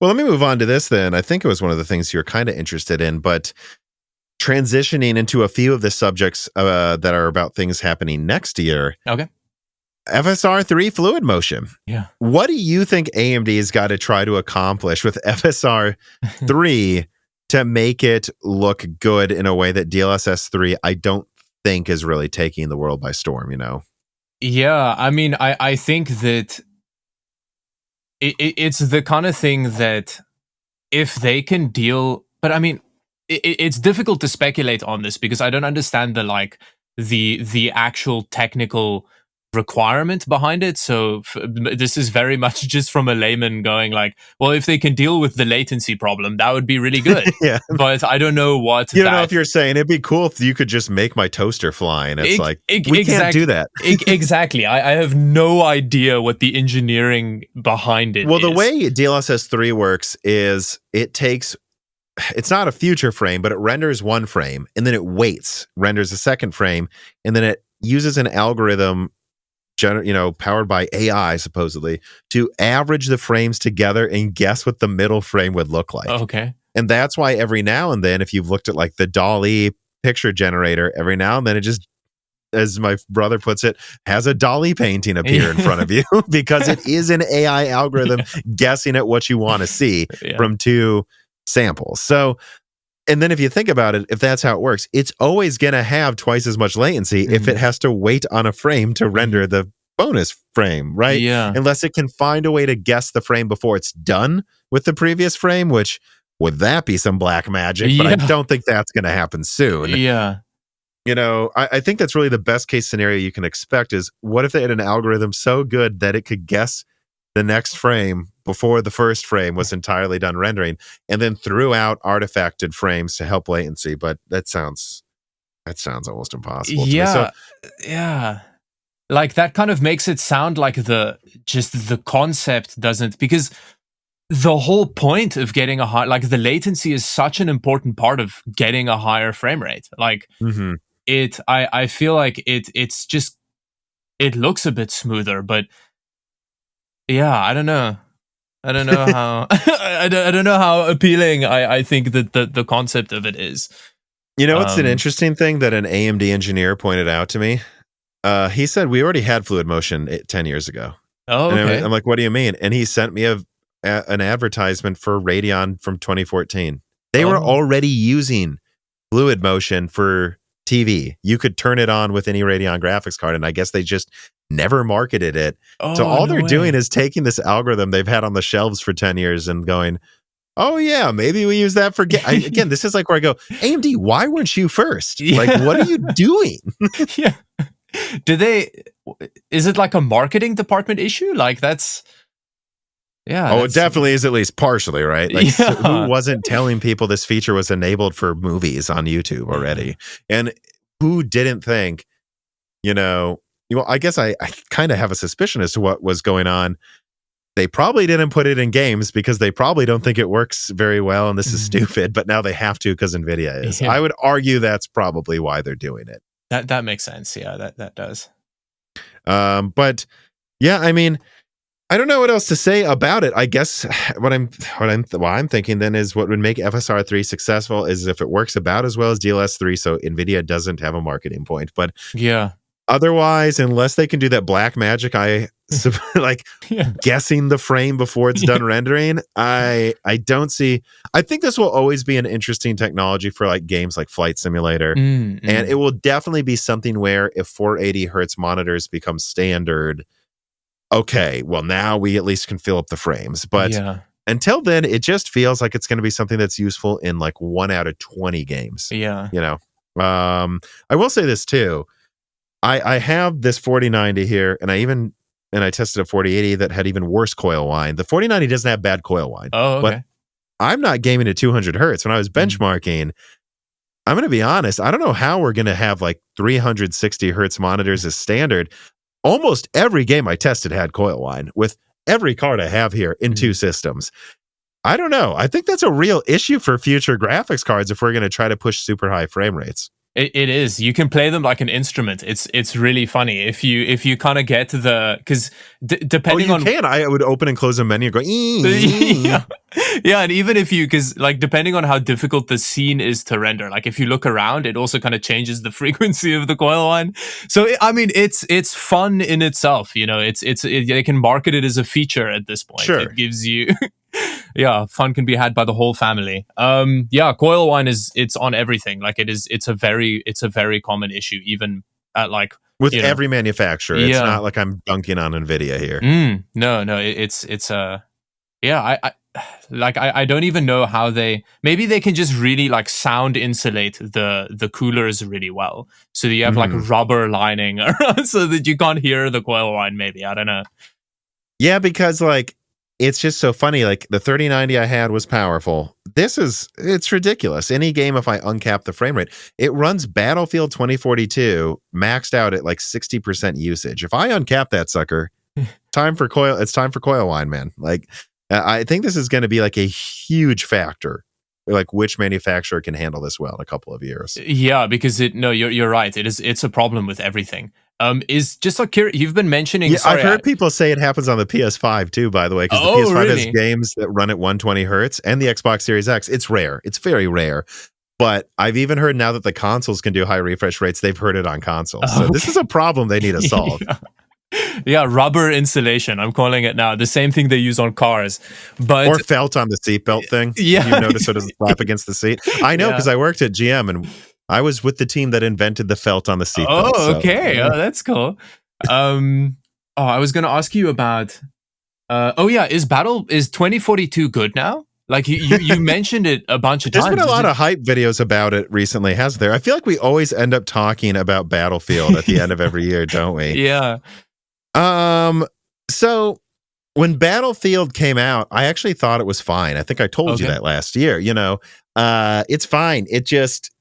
Well, let me move on to this then. I think it was one of the things you're kind of interested in, but transitioning into a few of the subjects that are about things happening next year. Okay. FSR 3 fluid motion. Yeah. What do you think AMD's got to try to accomplish with FSR 3 to make it look good in a way that DLSS 3 I don't think is really taking the world by storm, you know? Yeah, I mean, I think that it's the kind of thing that if they can deal, but I mean, it's difficult to speculate on this because I don't understand the actual technical requirement behind it. So this is very much just from a layman going like, well, if they can deal with the latency problem, that would be really good. Yeah. But I don't know what you don't know if you're saying it'd be cool if you could just make my toaster fly, and it's we can't do that. Exactly. I have no idea what the engineering behind it is. Well, the way DLSS 3 works is it's not a future frame, but it renders one frame and then it renders a second frame, and then it uses an algorithm powered by AI, supposedly, to average the frames together and guess what the middle frame would look like. Okay. And that's why every now and then, if you've looked at like the DALL-E picture generator, every now and then it just, as my brother puts it, has a DALL-E painting appear in front of you because it is an AI algorithm guessing at what you want to see from two samples. So, and then if you think about it, if that's how it works, it's always going to have twice as much latency if it has to wait on a frame to render the bonus frame, right? Yeah. Unless it can find a way to guess the frame before it's done with the previous frame, which would that be some black magic? But I don't think that's going to happen soon. Yeah. You know, I think that's really the best case scenario you can expect is what if they had an algorithm so good that it could guess the next frame before the first frame was entirely done rendering, and then threw out artifacted frames to help latency. But that sounds almost impossible. Yeah, yeah. Like that kind of makes it sound like the concept doesn't, because the whole point of getting a high, like the latency is such an important part of getting a higher frame rate. Like I feel like it's just, it looks a bit smoother, but yeah, I don't know how I don't know how appealing I think that the concept of it is. You know, it's an interesting thing that an AMD engineer pointed out to me. He said we already had fluid motion 10 years ago. Oh, okay. And I'm like, what do you mean? And he sent me an advertisement for Radeon from 2014. They were already using fluid motion for TV. You could turn it on with any Radeon graphics card, and I guess they just never marketed it. So all they're doing is taking this algorithm they've had on the shelves for 10 years and going, oh yeah, maybe we use that for again, this is like where I go, AMD, why weren't you first? Like, what are you doing? Yeah. Is it like a marketing department issue? Like that's, yeah. It definitely is, at least partially, right? Like, who wasn't telling people this feature was enabled for movies on YouTube already? And who didn't think, I guess I kind of have a suspicion as to what was going on. They probably didn't put it in games because they probably don't think it works very well, and this is stupid, but now they have to because NVIDIA is. I would argue that's probably why they're doing it. That makes sense. Yeah, that does. But yeah, I mean, I don't know what else to say about it. I guess what I'm thinking then is what would make FSR 3 successful is if it works about as well as DLSS 3, so NVIDIA doesn't have a marketing point. But yeah, otherwise, unless they can do that black magic, guessing the frame before it's done rendering, I don't see. I think this will always be an interesting technology for like games like Flight Simulator, and it will definitely be something where if 480 hertz monitors become standard, okay, well, now we at least can fill up the frames. But yeah, until then, it just feels like it's going to be something that's useful in like 1 out of 20 games. yeah. You know, I will say this too. I have this 4090 here, and I tested a 4080 that had even worse coil whine. The 4090 doesn't have bad coil whine. Oh, okay. But I'm not gaming at 200 hertz. When I was benchmarking, I'm going to be honest, I don't know how we're going to have like 360 hertz monitors as standard. Almost every game I tested had coil whine with every card I have here in 2 systems. I don't know. I think that's a real issue for future graphics cards if we're going to try to push super high frame rates. It is. You can play them like an instrument. It's really funny if you kind of get because depending on I would open and close a menu and go yeah, and even if because like depending on how difficult the scene is to render, like if you look around, it also kind of changes the frequency of the coil line. So I mean, it's fun in itself. You know, they can market it as a feature at this point. Sure. It gives you. Yeah, fun can be had by the whole family. Yeah, coil whine it's on everything. Like it's a very common issue, even at like with every manufacturer. It's Yeah. not like I'm dunking on Nvidia here. No, it's yeah. I don't even know how maybe they can just really like sound insulate the coolers really well, so that you have like rubber lining around so that you can't hear the coil whine. Maybe I don't know. Yeah, because like. It's just so funny. Like the 3090 I had was powerful. It's ridiculous. Any game, if I uncap the frame rate, it runs Battlefield 2042 maxed out at like 60% usage. If I uncap that sucker, it's time for coil whine, man. Like I think this is going to be like a huge factor. Like which manufacturer can handle this well in a couple of years. Yeah, because you're right. It's a problem with everything. Is just like you've been mentioning. Yeah, I've heard people say it happens on the PS5 too, by the way, because the PS5 has games that run at 120 hertz, and the Xbox Series X. It's rare. It's very rare. But I've even heard now that the consoles can do high refresh rates, they've heard it on consoles. So this is a problem they need to solve. Yeah, rubber insulation. I'm calling it now. The same thing they use on cars, but or felt on the seatbelt thing. Yeah, you notice it doesn't slap against the seat. I know because I worked at GM and I was with the team that invented the felt on the seatbelt. Oh, okay. Oh, that's cool. I was going to ask you about. Is 2042 good now? Like you mentioned it a bunch of times. There's been a lot of hype videos about it recently, hasn't there? I feel like we always end up talking about Battlefield at the end of every year, don't we? Yeah. So when Battlefield came out, I actually thought it was fine. I think I told you that last year. You know, it's fine. It just.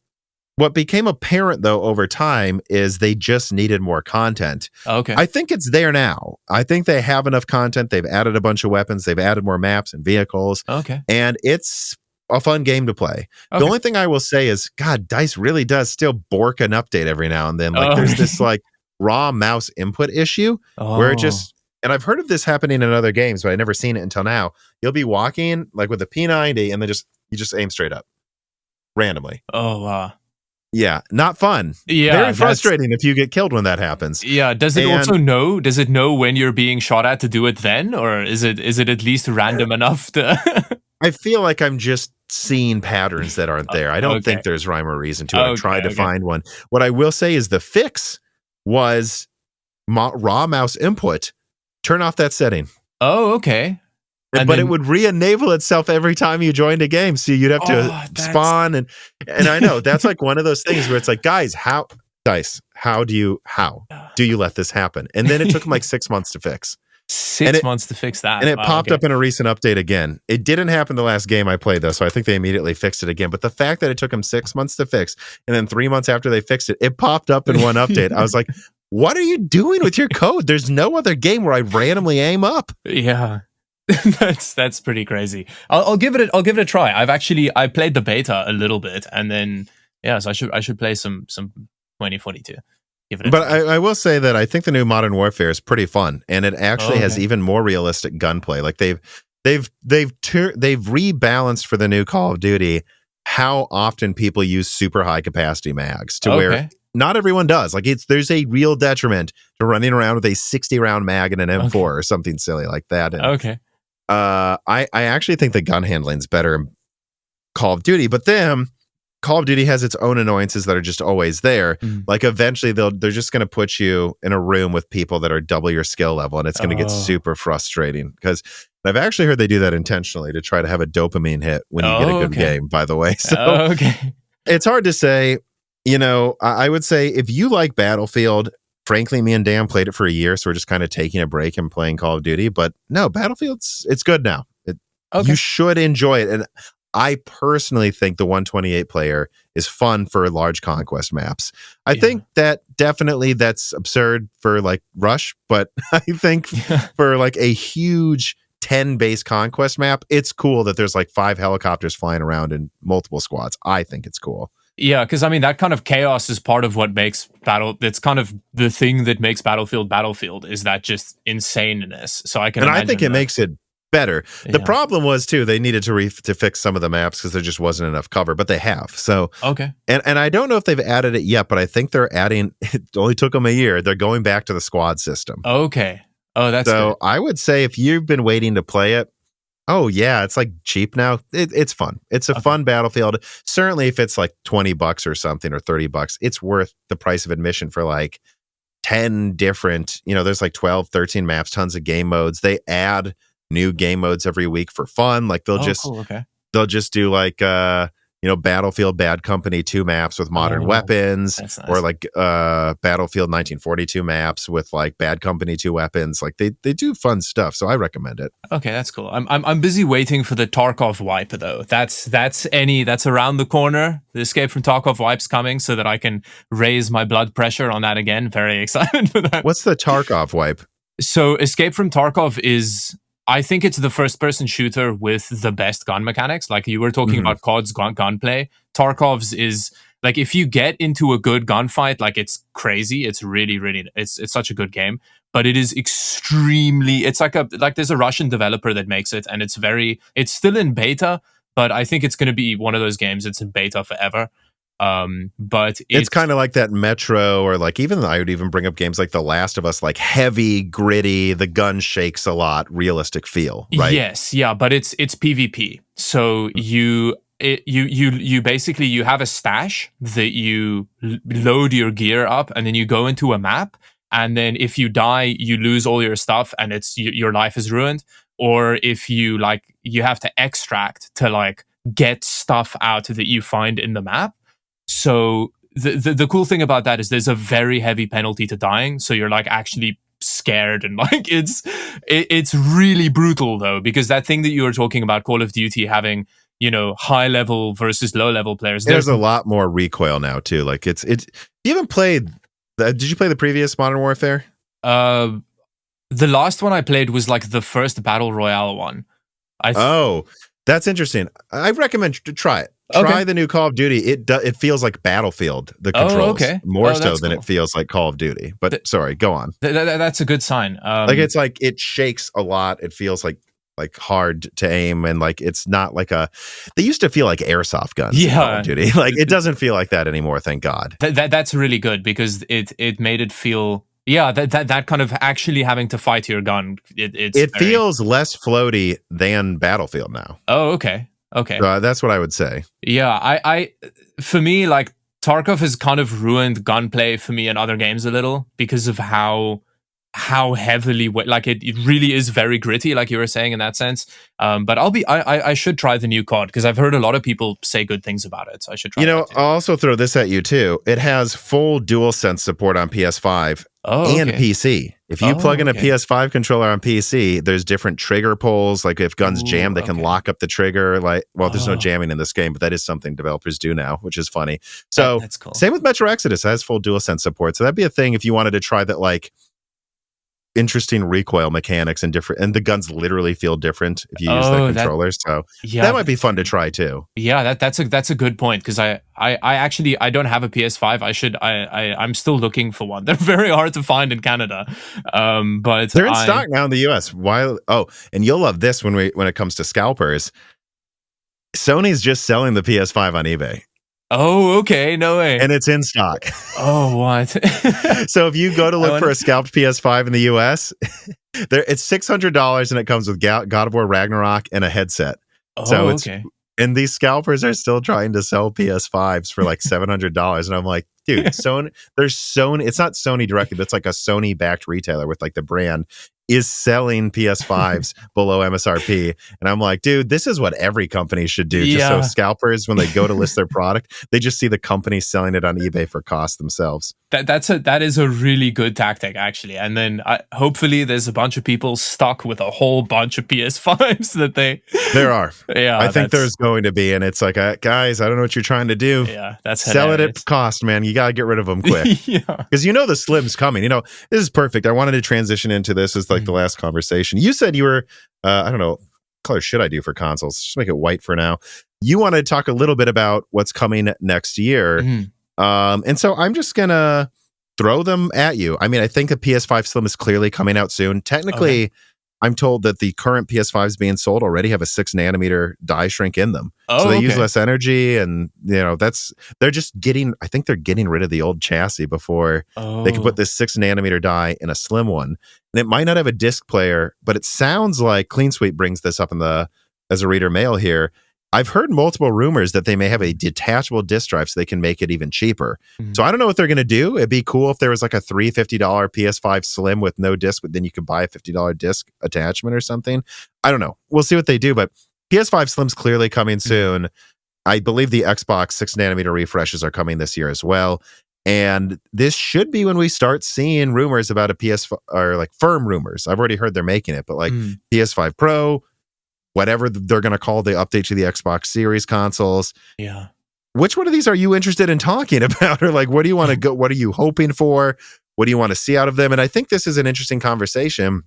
What became apparent, though, over time is they just needed more content. Okay. I think it's there now. I think they have enough content. They've added a bunch of weapons. They've added more maps and vehicles. Okay. And it's a fun game to play. Okay. The only thing I will say is, God, DICE really does still bork an update every now and then. Like there's this like raw mouse input issue where it just, and I've heard of this happening in other games, but I've never seen it until now. You'll be walking like with a P90 and then you just aim straight up randomly. Oh, wow. Yeah, not fun. Yeah, very frustrating if you get killed when that happens. Yeah, does it also know? Does it know when you're being shot at to do it then, or is it at least random enough to? I feel like I'm just seeing patterns that aren't there. I don't think there's rhyme or reason to it. I've tried to find one. What I will say is the fix was raw mouse input. Turn off that setting. Oh, okay. But it would re-enable itself every time you joined a game, so you'd have to spawn and I know that's like one of those things where it's like, guys, how do you let this happen? And then it took them like 6 months to fix. 6 months to fix that, and it popped up in a recent update again. It didn't happen the last game I played though, so I think they immediately fixed it again. But the fact that it took them 6 months to fix, and then 3 months after they fixed it, it popped up in one update. I was like, what are you doing with your code? There's no other game where I randomly aim up. Yeah. that's pretty crazy. I'll give it a try. I played the beta a little bit, and then so I should play some 2042. But I will say that I think the new Modern Warfare is pretty fun, and it actually has even more realistic gunplay. Like they've rebalanced for the new Call of Duty how often people use super high capacity mags to where not everyone does. Like there's a real detriment to running around with a 60 round mag and an M4 or something silly like that. And, I actually think the gun handling's better in Call of Duty, but then Call of Duty has its own annoyances that are just always there. Like eventually they're just going to put you in a room with people that are double your skill level, and it's going to get super frustrating. Because I've actually heard they do that intentionally to try to have a dopamine hit when you get a good game, by the way. So it's hard to say. You know, I would say if you like Battlefield, frankly, me and Dan played it for a year, so we're just kind of taking a break and playing Call of Duty. But no, it's good now. You should enjoy it. And I personally think the 128 player is fun for large conquest maps. I think that definitely that's absurd for like Rush, but I think for like a huge 10 base conquest map, it's cool that there's like 5 helicopters flying around in multiple squads. I think it's cool. Yeah, because I mean that kind of chaos is part of what makes it's kind of the thing that makes Battlefield is that just insaneness. So I think it makes it better. The problem was too, they needed to fix some of the maps because there just wasn't enough cover, but they have. So and I don't know if they've added it yet, but I think they're adding. It only took them a year. They're going back to the squad system. That's so good. I would say if you've been waiting to play it, it's like cheap now. It's fun. It's a fun Battlefield. Certainly, if it's like $20 or something or $30, it's worth the price of admission for like 10 different. You know, there's like 12, 13 maps, tons of game modes. They add new game modes every week for fun. Like they'll just do like Battlefield Bad Company 2 maps with modern weapons, nice. Or like Battlefield 1942 maps with like Bad Company 2 weapons. Like they do fun stuff, so I recommend it. Okay, that's cool. I'm busy waiting for the Tarkov wipe though. That's around the corner. The Escape from Tarkov wipe's coming, so that I can raise my blood pressure on that again. Very excited for that. What's the Tarkov wipe? So Escape from Tarkov is, I think it's the first-person shooter with the best gun mechanics. Like you were talking about COD's gunplay. Tarkov's is, like, if you get into a good gunfight, like, it's crazy. It's really, really, it's such a good game. But it is extremely, it's like there's a Russian developer that makes it, and it's still in beta, but I think it's going to be one of those games that's in beta forever. But it's kind of like that Metro, or like I would even bring up games like The Last of Us, like heavy, gritty, the gun shakes a lot, realistic feel, right? Yes, yeah, but it's PvP. So you basically, you have a stash that you load your gear up, and then you go into a map, and then if you die, you lose all your stuff, and your life is ruined. Or if you have to extract to like get stuff out that you find in the map. So the cool thing about that is there's a very heavy penalty to dying. So you're like actually scared, and like it's really brutal though, because that thing that you were talking about, Call of Duty having, high level versus low level players. There's a lot more recoil now too. Like it's you haven't played. Did you play the previous Modern Warfare? The last one I played was like the first Battle Royale one. That's interesting. I recommend to try it. Try the new Call of Duty. It feels like Battlefield, the controls, more so than it feels like Call of Duty. But sorry, go on. That's a good sign. It's like it shakes a lot. It feels like hard to aim, and like it's not like they used to feel like airsoft guns in Call of Duty. Like it doesn't feel like that anymore, thank God. That's really good, because it made it feel that kind of actually having to fight your gun. It feels less floaty than Battlefield now. Oh, okay. That's what I would say. Yeah, I for me, like, Tarkov has kind of ruined gunplay for me in other games a little, because of how heavily, like, it really is very gritty, like you were saying, in that sense. But I should try the new COD, because I've heard a lot of people say good things about it. So I should try. I'll also throw this at you too. It has full DualSense support on PS5 and PC. If you plug in a PS5 controller on PC, there's different trigger pulls. Like if guns jam, they can lock up the trigger. Like, there's no jamming in this game, but that is something developers do now, which is funny. So that's cool. Same with Metro Exodus. It has full DualSense support. So that'd be a thing if you wanted to try that, like, interesting recoil mechanics and the guns literally feel different if you use the controllers. So that might be fun to try too. Yeah, that's a good point, because I actually don't have a PS5. I'm still looking for one. They're very hard to find in Canada, but they're in stock now in the US. And you'll love this when it comes to scalpers. Sony's just selling the PS5 on eBay. Oh, okay. No way. And it's in stock. Oh, what? So if you go to look for a scalped PS5 in the US, it's $600, and it comes with God of War Ragnarok and a headset. Oh, so it's And these scalpers are still trying to sell PS5s for like $700. And I'm like, dude, Sony, there's Sony. It's not Sony directly, but it's like a Sony backed retailer with like the brand is selling PS5s below MSRP. And I'm like, dude, this is what every company should do. Just so scalpers, when they go to list their product, they just see the company selling it on eBay for cost themselves. That is a really good tactic, actually. And then hopefully there's a bunch of people stuck with a whole bunch of PS5s that they... There are. Yeah, I think there's going to be. And it's like, guys, I don't know what you're trying to do. Yeah, that's Sell hilarious. it at cost, man. You got to get rid of them quick. Yeah. Because the Slim's coming. This is perfect. I wanted to transition into this as like the last conversation. You said you were, I don't know, what color should I do for consoles? Just make it white for now. You want to talk a little bit about what's coming next year. And so I'm just going to throw them at you. I mean, I think the PS5 Slim is clearly coming out soon. Technically, I'm told that the current PS5s being sold already have a 6-nanometer die shrink in them. So they use less energy, and they're just getting, I think they're getting rid of the old chassis before they can put this 6-nanometer die in a slim one. And it might not have a disc player, but it sounds like Clean Sweep brings this up as a reader mail here. I've heard multiple rumors that they may have a detachable disk drive so they can make it even cheaper. So I don't know what they're going to do. It'd be cool if there was like a $350 PS5 Slim with no disc, but then you could buy a $50 disc attachment or something. I don't know. We'll see what they do, but PS5 Slim's clearly coming soon. I believe the Xbox 6-nanometer refreshes are coming this year as well. And this should be when we start seeing rumors about a PS5, or like firm rumors. I've already heard they're making it, but like PS5 Pro, whatever they're going to call the update to the Xbox Series consoles. Yeah. Which one of these are you interested in talking about? Or like, what do you want to go? What are you hoping for? What do you want to see out of them? And I think this is an interesting conversation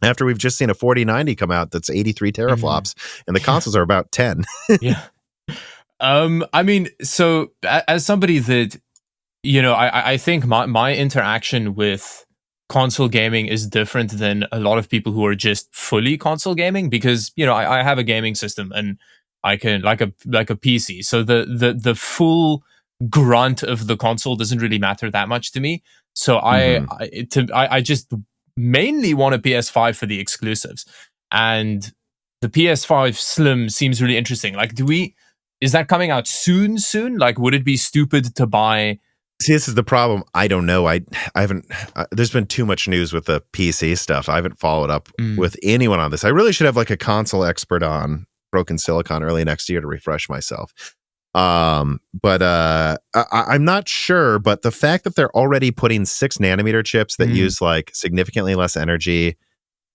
after we've just seen a 4090 come out that's 83 teraflops and the consoles are about 10. Yeah. I mean, so as somebody that, I think my interaction with console gaming is different than a lot of people who are just fully console gaming, because I have a gaming system and I can like a PC, so the full grunt of the console doesn't really matter that much to me. So I just mainly want a PS5 for the exclusives, and the PS5 Slim seems really interesting. Like, is that coming out soon? Like, would it be stupid to buy? See, this is the problem. I don't know. I haven't. There's been too much news with the PC stuff. I haven't followed up with anyone on this. I really should have like a console expert on Broken Silicon early next year to refresh myself. But I'm not sure. But the fact that they're already putting 6-nanometer chips that use like significantly less energy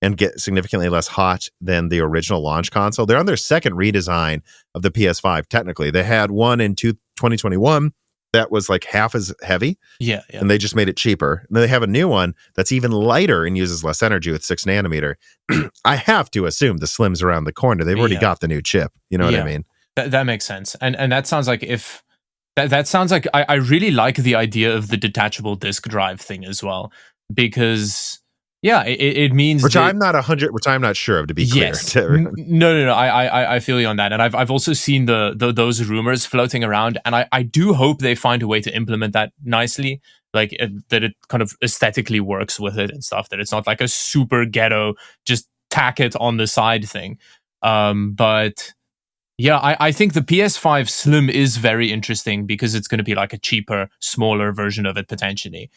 and get significantly less hot than the original launch console. They're on their second redesign of the PS5. Technically, they had one in 2021. That was like half as heavy. Yeah. And they just made it cheaper. And then they have a new one that's even lighter and uses less energy with 6-nanometer. I have to assume the Slim's around the corner. They've already got the new chip. You know what I mean? That makes sense. And that sounds like that sounds like I really like the idea of the detachable disk drive thing as well, because it means which I'm not sure of, to be clear. Yes. No. I feel you on that, and I've also seen those rumors floating around, and I do hope they find a way to implement that nicely, like that it kind of aesthetically works with it and stuff. That it's not like a super ghetto just tack it on the side thing. But yeah, I think the PS5 Slim is very interesting because it's going to be like a cheaper, smaller version of it potentially.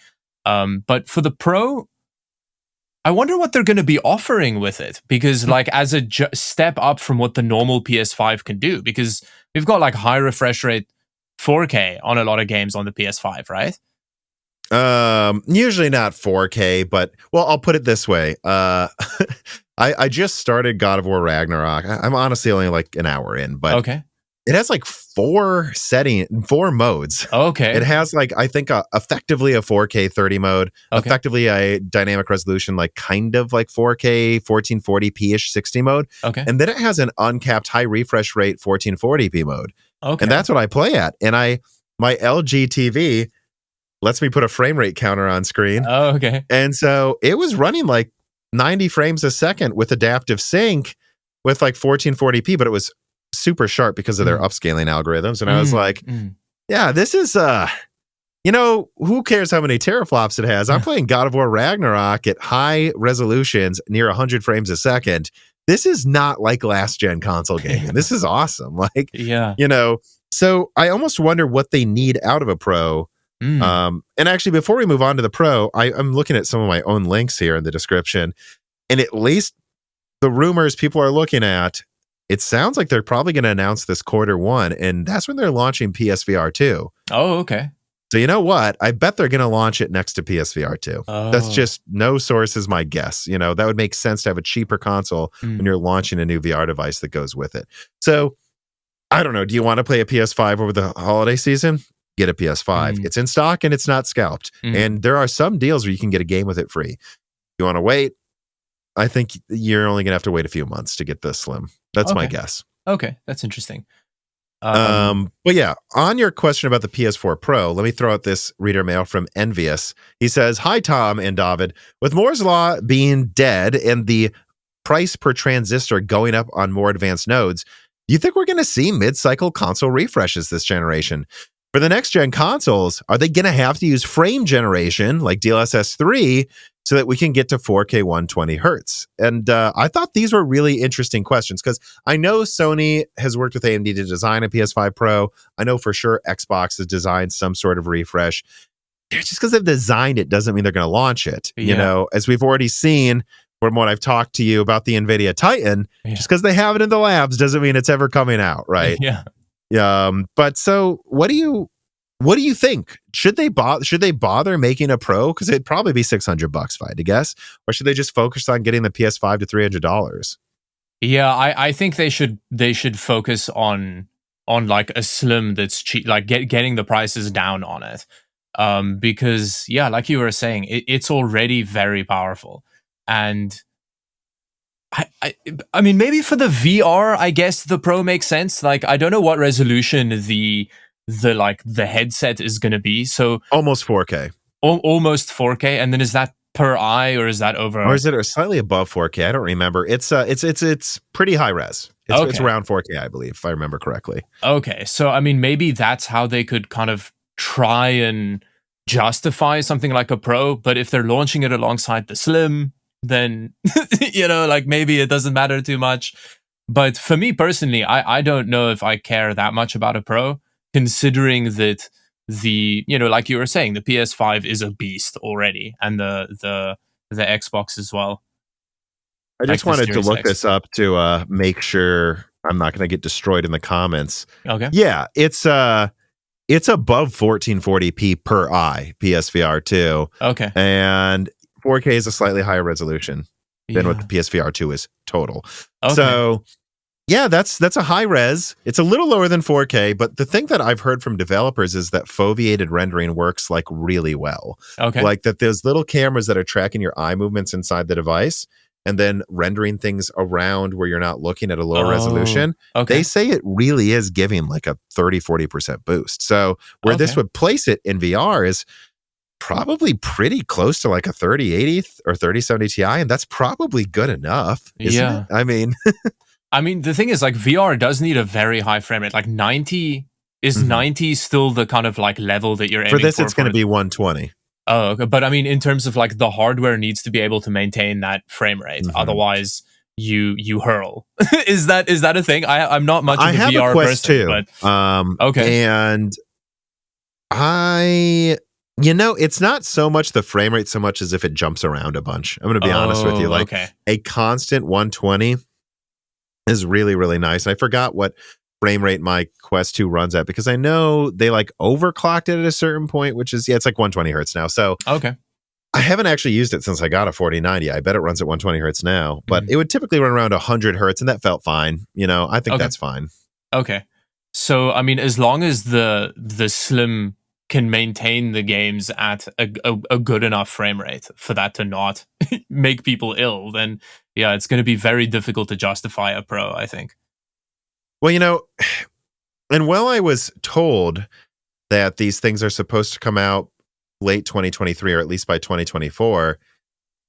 But for the Pro, I wonder what they're going to be offering with it, because like as a step up from what the normal PS5 can do, because we've got like high refresh rate 4K on a lot of games on the PS5, right? Usually not 4K, but well, I'll put it this way. I just started God of War Ragnarok. I'm honestly only like an hour in, but okay. It has like 4 modes. Okay. It has like, I think effectively a 4K 30 mode, effectively a dynamic resolution, like kind of like 4K 1440p-ish 60 mode. Okay. And then it has an uncapped high refresh rate 1440p mode. Okay. And that's what I play at. And my LG TV lets me put a frame rate counter on screen. Oh, okay. And so it was running like 90 frames a second with adaptive sync with like 1440p, but it was super sharp because of their upscaling algorithms. And I was like, yeah, this is who cares how many teraflops it has? I'm playing God of War Ragnarok at high resolutions near 100 frames a second this is not like last gen console gaming. This is awesome. Like, Yeah. So I almost wonder what they need out of a Pro. And actually, before we move on to the Pro, I'm looking at some of my own links here in the description, and at least the rumors people are looking at, it sounds like they're probably going to announce this Q1, and that's when they're launching PSVR 2. Oh, okay. So you know what? I bet they're going to launch it next to PSVR 2. Oh. That's just no source is my guess. That would make sense to have a cheaper console when you're launching a new VR device that goes with it. So I don't know. Do you want to play a PS5 over the holiday season? Get a PS5. It's in stock and it's not scalped. And there are some deals where you can get a game with it free. You want to wait? I think you're only going to have to wait a few months to get the Slim. That's my guess. Okay, that's interesting. But yeah, on your question about the PS4 Pro, let me throw out this reader mail from Envious. He says, "Hi, Tom and Dawid. With Moore's Law being dead and the price per transistor going up on more advanced nodes, do you think we're going to see mid-cycle console refreshes this generation? For the next-gen consoles, are they going to have to use frame generation like DLSS 3 so that we can get to 4K 120 hertz?" And I thought these were really interesting questions because I know Sony has worked with AMD to design a PS5 Pro. I know for sure Xbox has designed some sort of refresh. Just because they've designed it doesn't mean they're going to launch it. As we've already seen from what I've talked to you about the NVIDIA Titan, just because they have it in the labs doesn't mean it's ever coming out, right? Yeah. But so what do you think? Should they bother making a Pro? Because it'd probably be $600 if I had to guess. Or should they just focus on getting the PS5 to $300? Yeah, I think they should focus on like a Slim that's cheap, like getting the prices down on it. Because yeah, like you were saying, it's already very powerful. And I mean, maybe for the VR, I guess the Pro makes sense. Like, I don't know what resolution the headset is going to be. So almost 4K. Almost 4K. And then is that per eye or is that over? Or is it slightly above 4K? I don't remember. It's pretty high res. It's around 4K, I believe, if I remember correctly. Okay. So, I mean, maybe that's how they could kind of try and justify something like a Pro. But if they're launching it alongside the Slim, then, like maybe it doesn't matter too much. But for me personally, I don't know if I care that much about a Pro, considering that like you were saying, the PS5 is a beast already, and the Xbox as well. I just wanted to look this up to make sure I'm not going to get destroyed in the comments. Okay. Yeah, it's above 1440p per eye, PSVR 2. Okay. And 4K is a slightly higher resolution than what the PSVR 2 is total. Okay. So yeah, that's a high res. It's a little lower than 4K, but the thing that I've heard from developers is that foveated rendering works like really well. Okay. Like that those little cameras that are tracking your eye movements inside the device and then rendering things around where you're not looking at a lower resolution. Okay. They say it really is giving like a 30-40% boost. So where this would place it in VR is probably pretty close to like a 3080 or 3070 Ti, and that's probably good enough, isn't it? I mean, the thing is, like, VR does need a very high frame rate. Like 90 is 90 still the kind of like level that you're aiming for? For this, it's going to be 120. Oh, okay. But I mean, in terms of like the hardware needs to be able to maintain that frame rate. Otherwise, you hurl. Is that a thing? I'm not much of a VR person. I have a Quest 2. But, okay. And it's not so much the frame rate so much as if it jumps around a bunch. I'm going to be honest with you. Like a constant 120 is really, really nice. I forgot what frame rate my Quest 2 runs at because I know they like overclocked it at a certain point, which is, it's like 120 hertz now. So I haven't actually used it since I got a 4090. I bet it runs at 120 hertz now, but it would typically run around 100 hertz and that felt fine. I think that's fine. Okay. So, I mean, as long as the Slim can maintain the games at a good enough frame rate for that to not make people ill, then yeah, it's going to be very difficult to justify a Pro, I think. Well, and while I was told that these things are supposed to come out late 2023 or at least by 2024,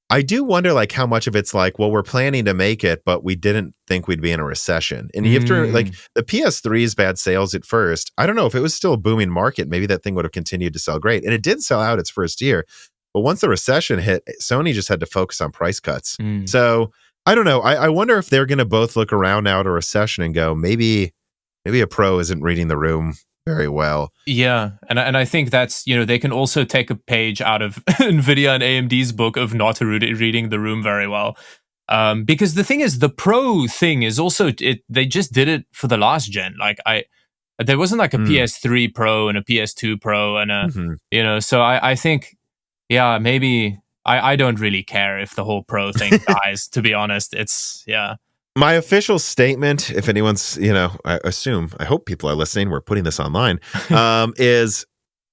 I do wonder like how much of it's like, well, we're planning to make it, but we didn't think we'd be in a recession. And you have to like the PS3's bad sales at first. I don't know if it was still a booming market, maybe that thing would have continued to sell great. And it did sell out its first year. But once the recession hit, Sony just had to focus on price cuts. So I don't know. I wonder if they're going to both look around now at a recession and go, maybe a pro isn't reading the room very well. Yeah, and I think that's, they can also take a page out of Nvidia and AMD's book of not reading the room very well. Because the thing is, the pro thing is also, they just did it for the last gen. Like there wasn't like a PS3 Pro and a PS2 Pro and a, so I think, yeah, maybe I don't really care if the whole pro thing dies, to be honest. It's, yeah. My official statement, if anyone's, I hope people are listening, we're putting this online, is,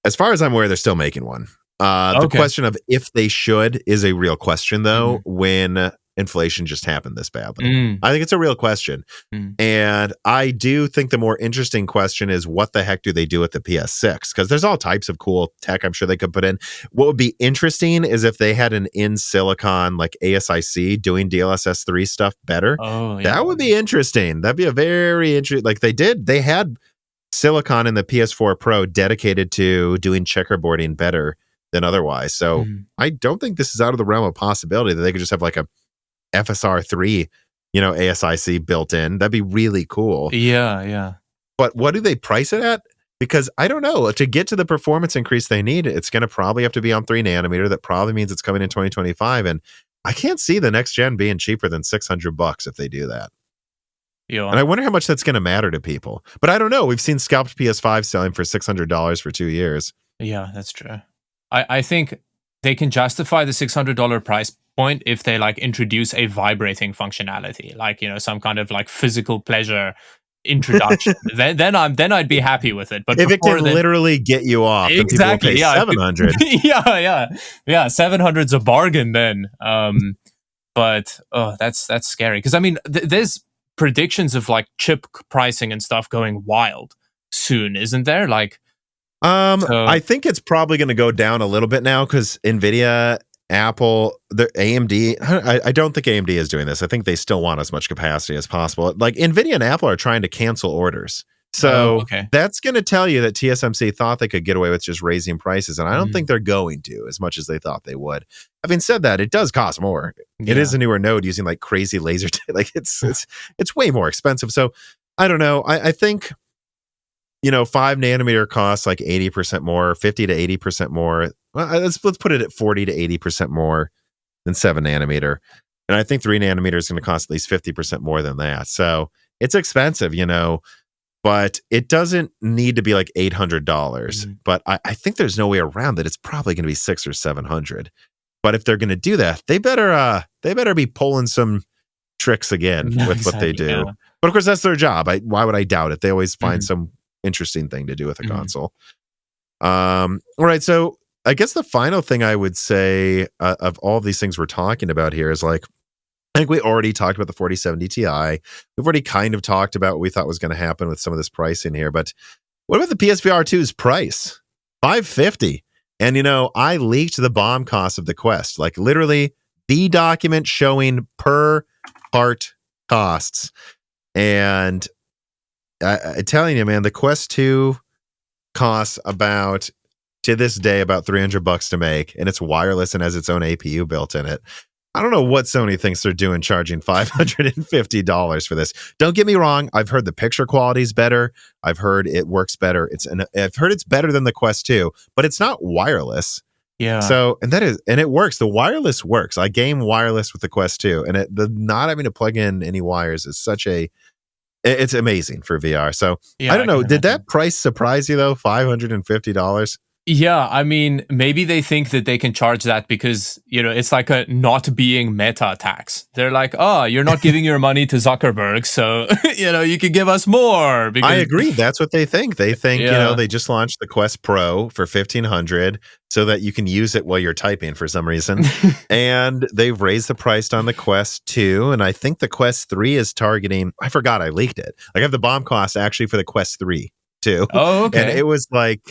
as far as I'm aware, they're still making one. The question of if they should is a real question, though, when inflation just happened this badly. I think it's a real question. And I do think the more interesting question is, what the heck do they do with the PS6? Because there's all types of cool tech I'm sure they could put in. What would be interesting is if they had an in silicon like ASIC doing DLSS 3 stuff better. Oh, yeah. That would be interesting. That'd be a very interesting, like they had silicon in the PS4 Pro dedicated to doing checkerboarding better than otherwise. So I don't think this is out of the realm of possibility that they could just have like a FSR 3, ASIC built in. That'd be really cool. Yeah. But what do they price it at? Because I don't know. To get to the performance increase they need, it's going to probably have to be on 3 nanometer. That probably means it's coming in 2025. And I can't see the next gen being cheaper than $600 if they do that. Yeah. And I wonder how much that's going to matter to people. But I don't know. We've seen scalped PS5 selling for $600 for 2 years. Yeah, that's true. I think they can justify the $600 price point if they like introduce a vibrating functionality, like some kind of like physical pleasure introduction. then I'd be happy with it. But if it can literally get you off, exactly, then people will pay $700. yeah, 700's a bargain then. But that's scary because I mean, there's predictions of like chip pricing and stuff going wild soon, isn't there? Like, I think it's probably going to go down a little bit now because Nvidia, Apple, the AMD. I don't think AMD is doing this. I think they still want as much capacity as possible. Like Nvidia and Apple are trying to cancel orders. So that's going to tell you that TSMC thought they could get away with just raising prices. And I don't think they're going to as much as they thought they would. Having said that, it does cost more. Yeah. It is a newer node using like crazy laser. Like it's way more expensive. So I don't know. I think, 5 nanometer costs like 80% more, 50 to 80% more. Well, let's put it at 40 to 80% more than 7 nanometer. And I think 3 nanometer is going to cost at least 50% more than that. So it's expensive, but it doesn't need to be like $800. But I think there's no way around that. It's probably going to be $600 or $700. But if they're going to do that, they better be pulling some tricks again with what they do. Yeah. But of course, that's their job. Why would I doubt it? They always find some interesting thing to do with a console. All right, so I guess the final thing I would say of all of these things we're talking about here is like, I think we already talked about the 4070 Ti. We've already kind of talked about what we thought was going to happen with some of this pricing here, but what about the PSVR 2's price? $550. And I leaked the BOM cost of the Quest, like literally the document showing per part costs. And I'm telling you, man, the Quest 2 costs to this day, about $300 to make, and it's wireless and has its own APU built in it. I don't know what Sony thinks they're doing charging $550 for this. Don't get me wrong. I've heard the picture quality is better. I've heard it works better. I've heard it's better than the Quest 2, but it's not wireless. Yeah. So, and it works. The wireless works. I game wireless with the Quest 2, and the not having to plug in any wires is it's amazing for VR. So I don't know. Did that price surprise you though? $550? Yeah, I mean, maybe they think that they can charge that because, it's like a not being meta tax. They're like, oh, you're not giving your money to Zuckerberg, so, you can give us more. Because I agree. That's what they think. They think, they just launched the Quest Pro for $1,500 so that you can use it while you're typing for some reason. And they've raised the price on the Quest 2. And I think the Quest 3 is targeting, I forgot I leaked it. I have the BOM cost actually for the Quest 3 too. Oh, okay. And it was like,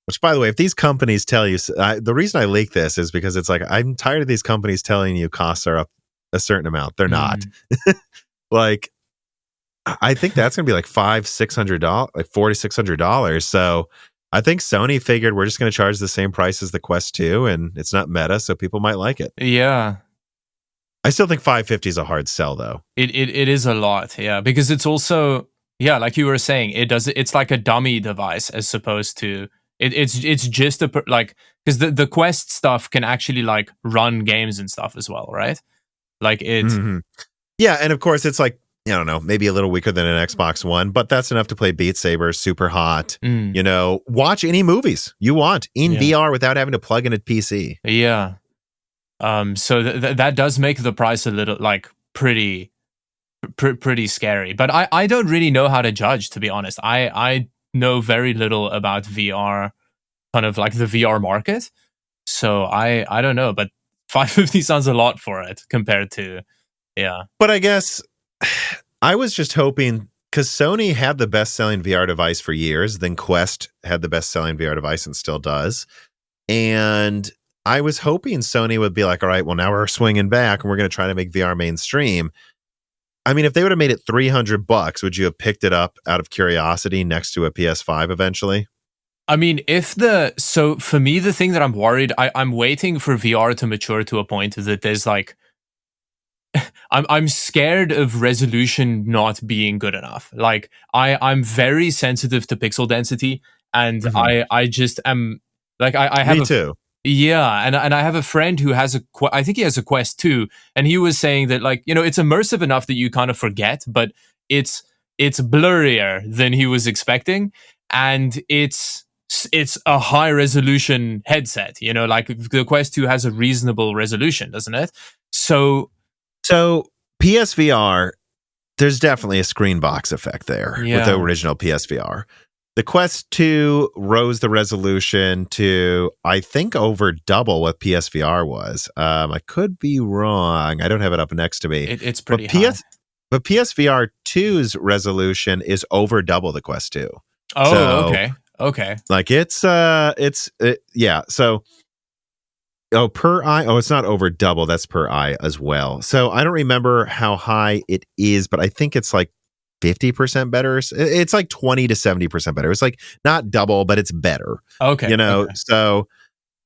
which, by the way, if these companies tell you, the reason I leak this is because it's like, I'm tired of these companies telling you costs are up a certain amount. They're not. Like, I think that's going to be like $500-$600, like $400-$600. So I think Sony figured we're just going to charge the same price as the Quest 2, and it's not meta, so people might like it. Yeah. I still think 550 is a hard sell, though. It is a lot, yeah, because it's also, yeah, like you were saying, it's like a dummy device as opposed to it's just like, because the Quest stuff can actually like run games and stuff as well, right? Like it. Mm-hmm. Yeah, and of course it's like, I don't know, maybe a little weaker than an Xbox One, but that's enough to play Beat Saber, super hot. You know, watch any movies you want in VR without having to plug in a PC. Yeah. So that does make the price a little like pretty scary. But I don't really know how to judge, to be honest. I know very little about VR, kind of like the VR market. So I don't know, but 550 sounds a lot for it compared to, yeah. But I guess I was just hoping, because Sony had the best-selling VR device for years, then Quest had the best-selling VR device and still does. And I was hoping Sony would be like, all right, well, now we're swinging back and we're going to try to make VR mainstream. I mean, if they would have made it $300, would you have picked it up out of curiosity next to a PS5 eventually? I mean, so for me, the thing that I'm worried, I'm waiting for VR to mature to a point that there's like, I'm scared of resolution not being good enough. Like I'm very sensitive to pixel density, and I just am like I have me too. Yeah, and I have a friend who has I think he has a Quest 2, and he was saying that, like, you know, it's immersive enough that you kind of forget, but it's blurrier than he was expecting, and it's a high resolution headset, you know, like the Quest 2 has a reasonable resolution, doesn't it? So PSVR, there's definitely a screen box effect there with the original PSVR. The Quest 2 rose the resolution to, I think, over double what PSVR was. I could be wrong. I don't have it up next to me. It's pretty high. But PSVR 2's resolution is over double the Quest 2. Oh, so, okay. Like yeah. So, per eye. Oh, it's not over double. That's per eye as well. So I don't remember how high it is, but I think it's like 50% better. It's like 20 to 70% better. It's like not double, but it's better. Okay. You know, so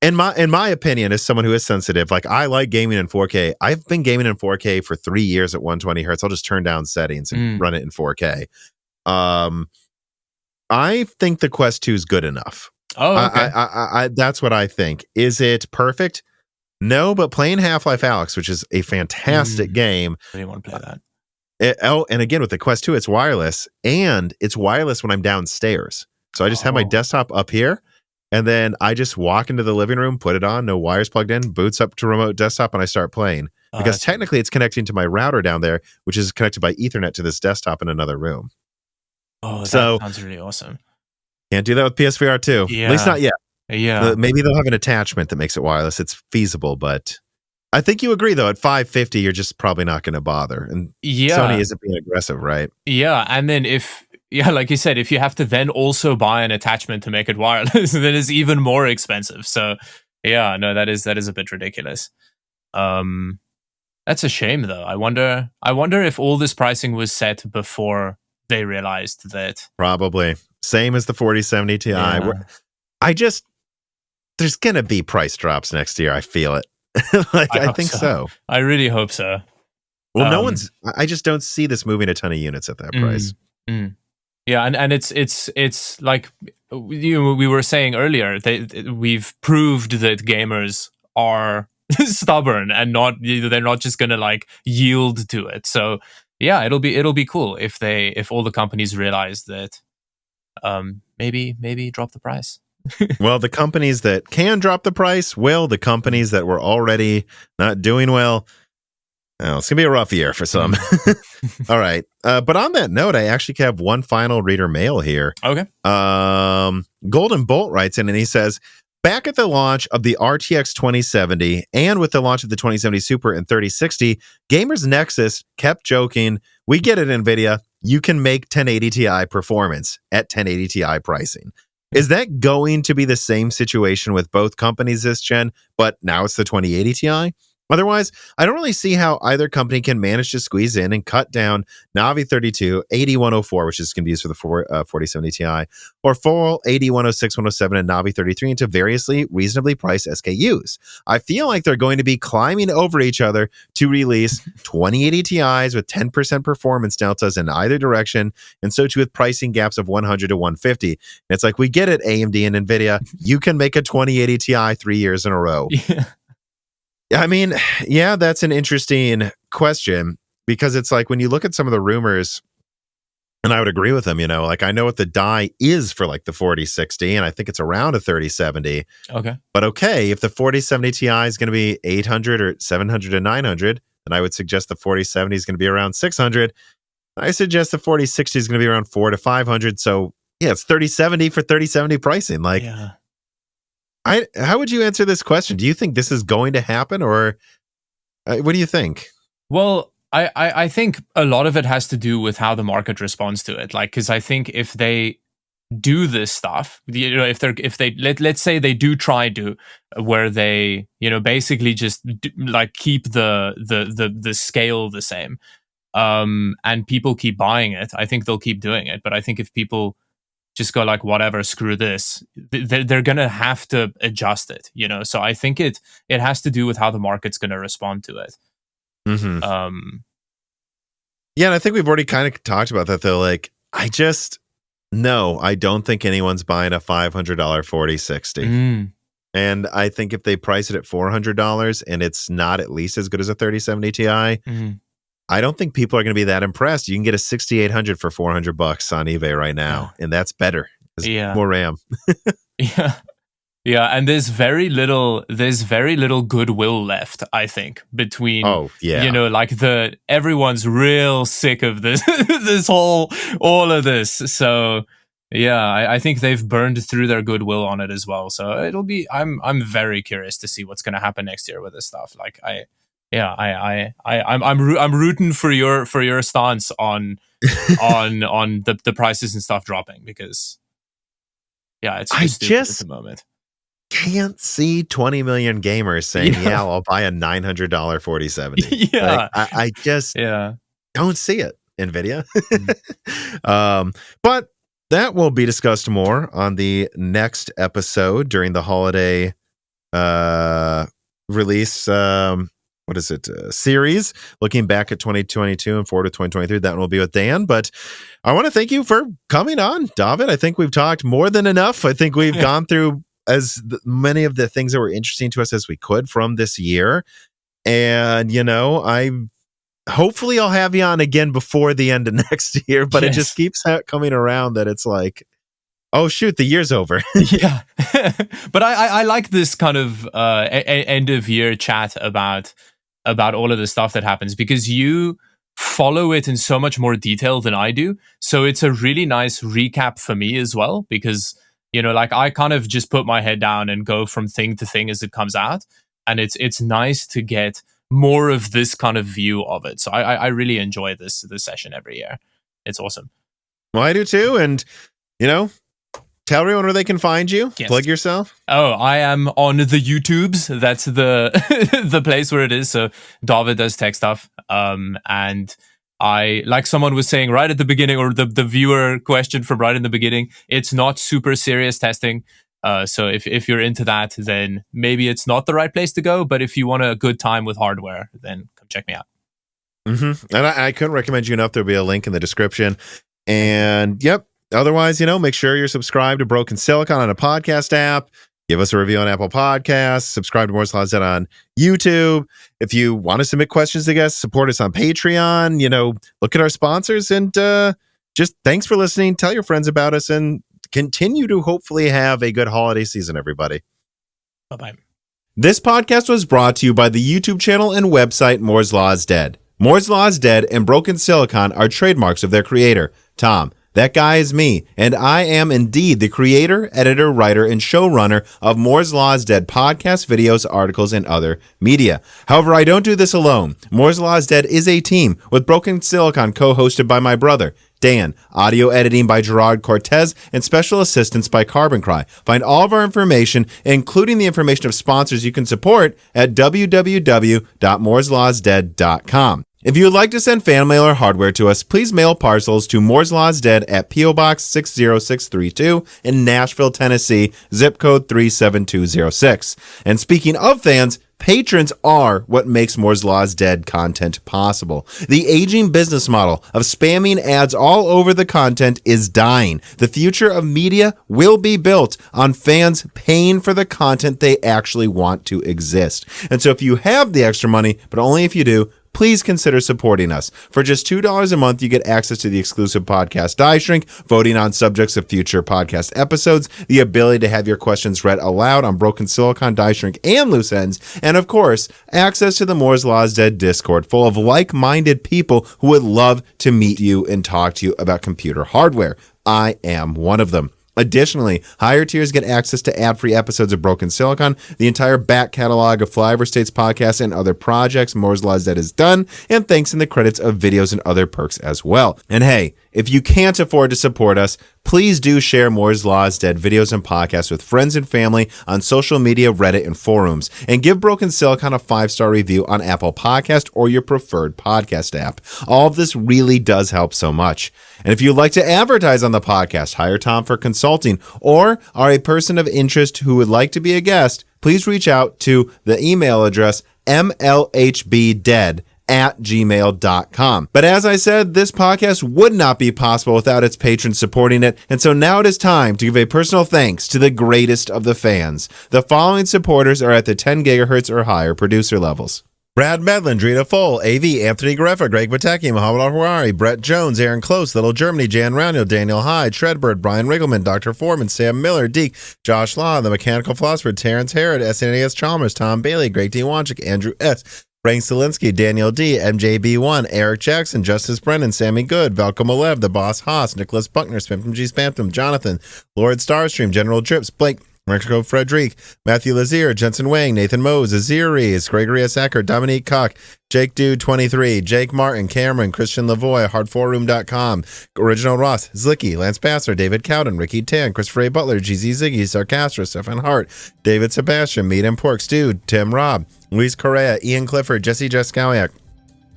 in my opinion, as someone who is sensitive, like I like gaming in 4K. I've been gaming in 4K for 3 years at 120 hertz. I'll just turn down settings and run it in 4K. I think the Quest 2 is good enough. Oh, okay. I that's what I think. Is it perfect? No, but playing Half-Life Alyx, which is a fantastic game. I didn't want to play that. And again, with the Quest 2, it's wireless, and it's wireless when I'm downstairs. So I just have my desktop up here, and then I just walk into the living room, put it on, no wires plugged in, boots up to remote desktop, and I start playing. Because technically it's connecting to my router down there, which is connected by Ethernet to this desktop in another room. Oh, that sounds really awesome. Can't do that with PSVR 2. Yeah. At least not yet. Yeah. Maybe they'll have an attachment that makes it wireless. It's feasible, but I think you agree, though, at $550, you're just probably not going to bother. And Sony isn't being aggressive, right? Yeah, and then like you said, if you have to then also buy an attachment to make it wireless, then it's even more expensive. So yeah, no, that is a bit ridiculous. That's a shame, though. I wonder if all this pricing was set before they realized that. Probably. Same as the 4070 Ti. Yeah. There's going to be price drops next year. I feel it. I think so. I really hope so. Well, I just don't see this moving a ton of units at that price. Yeah, and it's like we were saying earlier, we've proved that gamers are stubborn and they're not just gonna like yield to it. So yeah, it'll be cool if all the companies realize that maybe drop the price. Well, the companies that can drop the price will. The companies that were already not doing well, it's gonna be a rough year for some. All right, but on that note, I actually have one final reader mail here. Okay. Golden Bolt writes in and he says, back at the launch of the RTX 2070 and with the launch of the 2070 Super and 3060, Gamers Nexus kept joking, we get it, NVIDIA, you can make 1080 Ti performance at 1080 Ti pricing. Is that going to be the same situation with both companies this gen, but now it's the 2080 Ti? Otherwise, I don't really see how either company can manage to squeeze in and cut down Navi 32, 8104, which is going to be used for the 4070 Ti, or full 8106, 107, and Navi 33 into variously reasonably priced SKUs. I feel like they're going to be climbing over each other to release 2080 Ti's with 10% performance deltas in either direction, and so too with pricing gaps of 100 to 150. And it's like, we get it, AMD and NVIDIA. You can make a 2080 Ti 3 years in a row. Yeah. I mean, yeah, that's an interesting question, because it's like when you look at some of the rumors, and I would agree with them, like I know what the die is for like the 4060, and I think it's around a 3070. Okay. But okay, if the 4070 Ti is going to be 800 or 700 to 900, then I would suggest the 4070 is going to be around 600. I suggest the 4060 is going to be around 400 to 500. So yeah, it's 3070 for 3070 pricing. Like, yeah. How would you answer this question? Do you think this is going to happen, or what do you think? Well, I think a lot of it has to do with how the market responds to it. Like, because I think if they do this stuff, let's say they do try to, where they basically just keep the scale the same, and people keep buying it, I think they'll keep doing it. But I think if people just go like, whatever, screw this, they're gonna have to adjust it, So I think it has to do with how the market's gonna respond to it. Mm-hmm. Yeah, and I think we've already kind of talked about that though. Like, I don't think anyone's buying a $500 4060. And I think if they price it at $400 and it's not at least as good as a 3070 Ti, I don't think people are going to be that impressed. You can get a 6800 for $400 on eBay right now, and that's better. It's more RAM. Yeah, and there's very little goodwill left, I think, between everyone's real sick of this all of this. So yeah, I think they've burned through their goodwill on it as well. So I'm very curious to see what's going to happen next year with this stuff. Like I'm rooting for your stance on the prices and stuff dropping, because it's just stupid at the moment. Can't see 20 million gamers saying, I'll buy a $900 4070. Yeah. Like, I just don't see it, NVIDIA. But that will be discussed more on the next episode during the holiday release series, looking back at 2022 and forward to 2023. That will be with Dan. But I want to thank you for coming on, Dawid. I think we've talked more than enough. I think we've gone through many of the things that were interesting to us as we could from this year. And, hopefully I'll have you on again before the end of next year, but it just keeps coming around that it's like, oh shoot, the year's over. Yeah. But I like this kind of end of year chat about all of the stuff that happens, because you follow it in so much more detail than I do. So it's a really nice recap for me as well, because I kind of just put my head down and go from thing to thing as it comes out. And it's nice to get more of this kind of view of it. So I really enjoy this session every year. It's awesome. Well, I do too. And, tell everyone where they can find you. Yes. Plug yourself. Oh, I am on the YouTubes. That's the place where it is. So Dawid does tech stuff. And I, like someone was saying right at the beginning, or the viewer question from right in the beginning, it's not super serious testing. So if you're into that, then maybe it's not the right place to go. But if you want a good time with hardware, then come check me out. Mm-hmm. And I couldn't recommend you enough. There'll be a link in the description. And otherwise, make sure you're subscribed to Broken Silicon on a podcast app. Give us a review on Apple Podcasts. Subscribe to Moore's Law Z on YouTube. If you want to submit questions to guests, support us on Patreon. Look at our sponsors, and just thanks for listening. Tell your friends about us, and continue to hopefully have a good holiday season, everybody. Bye-bye. This podcast was brought to you by the YouTube channel and website Moore's Law is Dead. Moore's Law is Dead and Broken Silicon are trademarks of their creator, Tom. That guy is me, and I am indeed the creator, editor, writer, and showrunner of Moore's Law is Dead podcasts, videos, articles, and other media. However, I don't do this alone. Moore's Law is Dead is a team with Broken Silicon co-hosted by my brother, Dan, audio editing by Gerard Cortez, and special assistance by Carbon Cry. Find all of our information, including the information of sponsors you can support, at www.mooreslawsdead.com. If you would like to send fan mail or hardware to us, please mail parcels to Moore's Law's Dead at P.O. Box 60632 in Nashville, Tennessee, zip code 37206. And speaking of fans, patrons are what makes Moore's Law's Dead content possible. The aging business model of spamming ads all over the content is dying. The future of media will be built on fans paying for the content they actually want to exist. And so if you have the extra money, but only if you do, please consider supporting us. For just $2 a month, you get access to the exclusive podcast Die Shrink, voting on subjects of future podcast episodes, the ability to have your questions read aloud on Broken Silicon, Die Shrink, and Loose Ends, and of course, access to the Moore's Law's Dead Discord full of like-minded people who would love to meet you and talk to you about computer hardware. I am one of them. Additionally, higher tiers get access to ad-free episodes of Broken Silicon, the entire back catalog of Flyover States podcasts and other projects Moore's Law's Dead has done, and thanks in the credits of videos and other perks as well. And hey, if you can't afford to support us, please do share Moore's Law's Dead videos and podcasts with friends and family on social media, Reddit, and forums. And give Broken Silicon a 5-star review on Apple Podcast or your preferred podcast app. All of this really does help so much. And if you'd like to advertise on the podcast, hire Tom for consulting, or are a person of interest who would like to be a guest, please reach out to the email address mlhbdead@gmail.com. But as I said, this podcast would not be possible without its patrons supporting it, and so now it is time to give a personal thanks to the greatest of the fans. The following supporters are at the 10 gigahertz or higher producer levels: Brad Medlin, Drita Full, AV, Anthony Greffa, Greg Pataki, Muhammad Al-Hawari, Brett Jones, Aaron Close, Little Germany, Jan Roundill, Daniel Hyde, Shredbird, Brian Riggleman, Dr. Foreman, Sam Miller, Deke, Josh Law, The Mechanical Philosopher, Terrence Harrod, SNAS Chalmers, Tom Bailey, Greg D. Wanchik, Andrew S., Frank Stilinski, Daniel D., MJB1, Eric Jackson, Justice Brennan, Sammy Good, Velko Malev, The Boss Haas, Nicholas Buckner, Spam G. Spamtum, Jonathan, Lord Starstream, General Drips, Blake, Mexico Frederic, Matthew Lazier, Jensen Wang, Nathan Mose, Aziris, Gregory S. Acker, Dominique Koch, Jake Dude 23, Jake Martin, Cameron, Christian Lavoie, Hard4Room.com, Original Ross, Zlicky, Lance Passer, David Cowden, Ricky Tan, Christopher A. Butler, GZ Ziggy, Sarcastro, Stefan Hart, David Sebastian, Meat and Pork Stew, Tim Robb, Luis Correa, Ian Clifford, Jesse Jaskowiak,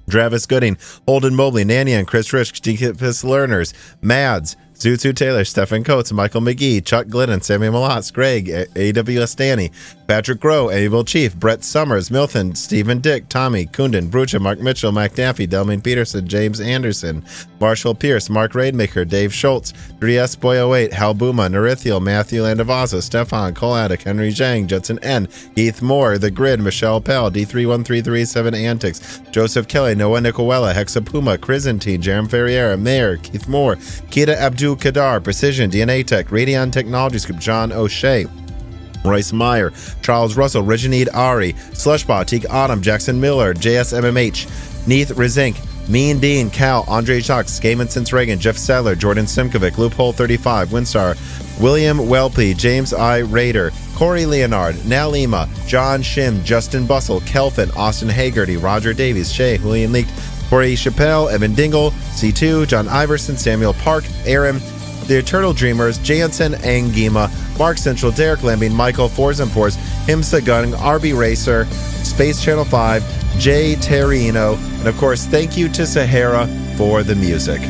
Travis Gooding, Holden Mobley, Nanian, Chris Rich, DKPS Learners, Mads, Zuzu Taylor, Stephen Coates, Michael McGee, Chuck Glidden, Sammy Malotz, Greg, AWS Danny, Patrick Groh, Able Chief, Brett Summers, Milton, Stephen Dick, Tommy, Kunden, Brucha, Mark Mitchell, Mike Daffy, Delmin Peterson, James Anderson, Marshall Pierce, Mark Raidmaker, Dave Schultz, 3S Boy08, Hal Buma, Nerithiel, Matthew Landavaza, Stefan, Cole Attic, Henry Zhang, Judson N, Heath Moore, The Grid, Michelle Pell, D313337 Antics, Joseph Kelly, Noah Nicolella, Hexapuma, Chrysantine, Jerem Ferriera, Mayor, Keith Moore, Kita Abdul Kadar, Precision, DNA Tech, Radion Technologies Group, John O'Shea, Royce Meyer, Charles Russell, Reginede Ari, Slushbot, Teak Autumn, Jackson Miller, JSMMH, Neith Rizink, Mean Dean, Cal, Andre Shocks, Gaiman Since Reagan, Jeff Sadler, Jordan Simkovic, Loophole 35, Winstar, William Welpe, James I. Raider, Corey Leonard, Nalima, John Shim, Justin Bussell, Kelfin, Austin Hagerty, Roger Davies, Shay, Julian Leaked, Corey Chappelle, Evan Dingle, C2, John Iverson, Samuel Park, Aaron, The Eternal Dreamers, Jansen, Angima, Mark Central, Derek Lambing, Michael, Fours and Pours, Himsa Gunning, RB Racer, Space Channel 5, Jay Terrino, and of course, thank you to Sahara for the music.